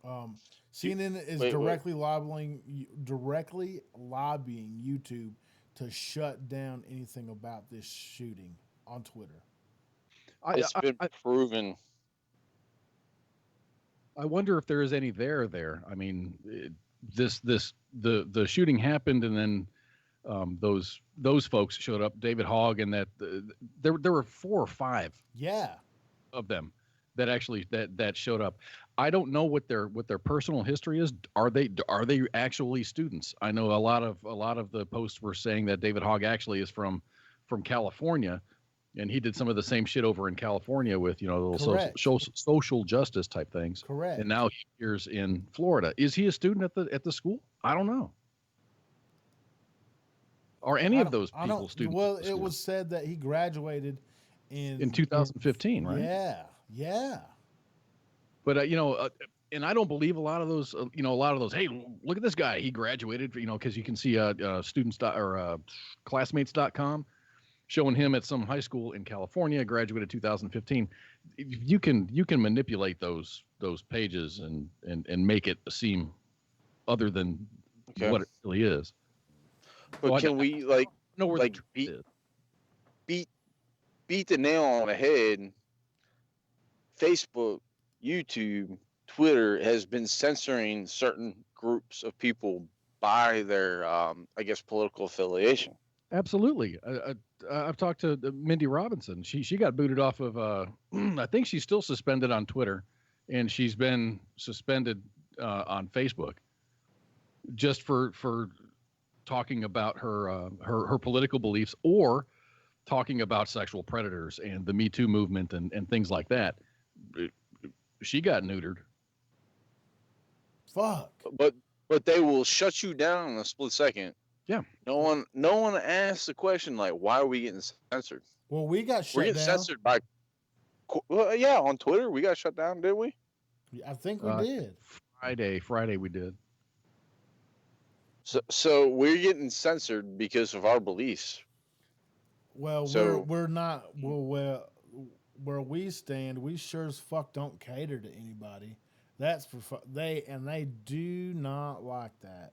CNN is directly lobbying YouTube to shut down anything about this shooting on Twitter. It's been proven. I wonder if there is any there. I mean, the shooting happened, and then those folks showed up. David Hogg, and there were 4 or 5 of them that actually that showed up. I don't know what their personal history is. Are they actually students? I know a lot of the posts were saying that David Hogg actually is from California, and he did some of the same shit over in California with little social justice type things. Correct. And now here's in Florida. Is he a student at the school? I don't know. Are any of those people students? Well, it was said that he graduated in 2015, right? Yeah. But and I don't believe a lot of those. A lot of those. Hey, look at this guy. He graduated. Because you can see students or classmates.com showing him at some high school in California, graduated 2015. You can manipulate those pages and make it seem other than what it really is. But can we beat the nail on the head? Facebook, YouTube, Twitter has been censoring certain groups of people by their, political affiliation. Absolutely. I've talked to Mindy Robinson. She got booted off of. I think she's still suspended on Twitter, and she's been suspended on Facebook, just for talking about her political beliefs or talking about sexual predators and the Me Too movement and things like that. She got neutered. Fuck. But they will shut you down in a split second. Yeah. No one asks the question like, why are we getting censored? Well, we got shut down. We're getting censored by. Well, yeah, on Twitter we got shut down, did we? I think we did. Friday we did. So we're getting censored because of our beliefs. Well, we're not. Well, where we stand, we sure as fuck don't cater to anybody. That's for they do not like that.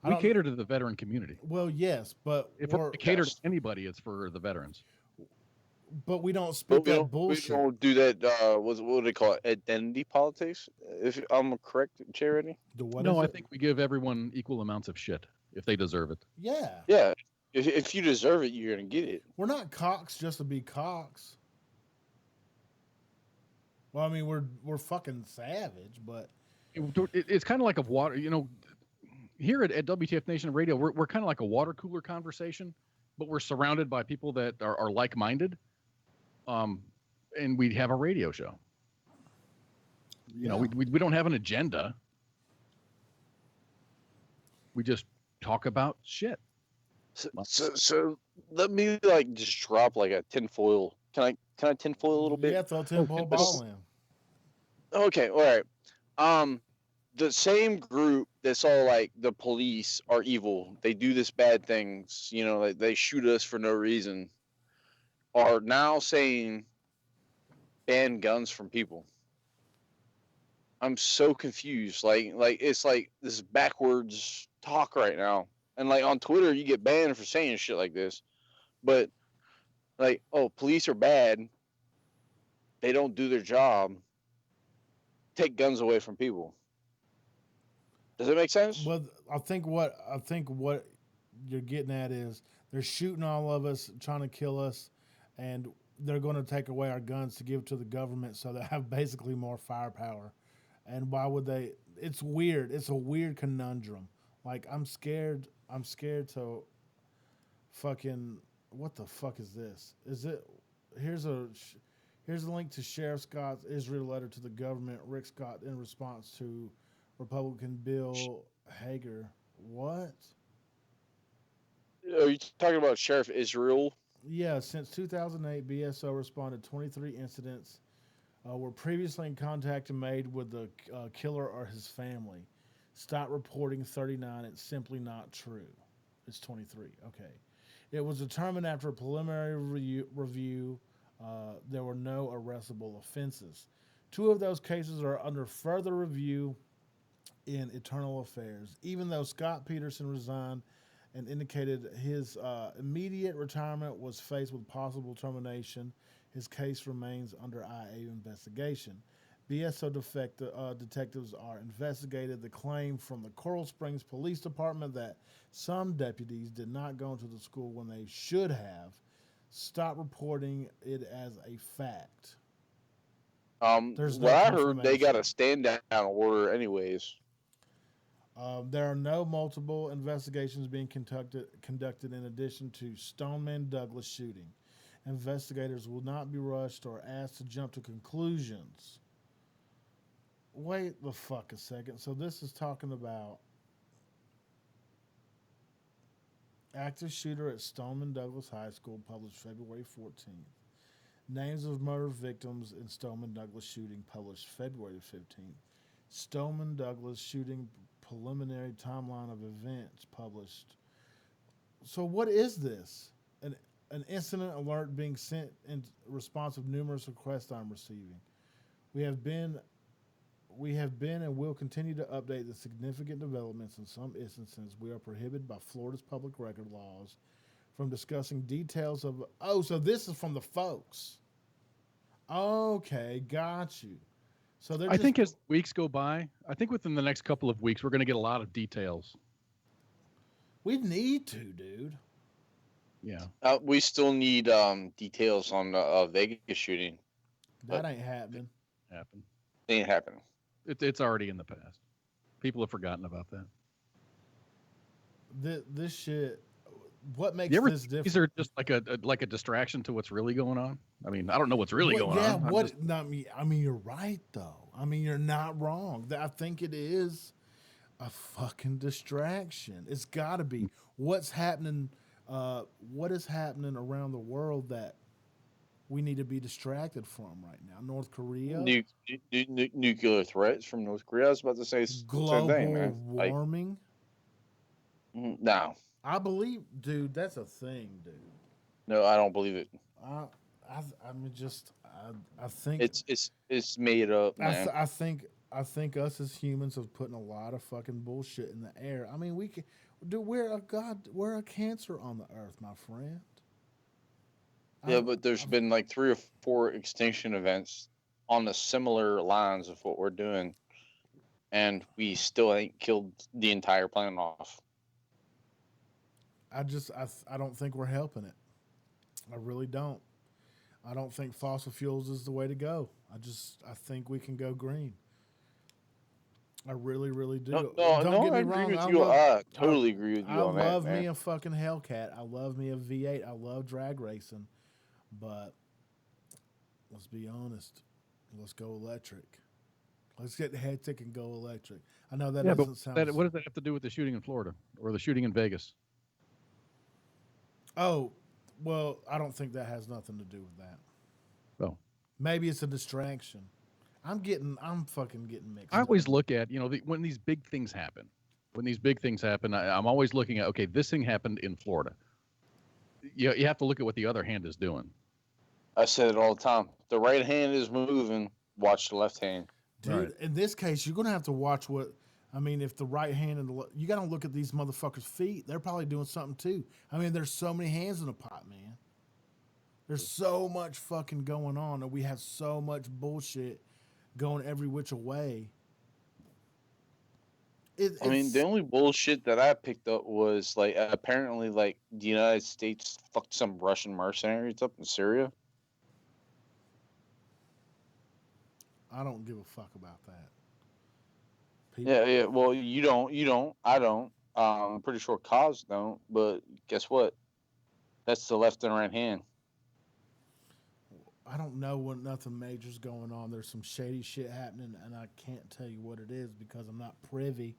We cater to the veteran community. Well, yes, but if we're cater to anybody, it's for the veterans. But we don't spit that bullshit. We don't do that. What do they call it? Identity politics? If I'm correct, JReady? No, I think we give everyone equal amounts of shit if they deserve it. Yeah. Yeah. If you deserve it, you're gonna get it. We're not cocks just to be cocks. Well, I mean, we're fucking savage, but it's kind of like a water. Here at WTF Nation Radio, we're kind of like a water cooler conversation, but we're surrounded by people that are like-minded. And we have a radio show. We don't have an agenda. We just talk about shit. So let me just drop a tinfoil. Can I tinfoil a little bit? Yeah, throw tinfoil ball in. Okay, all right. The same group that's all like the police are evil. They do this bad things. They shoot us for no reason. Are now saying ban guns from people. I'm so confused. Like it's like this backwards talk right now. And on Twitter, you get banned for saying shit like this. But police are bad. They don't do their job. Take guns away from people. Does that make sense? Well, I think what you're getting at is they're shooting all of us, trying to kill us, and they're going to take away our guns to give to the government so they have basically more firepower. And why would they? It's weird. It's a weird conundrum. I'm scared to fucking. What the fuck is this? Here's a link to Sheriff Scott's Israel letter to the government. Rick Scott in response to Republican Bill Hager. What? Are you talking about Sheriff Israel? Yeah, since 2008, BSO responded 23 incidents were previously in contact and made with the killer or his family. Stop reporting 39. It's simply not true. It's 23. Okay. It was determined after a preliminary review there were no arrestable offenses. 2 of those cases are under further review in internal affairs. Even though Scott Peterson resigned and indicated his immediate retirement was faced with possible termination, his case remains under IA investigation. BSO detectives are investigated the claim from the Coral Springs Police Department that some deputies did not go into the school when they should have. Stop reporting it as a fact. There's no What I heard, they got confirmation. a stand down order, anyways. There are no multiple investigations being conducted in addition to Stoneman Douglas shooting. Investigators will not be rushed or asked to jump to conclusions. Wait the fuck a second. So this is talking about active shooter at Stoneman Douglas High School, published February 14th. Names of murder victims in Stoneman Douglas shooting, published February 15th. Stoneman Douglas shooting preliminary timeline of events, published. So what is this? An incident alert being sent in response of numerous requests I'm receiving. We have been and will continue to update the significant developments. In some instances, we are prohibited by Florida's public record laws from discussing details of. Oh, so this is from the folks. Okay, got you. So I think as weeks go by, I think within the next couple of weeks, we're going to get a lot of details. We need to, dude. Yeah. We still need details on the Vegas shooting. That ain't happening. Ain't happening. It's already in the past. People have forgotten about that. This shit. What makes this different? These are just like a distraction to what's really going on. I mean, I don't know what's really going on. Yeah, what? I mean, you're right though. I mean, you're not wrong. I think it is a fucking distraction. It's got to be. What's happening? What is happening around the world that we need to be distracted from right now? North Korea, nuclear threats from North Korea. I was about to say global same thing, man. warming. No, I believe, dude. That's a thing, dude. No, I don't believe it. I think it's made up, man. I think us as humans have putting a lot of fucking bullshit in the air. I mean, we're a cancer on the earth, my friend. Yeah, but there's been like 3 or 4 extinction events on the similar lines of what we're doing, and we still ain't killed the entire planet off. I don't think we're helping it. I really don't. I don't think fossil fuels is the way to go. I think we can go green. I really, really do. No, don't get me I wrong. agree with you. I totally agree with you on that. I love me a fucking Hellcat. I love me a V8. I love drag racing. But let's be honest. Let's go electric. Let's get hectic and go electric. I know that doesn't sound. What does that have to do with the shooting in Florida or the shooting in Vegas? Oh, well, I don't think that has nothing to do with that. Oh, maybe it's a distraction. I'm fucking getting mixed. I always look at, when these big things happen. I'm always looking at, okay, this thing happened in Florida. You have to look at what the other hand is doing. I said it all the time. The right hand is moving. Watch the left hand. Dude, right. In this case, you're going to have to watch if the right hand and you got to look at these motherfuckers' feet. They're probably doing something too. I mean, there's so many hands in the pot, man. There's so much fucking going on, and we have so much bullshit going every which way. I mean, the only bullshit that I picked up was apparently the United States fucked some Russian mercenaries up in Syria. I don't give a fuck about that. Yeah. Well, you don't. I don't. I'm pretty sure Kaz don't. But guess what? That's the left and right hand. I don't know what nothing major's going on. There's some shady shit happening, and I can't tell you what it is because I'm not privy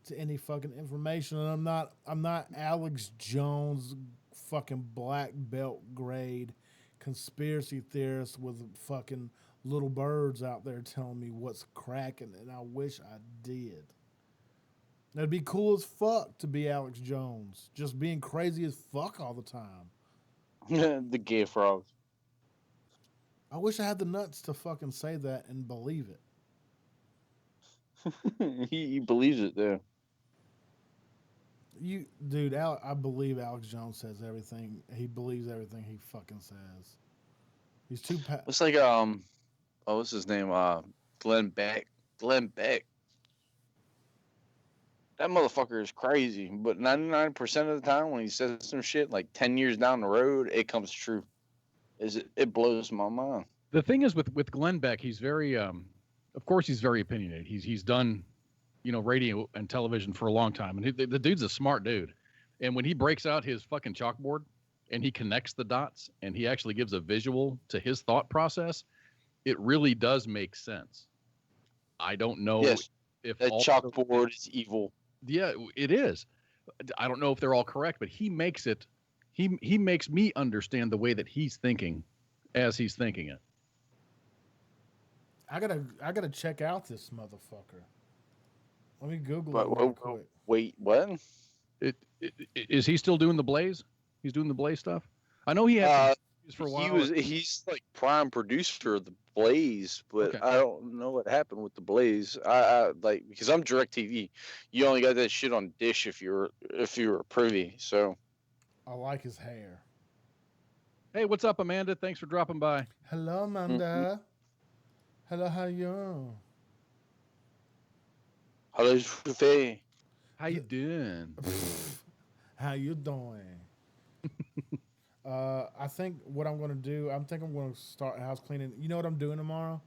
to any fucking information, and I'm not Alex Jones, fucking black belt grade conspiracy theorist with fucking little birds out there telling me what's cracking, and I wish I did. It'd be cool as fuck to be Alex Jones, just being crazy as fuck all the time. The gay frogs. I wish I had the nuts to fucking say that and believe it. he believes it though. Dude, I believe Alex Jones says everything. He believes everything he fucking says. He's too. It's like what's his name? Glenn Beck. Glenn Beck. That motherfucker is crazy, but 99% of the time when he says some shit, like 10 years down the road, it comes true. It blows my mind. The thing is with Glenn Beck, he's very, of course, he's very opinionated. He's done, radio and television for a long time, and the dude's a smart dude. And when he breaks out his fucking chalkboard and he connects the dots and he actually gives a visual to his thought process, it really does make sense. I don't know if that chalkboard is evil. Yeah, it is. I don't know if they're all correct, but he makes it. He makes me understand the way that he's thinking, as he's thinking it. I gotta check out this motherfucker. Let me Google it real quick. Wait, what? Is he still doing the Blaze? He's doing the Blaze stuff. I know he had for a while. He's like prime producer of the Blaze, but I don't know what happened with the Blaze. I like because I'm DirecTV. You only got that shit on Dish if you were privy. So I like his hair. Hey, what's up, Amanda? Thanks for dropping by. Hello, Amanda. Hello, how you? Hello, Faye. How you doing? How you doing? I think what I'm going to do, I'm going to start house cleaning. You know what I'm doing tomorrow?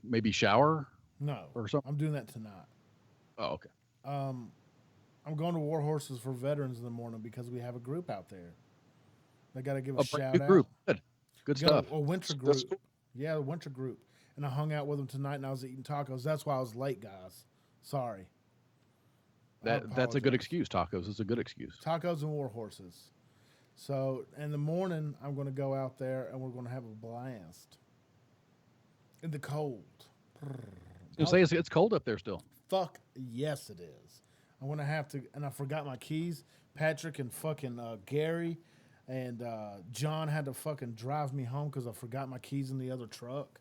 Maybe shower? No. Or something? I'm doing that tonight. Oh, okay. I'm going to War Horses for Veterans in the morning because we have a group out there. They got to give a shout out. Group. Good stuff. A winter group. Yeah, a winter group. And I hung out with them tonight and I was eating tacos. That's why I was late, guys. Sorry. That's a good excuse. Tacos is a good excuse. Tacos and War Horses. So in the morning, I'm going to go out there and we're going to have a blast in the cold. I was going to say it's cold up there still. Fuck yes, it is. I'm going to have to, and I forgot my keys. Patrick and fucking Gary and John had to fucking drive me home because I forgot my keys in the other truck.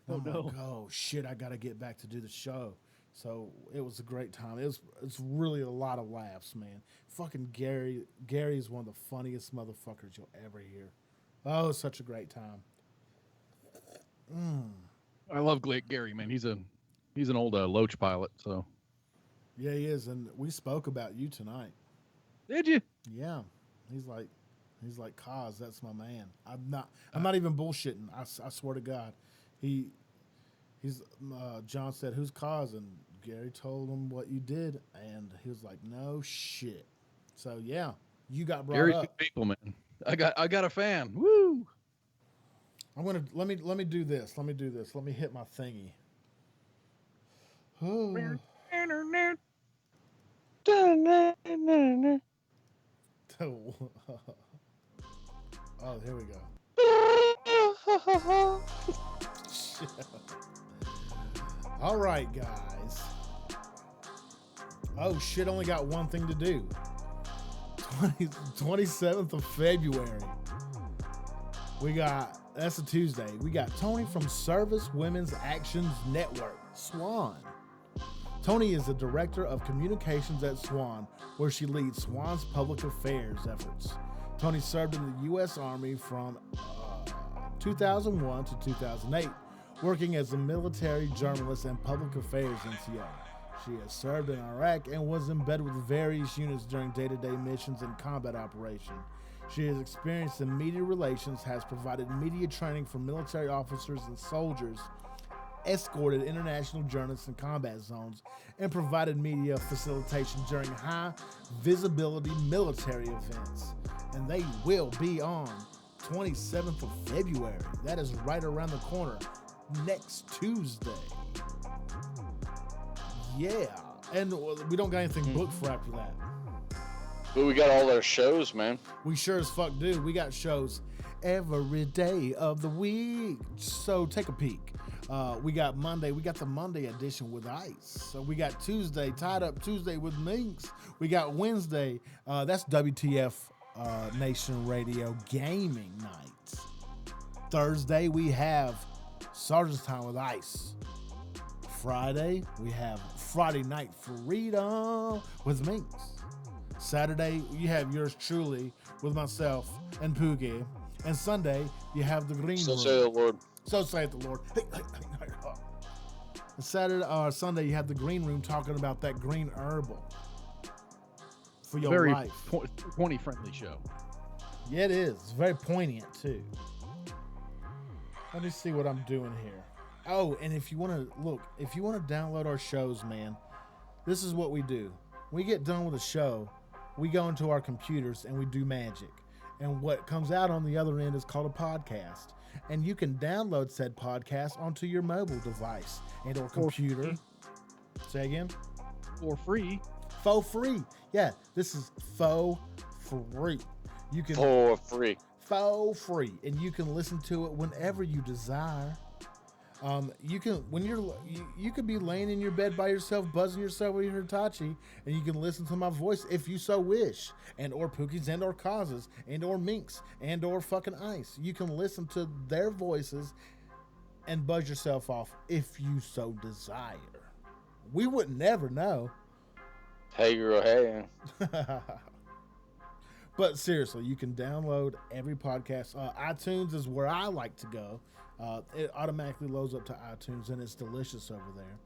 And I'm like, oh shit, I got to get back to do the show. So it was a great time. It's really a lot of laughs, man. Fucking Gary is one of the funniest motherfuckers you'll ever hear. Oh, it's such a great time. I love Gary, man. He's an old Loach pilot, so. Yeah, he is, and we spoke about you tonight. Did you? Yeah, he's like, Kaz, that's my man. I'm not even bullshitting. I swear to God, John said, who's Kaz? And Gary told him what you did, and he was like, no shit. So yeah, you got brought Gary's up. good people, man. I got a fan. Woo! I'm gonna let me do this. Let me hit my thingy. Oh, here we go. All right, guys. Oh shit, only got one thing to do. 27th of February. That's a Tuesday. We got Tony from Service Women's Actions Network, SWAN. Tony is the Director of Communications at SWAN, where she leads SWAN's public affairs efforts. Tony served in the U.S. Army from 2001 to 2008, working as a military journalist and public affairs NCO. She has served in Iraq and was embedded with various units during day-to-day missions and combat operation. She has experience in media relations, has provided media training for military officers and soldiers, escorted international journalists in combat zones, and provided media facilitation during high-visibility military events. And they will be on 27th of February. That is right around the corner. Next Tuesday. Yeah. And we don't got anything booked for after that. But we got all our shows, man. We sure as fuck do. We got shows every day of the week. So take a peek. We got Monday. We got the Monday edition with Ice. So we got Tuesday, Tied Up Tuesday with Minx. We got Wednesday. That's WTF Nation Radio Gaming Night. Thursday, we have Sergeant's Time with Ice. Friday, we have Friday Night Freedom with Minx. Saturday, you have yours truly with myself and Poogie. And Sunday, you have the Green So Room. say the Lord. So saith the Lord. And Saturday or Sunday, you have the Green Room talking about that green herbal for your Very life. 20-friendly show. Yeah, it is. It's very poignant, too. Let me see what I'm doing here. Oh, and if you want to download our shows, man, this is what we do. We get done with a show, we go into our computers and we do magic. And what comes out on the other end is called a podcast. And you can download said podcast onto your mobile device and or computer. Say again? For free. For free. Yeah, this is for free. You can For free. For free. And you can listen to it whenever you desire. You can you could be laying in your bed by yourself, buzzing yourself with your Hitachi, and you can listen to my voice if you so wish, and or Pookies and or Causes and or Minx and or fucking Ice. You can listen to their voices and buzz yourself off if you so desire. We would never know. Hey girl, hey. But seriously, you can download every podcast. iTunes is where I like to go. It automatically loads up to iTunes, and it's delicious over there.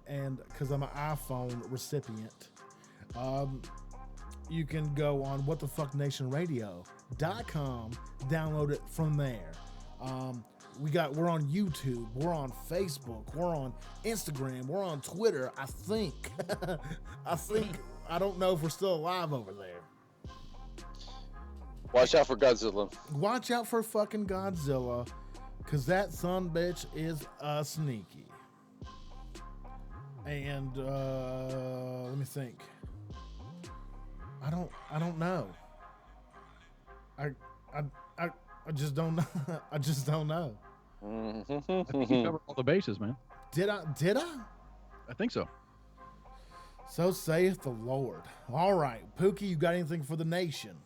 And because I'm an iPhone recipient, you can go on whatthefucknationradio.com, download it from there. We're on YouTube, we're on Facebook, we're on Instagram, we're on Twitter. I think I don't know if we're still alive over there. Watch out for Godzilla. Watch out for fucking Godzilla, cause that son bitch is sneaky. And let me think. I don't know. I just don't know. I just don't know. I think you covered all the bases, man. Did I? I think so. So saith the Lord. All right, Pookie, you got anything for the nation?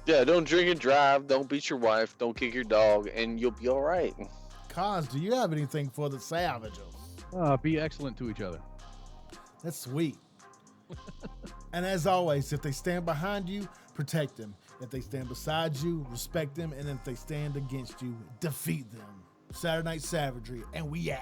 Yeah, don't drink and drive. Don't beat your wife. Don't kick your dog, and you'll be all right. Cause, do you have anything for the savages? Be excellent to each other. That's sweet. And as always, if they stand behind you, protect them. If they stand beside you, respect them. And if they stand against you, defeat them. Saturday Night Savagery, and we out.